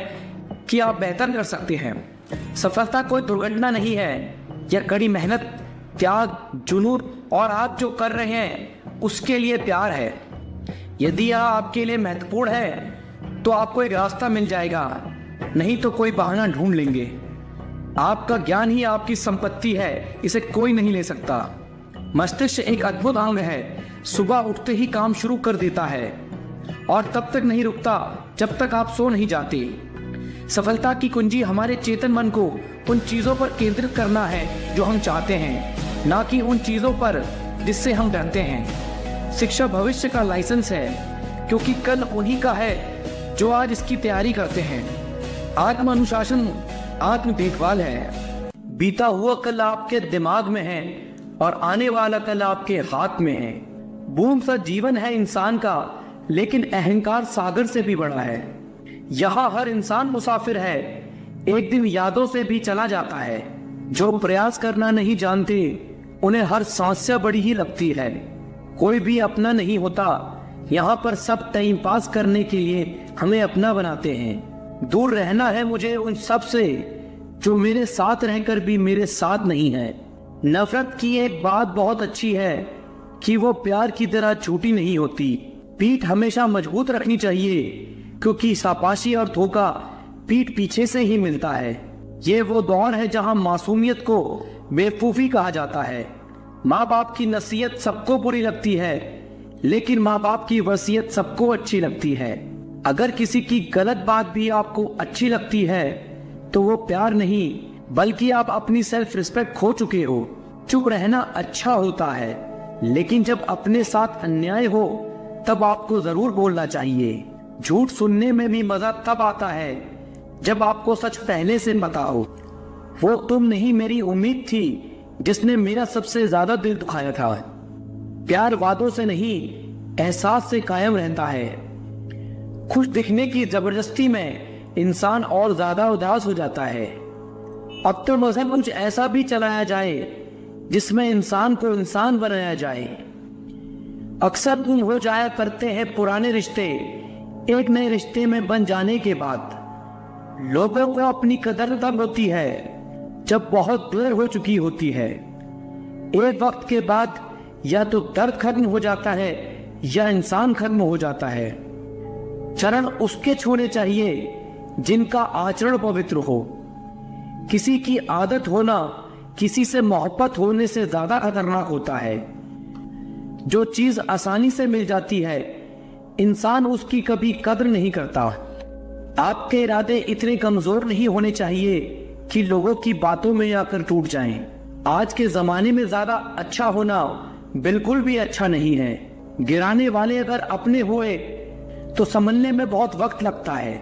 कि आप बेहतर कर सकते हैं। सफलता कोई दुर्घटना नहीं है, यह कड़ी मेहनत, त्याग, जुनून और आप जो कर रहे हैं उसके लिए प्यार है। यदि यह आपके लिए महत्वपूर्ण है तो आपको एक रास्ता मिल जाएगा, नहीं तो कोई बहाना ढूंढ लेंगे। आपका ज्ञान ही आपकी संपत्ति है, इसे कोई नहीं ले सकता। मस्तिष्क एक अद्भुत अंग है, सुबह उठते ही काम शुरू कर देता है और तब तक नहीं रुकता जब तक आप सो नहीं जाते। सफलता की कुंजी हमारे चेतन मन को उन चीजों पर केंद्रित करना है जो हम चाहते हैं, ना कि उन चीजों पर जिससे हम डरते हैं। शिक्षा भविष्य का लाइसेंस है, क्योंकि कल उन्हीं का है जो आज इसकी तैयारी करते हैं। आत्म अनुशासन आत्म देखभाल है। बीता हुआ कल आपके दिमाग में है और आने वाला कल आपके हाथ में है। बूम सा जीवन है इंसान का, लेकिन अहंकार सागर से भी बड़ा है। यहाँ हर इंसान मुसाफिर है, एक दिन यादों से भी चला जाता है। जो प्रयास करना नहीं जानते उन्हें हर समस्या बड़ी ही लगती है। कोई भी अपना नहीं होता, यहाँ पर सब टाइम पास करने के लिए हमें अपना बनाते हैं। दूर रहना है मुझे उन सब से जो मेरे साथ रहकर भी मेरे साथ नहीं है। नफरत की एक बात बहुत अच्छी है कि वो प्यार की तरह झूठी नहीं होती। पीठ हमेशा मजबूत रखनी चाहिए, क्योंकि शाबाशी और धोखा पीठ पीछे से ही मिलता है। ये वो दौर है जहां मासूमियत को बेवकूफी कहा जाता है। माँ बाप की नसीहत सबको बुरी लगती है, लेकिन माँ बाप की वसीयत सबको अच्छी लगती है। अगर किसी की गलत बात भी आपको अच्छी लगती है तो वो प्यार नहीं बल्कि आप अपनी सेल्फ रिस्पेक्ट खो चुके हो। चुप रहना अच्छा होता है, लेकिन जब अपने साथ अन्याय हो तब आपको जरूर बोलना चाहिए। झूठ सुनने में भी मजा तब आता है जब आपको सच पहले से पता हो। वो तुम नहीं मेरी उम्मीद थी जिसने मेरा सबसे ज्यादा दिल दुखाया था। प्यार वादों से नहीं एहसास से कायम रहता है। खुश दिखने की जबरदस्ती में इंसान और ज्यादा उदास हो जाता है। अब तो मजहब कुछ ऐसा भी चलाया जाए जिसमें इंसान को इंसान बनाया जाए। अक्सर गुम हो जाया करते हैं पुराने रिश्ते एक नए रिश्ते में बन जाने के बाद। लोगों को अपनी कदर तब होती है जब बहुत देर हो चुकी होती है। एक वक्त के बाद या तो दर्द खत्म हो जाता है या इंसान खत्म हो जाता है। चरण उसके छूने चाहिए जिनका आचरण पवित्र हो। किसी की आदत होना किसी से मोहब्बत होने से ज्यादा खतरनाक होता है। जो चीज आसानी से मिल जाती है इंसान उसकी कभी कद्र नहीं करता। आपके इरादे इतने कमजोर नहीं होने चाहिए कि लोगों की बातों में आकर टूट जाएं। आज के जमाने में ज्यादा अच्छा होना बिल्कुल भी अच्छा नहीं है। गिराने वाले अगर अपने हुए तो संभलने में बहुत वक्त लगता है।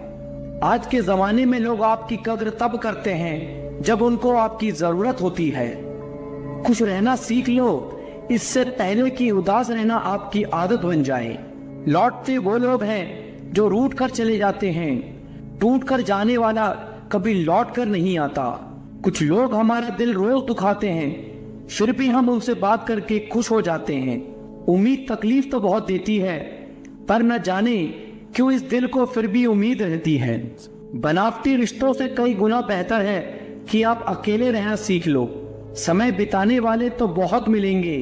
आज के जमाने में लोग आपकी कद्र तब करते हैं जब उनको आपकी जरूरत होती है। खुश रहना सीख लो, इससे पहले कि उदास रहना आपकी आदत बन जाए। लौटते वो लोग हैं जो रूठ कर चले जाते हैं, टूट कर जाने वाला कभी लौट कर नहीं आता। कुछ लोग हमारा दिल रोज दुखाते हैं, फिर भी हम उनसे बात करके खुश हो जाते हैं। उम्मीद तकलीफ तो बहुत देती है, पर न जाने क्यों इस दिल को फिर भी उम्मीद रहती है। बनावटी रिश्तों से कई गुना बेहतर है कि आप अकेले रहना सीख लो। समय बिताने वाले तो बहुत मिलेंगे,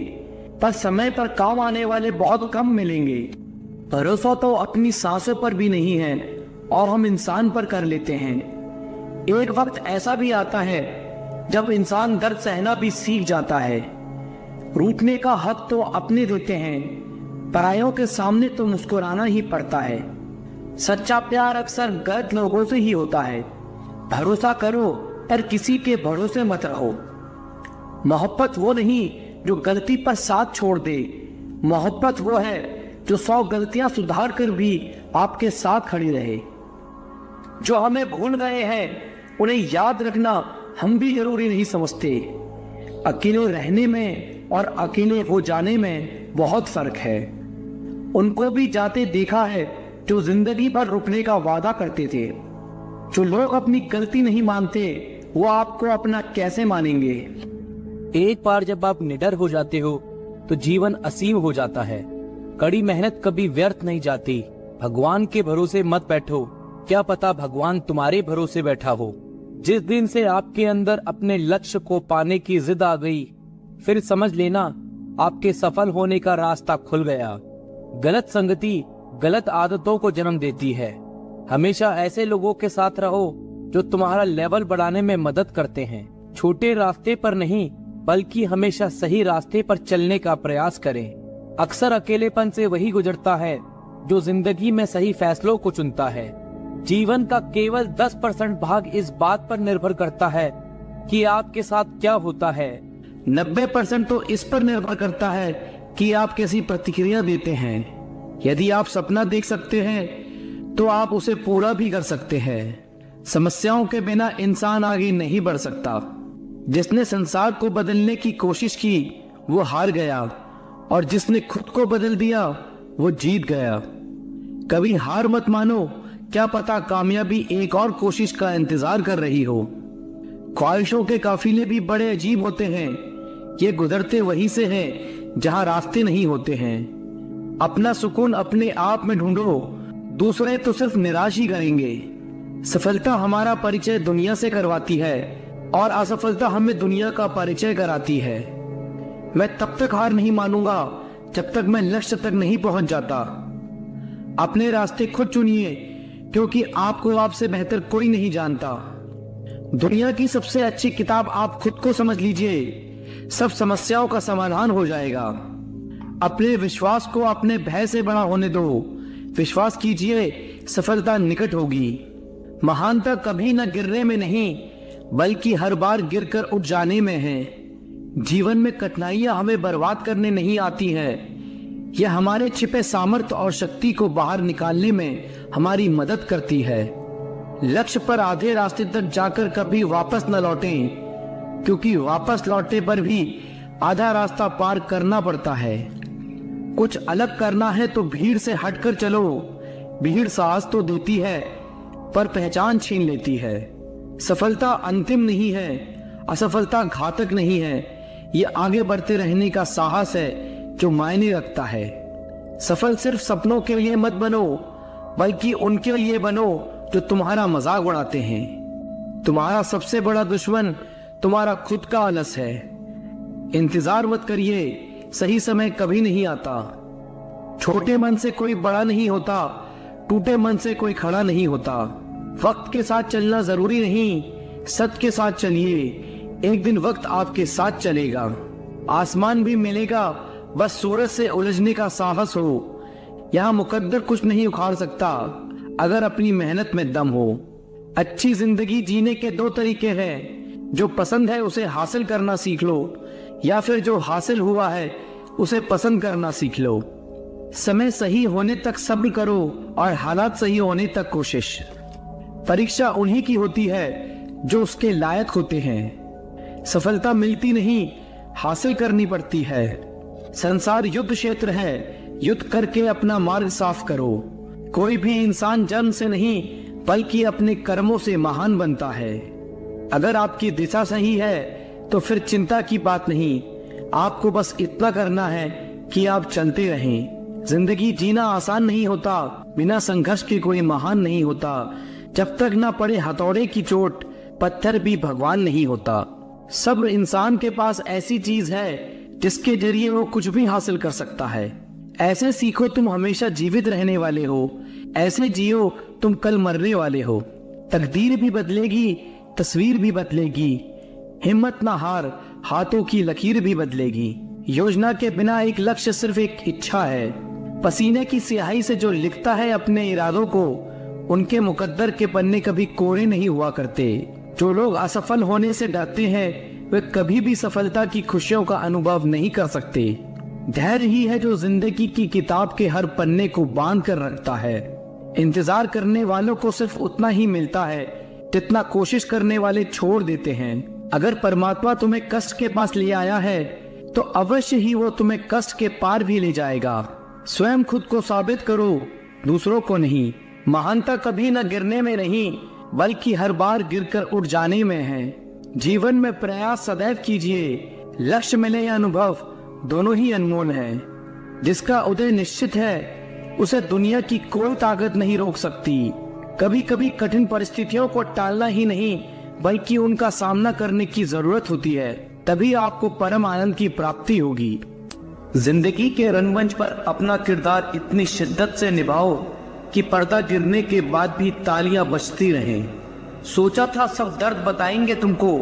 पर समय पर काम आने वाले बहुत कम मिलेंगे। भरोसा तो अपनी सांसों पर भी नहीं है और हम इंसान पर कर लेते हैं। एक वक्त ऐसा भी आता है जब इंसान दर्द सहना भी सीख जाता है। रूठने का हक तो अपने देते हैं, परायों के सामने तो मुस्कुराना ही पड़ता है। सच्चा प्यार अक्सर गलत लोगों से ही होता है। भरोसा करो पर किसी के भरोसे मत रहो। मोहब्बत वो नहीं जो गलती पर साथ छोड़ दे, मोहब्बत वो है जो 100 गलतियां सुधार कर भी आपके साथ खड़ी रहे। जो हमें भूल गए हैं उन्हें याद रखना हम भी जरूरी नहीं समझते। अकेले रहने में और अकेले हो जाने में बहुत फर्क है। उनको भी जाते देखा है जो जिंदगी भर रुकने का वादा करते थे। जो लोग अपनी गलती नहीं मानते वो आपको अपना कैसे मानेंगे। एक बार जब आप निडर हो जाते हो तो जीवन असीम हो जाता है। कड़ी मेहनत कभी व्यर्थ नहीं जाती। भगवान के भरोसे मत बैठो, क्या पता भगवान तुम्हारे भरोसे बैठा हो। जिस दिन से आपके अंदर अपने लक्ष्य को पाने की जिद आ गई, फिर समझ लेना आपके सफल होने का रास्ता खुल गया। गलत संगति गलत आदतों को जन्म देती है। हमेशा ऐसे लोगों के साथ रहो जो तुम्हारा लेवल बढ़ाने में मदद करते हैं। छोटे रास्ते पर नहीं बल्कि हमेशा सही रास्ते पर चलने का प्रयास करें। अक्सर अकेलेपन से वही गुजरता है जो जिंदगी में सही फैसलों को चुनता है। जीवन का केवल 10% भाग इस बात पर निर्भर करता है कि आपके साथ क्या होता है। 90% तो इस पर निर्भर करता है कि आप कैसी प्रतिक्रिया देते हैं। यदि आप सपना देख सकते हैं तो आप उसे पूरा भी कर सकते हैं। समस्याओं के बिना इंसान आगे नहीं बढ़ सकता। जिसने संसार को बदलने की कोशिश की वो हार गया और जिसने खुद को बदल दिया वो जीत गया। कभी हार मत मानो, क्या पता कामयाबी एक और कोशिश का इंतजार कर रही हो। ख्वाहिशों के काफिले भी बड़े अजीब होते हैं। ये गुजरते वहीं से हैं जहां रास्ते नहीं होते हैं। अपना सुकून अपने आप में ढूंढो, दूसरे तो सिर्फ निराश ही करेंगे। सफलता हमारा परिचय दुनिया से करवाती है और असफलता हमें दुनिया का परिचय कराती है। मैं तब तक हार नहीं मानूंगा जब तक मैं लक्ष्य तक नहीं पहुंच जाता। अपने रास्ते खुद चुनिए क्योंकि आपको आपसे बेहतर कोई नहीं जानता। दुनिया की सबसे अच्छी किताब आप खुद को समझ लीजिए, सब समस्याओं का समाधान हो जाएगा। अपने विश्वास को अपने भय से बड़ा होने दो। विश्वास कीजिए सफलता निकट होगी। महानता कभी न गिरने में नहीं बल्कि हर बार गिरकर उठ जाने में है। जीवन में कठिनाइयां हमें बर्बाद करने नहीं आती हैं, यह हमारे छिपे सामर्थ्य और शक्ति को बाहर निकालने में हमारी मदद करती है। लक्ष्य पर आधे रास्ते तक जाकर कभी वापस न लौटें, क्योंकि वापस लौटने पर भी आधा रास्ता पार करना पड़ता है। कुछ अलग करना है तो भीड़ से हटकर चलो। भीड़ साहस तो देती है पर पहचान छीन लेती है। सफलता अंतिम नहीं है, असफलता घातक नहीं है। ये आगे बढ़ते रहने का साहस है जो मायने रखता है। सफल सिर्फ सपनों के लिए मत बनो बल्कि उनके लिए बनो जो तुम्हारा मजाक उड़ाते हैं। तुम्हारा सबसे बड़ा दुश्मन तुम्हारा खुद का आलस है। इंतजार मत करिए, सही समय कभी नहीं आता। छोटे मन से कोई बड़ा नहीं होता, टूटे मन से कोई खड़ा नहीं होता। वक्त के साथ चलना जरूरी नहीं, सत्य के साथ चलिए, एक दिन वक्त आपके साथ चलेगा। आसमान भी मिलेगा, बस सूरज से उलझने का साहस हो। यहाँ मुकद्दर कुछ नहीं उखाड़ सकता अगर अपनी मेहनत में दम हो। अच्छी जिंदगी जीने के 2 तरीके हैं, जो पसंद है उसे हासिल करना सीख लो या फिर जो हासिल हुआ है उसे पसंद करना सीख लो। समय सही होने तक सब्र करो और हालात सही होने तक कोशिश। परीक्षा उन्हीं की होती है जो उसके लायक होते हैं। सफलता मिलती नहीं, हासिल करनी पड़ती है। संसार युद्ध क्षेत्र है, युद्ध करके अपना मार्ग साफ करो। कोई भी इंसान जन्म से नहीं बल्कि अपने कर्मों से महान बनता है। अगर आपकी दिशा सही है तो फिर चिंता की बात नहीं, आपको बस इतना करना है कि आप चलते रहें। जिंदगी जीना आसान नहीं होता, बिना संघर्ष के कोई महान नहीं होता। जब तक ना पड़े हथौड़े की चोट, पत्थर भी भगवान नहीं होता। सब्र इंसान के पास ऐसी चीज है जिसके जरिए वो कुछ भी हासिल कर सकता है। ऐसे सीखो तुम हमेशा जीवित रहने वाले हो, ऐसे जियो तुम कल मरने वाले हो। तकदीर भी बदलेगी, तस्वीर भी बदलेगी, हिम्मत ना हार, हाथों की लकीर भी बदलेगी। योजना के बिना एक लक्ष्य सिर्फ एक इच्छा है। पसीने की स्याही से जो लिखता है अपने इरादों को, उनके मुकद्दर के पन्ने कभी कोरे नहीं हुआ करते। जो लोग असफल होने से डरते हैं वे कभी भी सफलता की खुशियों का अनुभव नहीं कर सकते। धैर्य ही है जो जिंदगी की किताब के हर पन्ने को बांध कर रखता है। इंतजार करने वालों को सिर्फ उतना ही मिलता है जितना कोशिश करने वाले छोड़ देते हैं। अगर परमात्मा तुम्हें कष्ट के पास ले आया है तो अवश्य ही वो तुम्हें कष्ट के पार भी ले जाएगा। स्वयं खुद को साबित करो, दूसरों को नहीं। महानता कभी न गिरने में नहीं, बल्कि हर बार गिरकर उठ जाने में है। जीवन में प्रयास सदैव कीजिए, लक्ष्य मिले या अनुभव दोनों ही अनमोल है। जिसका उदय निश्चित है उसे दुनिया की कोई ताकत नहीं रोक सकती। कभी कभी कठिन परिस्थितियों को टालना ही नहीं बल्कि उनका सामना करने की जरूरत होती है, तभी आपको परम आनंद की प्राप्ति होगी। जिंदगी के रंगमंच पर अपना किरदार इतनी शिद्दत से निभाओ कि पर्दा गिरने के बाद भी तालियां बजती रहें। सोचा था सब दर्द बताएंगे तुमको,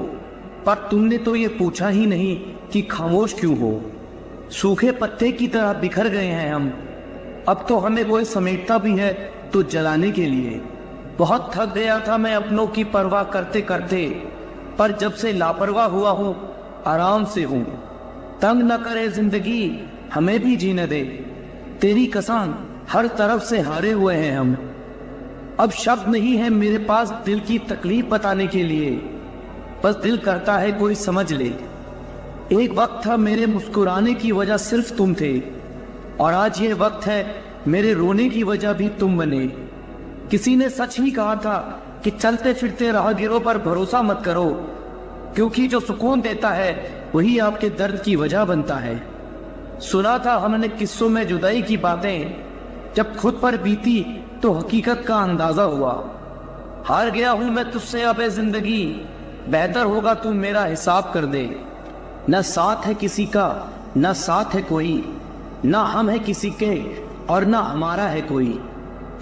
पर तुमने तो ये पूछा ही नहीं कि खामोश क्यों हो। सूखे पत्ते की तरह बिखर गए हैं हम, अब तो हमें कोई समेटता भी है तो जलाने के लिए। बहुत थक गया था मैं अपनों की परवाह करते करते, पर जब से लापरवाह हुआ हूँ आराम से हूँ। तंग न करे जिंदगी, हमें भी जीने दे, तेरी कसम हर तरफ से हारे हुए हैं हम। अब शब्द नहीं है मेरे पास दिल की तकलीफ बताने के लिए, बस दिल करता है कोई समझ ले। एक वक्त था मेरे मुस्कुराने की वजह सिर्फ तुम थे, और आज ये वक्त है मेरे रोने की वजह भी तुम बने। किसी ने सच ही कहा था कि चलते फिरते राहगीरों पर भरोसा मत करो, क्योंकि जो सुकून देता है वही आपके दर्द की वजह बनता है। सुना था हमने किस्सों में जुदाई की बातें, जब खुद पर बीती तो हकीकत का अंदाजा हुआ। हार गया हूं मैं तुझसे अब ए जिंदगी, बेहतर होगा तू मेरा हिसाब कर दे। न साथ है किसी का न साथ है कोई, न हम है किसी के और न हमारा है कोई।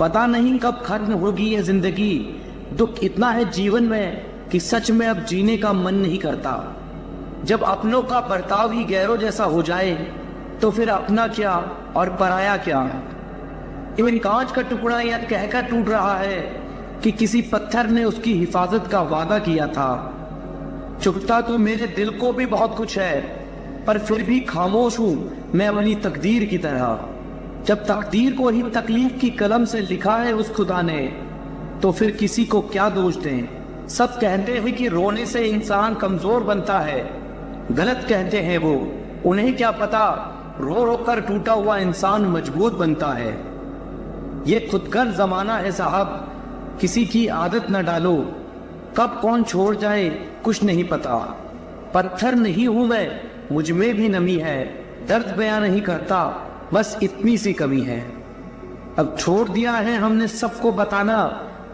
पता नहीं कब खत्म होगी ये जिंदगी, दुख इतना है जीवन में कि सच में अब जीने का मन नहीं करता। जब अपनों का बर्ताव ही गैरों जैसा हो जाए तो फिर अपना क्या और पराया क्या। इन कांच का टुकड़ा यह कहकर टूट रहा है कि किसी पत्थर ने उसकी हिफाजत का वादा किया था। चुभता तो मेरे दिल को भी बहुत कुछ है, पर फिर भी खामोश हूं मैं अपनी तकदीर की तरह। जब तकदीर को ही तकलीफ की कलम से लिखा है उस खुदा ने, तो फिर किसी को क्या दोष दें। सब कहते हैं कि रोने से इंसान कमजोर बनता है, गलत कहते हैं वो। उन्हें क्या पता रो रो कर टूटा हुआ इंसान मजबूत बनता है। ये खुदगर जमाना है साहब, किसी की आदत न डालो, कब कौन छोड़ जाए कुछ नहीं पता। पत्थर नहीं हूं मैं, मुझ में भी नमी है, दर्द बयां नहीं करता, बस इतनी सी कमी है। अब छोड़ दिया है हमने सबको बताना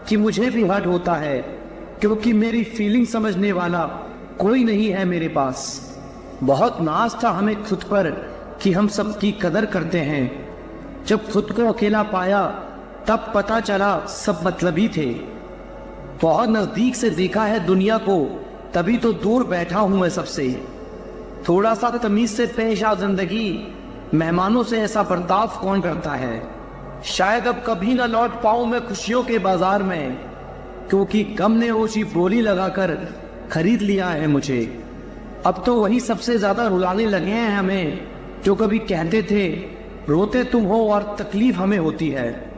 कि मुझे भी हर्ट होता है, क्योंकि मेरी फीलिंग समझने वाला कोई नहीं है मेरे पास। बहुत नाज था हमें खुद पर कि हम सबकी कदर करते हैं, जब खुद को अकेला पाया तब पता चला सब मतलबी थे। बहुत नजदीक से देखा है दुनिया को, तभी तो दूर बैठा हूं मैं सबसे। थोड़ा सा तमीज से पेश आ जिंदगी, मेहमानों से ऐसा बर्ताव कौन करता है। शायद अब कभी ना लौट पाऊं मैं खुशियों के बाजार में, क्योंकि गम ने ऊंची बोली लगाकर खरीद लिया है मुझे। अब तो वही सबसे ज्यादा रुलाने लगे हैं हमें, जो कभी कहते थे रोते तुम हो और तकलीफ हमें होती है।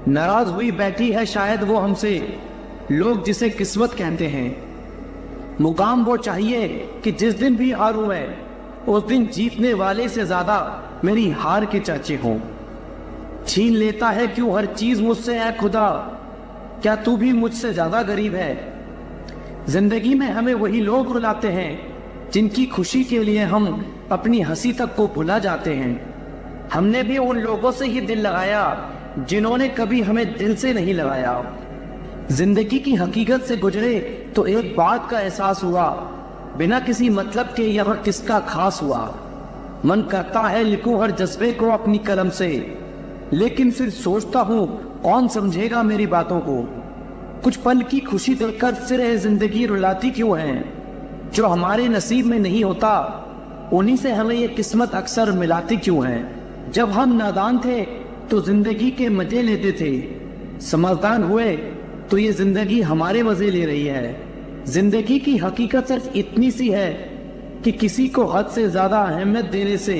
नाराज हुई बैठी है शायद वो हमसे, लोग जिसे किस्मत कहते हैं। मुकाम वो चाहिए कि जिस दिन भी हारूं मैं, उस दिन जीतने वाले से ज्यादा मेरी हार के चर्चे हों। छीन लेता है क्यों हर चीज मुझसे है खुदा, क्या तू भी मुझसे ज्यादा गरीब है। जिंदगी में हमें वही लोग रुलाते हैं जिनकी खुशी के लिए हम अपनी हंसी तक को भुला जाते हैं। हमने भी उन लोगों से ही दिल लगाया जिन्होंने कभी हमें दिल से नहीं लगाया। जिंदगी की हकीकत से गुजरे तो एक बात का एहसास हुआ, बिना किसी मतलब के यह किसका खास हुआ। मन करता है लिखूं हर जज्बे को अपनी कलम से, लेकिन फिर सोचता हूँ कौन समझेगा मेरी बातों को। कुछ पल की खुशी देखकर फिर है जिंदगी रुलाती क्यों है। जो हमारे नसीब में नहीं होता उन्हीं से हमें ये किस्मत अक्सर मिलाती क्यों है। जब हम नादान थे तो जिंदगी के मजे लेते थे, समझदार हुए तो ये जिंदगी हमारे मजे ले रही है। जिंदगी की हकीकत सिर्फ इतनी सी है कि किसी को हद से ज्यादा अहमियत देने से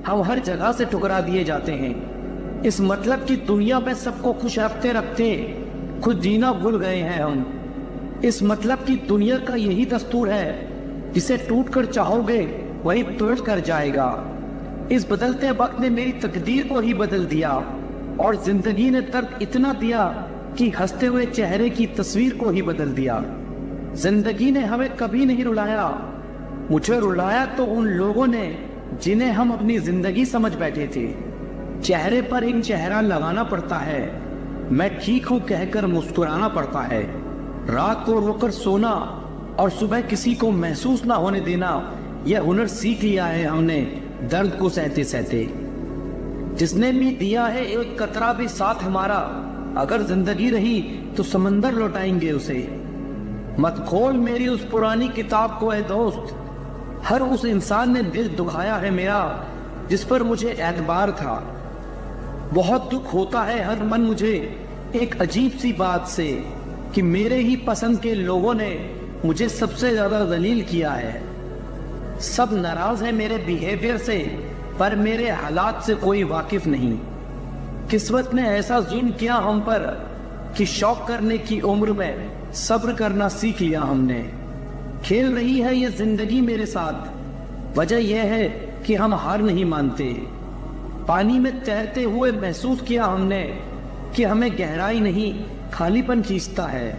हम हर जगह से ठुकरा दिए जाते हैं। इस मतलब की दुनिया में सबको खुश रखते रखते खुद जीना भूल गए हैं हम। इस मतलब की दुनिया का यही दस्तूर है, जिसे टूट कर चाहोगे वही टूट कर जाएगा। इस बदलते वक्त ने मेरी तकदीर को ही बदल दिया और जिंदगी ने दर्द इतना दिया कि हंसते हुए चेहरे की तस्वीर को ही बदल दिया। जिंदगी ने हमें कभी नहीं रुलाया, मुझे रुलाया तो उन लोगों ने जिन्हें हम अपनी जिंदगी समझ बैठे थे। चेहरे पर एक चेहरा लगाना पड़ता है, मैं ठीक हूं कहकर मुस्कुराना पड़ता है। रात को रोकर सोना और सुबह किसी को महसूस ना होने देना, यह हुनर सीख लिया है हमने दर्द को सहते सहते। जिसने भी दिया है एक कतरा भी साथ हमारा, अगर जिंदगी रही तो समंदर लौटाएंगे उसे। मत खोल मेरी उस पुरानी किताब को ऐ दोस्त, हर उस इंसान ने दिल दुखाया है मेरा जिस पर मुझे एतबार था। बहुत दुख होता है हर मन मुझे एक अजीब सी बात से कि मेरे ही पसंद के लोगों ने मुझे सबसे ज्यादा जलील किया है। सब नाराज है मेरे बिहेवियर से, पर मेरे हालात से कोई वाकिफ नहीं। किस्मत ने ऐसा जुल्म किया हम पर कि शौक करने की उम्र में सब्र करना सीख लिया हमने। खेल रही है ये जिंदगी मेरे साथ, वजह यह है कि हम हार नहीं मानते। पानी में तैरते हुए महसूस किया हमने कि हमें गहराई नहीं खालीपन खींचता है।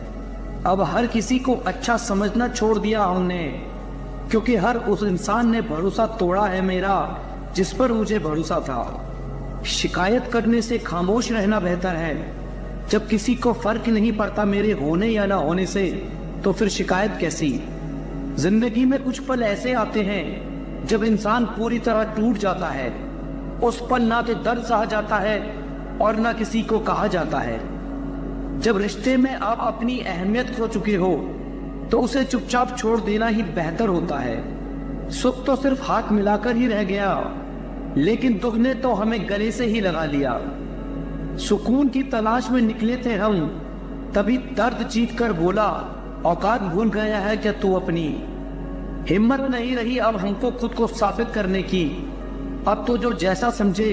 अब हर किसी को अच्छा समझना छोड़ दिया हमने, क्योंकि हर उस इंसान ने भरोसा तोड़ा है मेरा जिस पर मुझे भरोसा था। शिकायत करने से खामोश रहना बेहतर है। जब किसी को फर्क नहीं पड़ता मेरे होने या ना होने से, तो फिर शिकायत कैसी। जिंदगी में कुछ पल ऐसे आते हैं जब इंसान पूरी तरह टूट जाता है। उस पल ना तो दर्द सहा जाता है और ना किसी को कहा जाता है। जब रिश्ते में आप अपनी अहमियत खो चुके हो तो उसे चुपचाप छोड़ देना ही बेहतर होता है। सुख तो सिर्फ हाथ मिलाकर ही रह गया, लेकिन दुख ने तो हमें गले से ही लगा लिया। सुकून की तलाश में निकले थे हम, तभी दर्द जीत कर बोला औकात भूल गया है क्या तू अपनी। हिम्मत नहीं रही अब हमको खुद को साबित करने की। अब तो जो जैसा समझे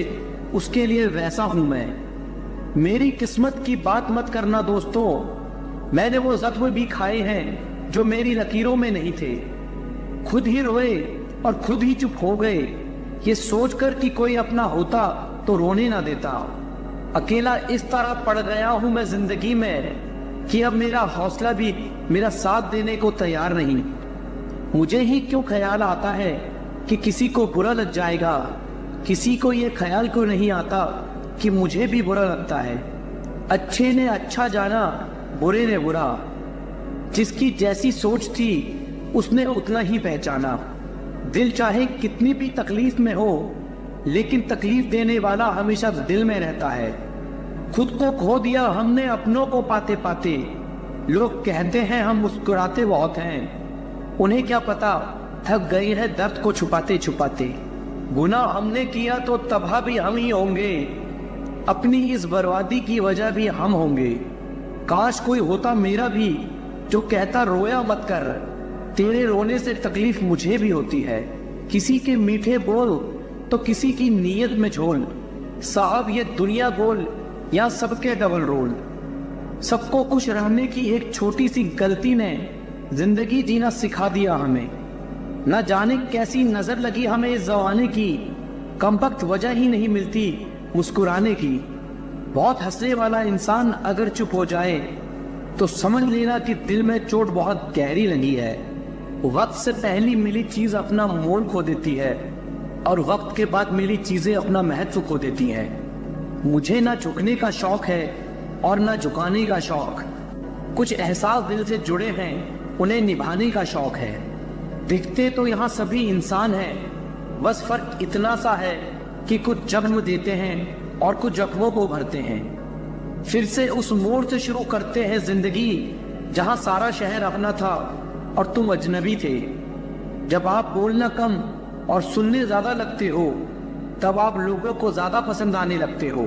उसके लिए वैसा हूं मैं। मेरी किस्मत की बात मत करना दोस्तों, मैंने वो जख्म भी खाए हैं जो मेरी लकीरों में नहीं थे। खुद ही रोए और खुद ही चुप हो गए, ये सोचकर कि कोई अपना होता तो रोने ना देता। अकेला इस तरह पड़ गया हूं मैं जिंदगी में कि अब मेरा हौसला भी मेरा साथ देने को तैयार नहीं। मुझे ही क्यों ख्याल आता है कि किसी को बुरा लग जाएगा, किसी को ये ख्याल क्यों नहीं आता कि मुझे भी बुरा लगता है। अच्छे ने अच्छा जाना, बुरे ने बुरा। जिसकी जैसी सोच थी उसने उतना ही पहचाना। दिल चाहे कितनी भी तकलीफ में हो, लेकिन तकलीफ देने वाला हमेशा दिल में रहता है। खुद को खो दिया हमने अपनों को पाते पाते। लोग कहते हैं हम मुस्कुराते बहुत हैं, उन्हें क्या पता थक गए हैं दर्द को छुपाते छुपाते। गुनाह हमने किया तो तबाह भी हम ही होंगे, अपनी इस बर्बादी की वजह भी हम होंगे। काश कोई होता मेरा भी जो कहता रोया मत कर, तेरे रोने से तकलीफ मुझे भी होती है। किसी के मीठे बोल तो किसी की नीयत में झोल। साहब ये दुनिया गोल या सबके डबल रोल। सबको खुश रहने की एक छोटी सी गलती ने जिंदगी जीना सिखा दिया हमें। न जाने कैसी नजर लगी हमें इस जमाने की, कम वक्त वजह ही नहीं मिलती मुस्कुराने की। बहुत हंसने वाला इंसान अगर चुप हो जाए तो समझ लेना कि दिल में चोट बहुत गहरी लगी है। वक्त से पहली मिली चीज अपना मोल खो देती है और वक्त के बाद मिली चीजें अपना महत्व खो देती हैं। मुझे ना झुकने का शौक है और ना झुकाने का शौक। कुछ एहसास दिल से जुड़े हैं, उन्हें निभाने का शौक है। दिखते तो यहाँ सभी इंसान हैं, बस फर्क इतना सा है कि कुछ जन्म देते हैं और कुछ जख्मों को भरते हैं। फिर से उस मोड़ से शुरू करते हैं जिंदगी जहाँ सारा शहर अपना था और तुम अजनबी थे। जब आप बोलना कम और सुनने ज्यादा लगते हो, तब आप लोगों को ज्यादा पसंद आने लगते हो।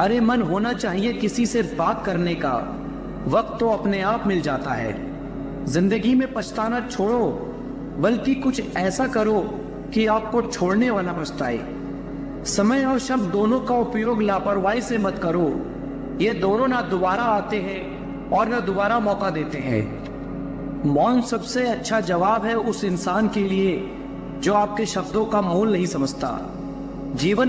अरे मन होना चाहिए किसी से बात करने का, वक्त तो अपने आप मिल जाता है। जिंदगी में पछताना छोड़ो, बल्कि कुछ ऐसा करो कि आपको छोड़ने वाला पछताए। समय और शब्द दोनों का उपयोग लापरवाही से मत करो, ये दोनों ना दोबारा आते हैं और ना दोबारा मौका देते हैं। मौन सबसे अच्छा जवाब है उस इंसान के लिए जो आपके शब्दों का मोल नहीं समझता। जीवन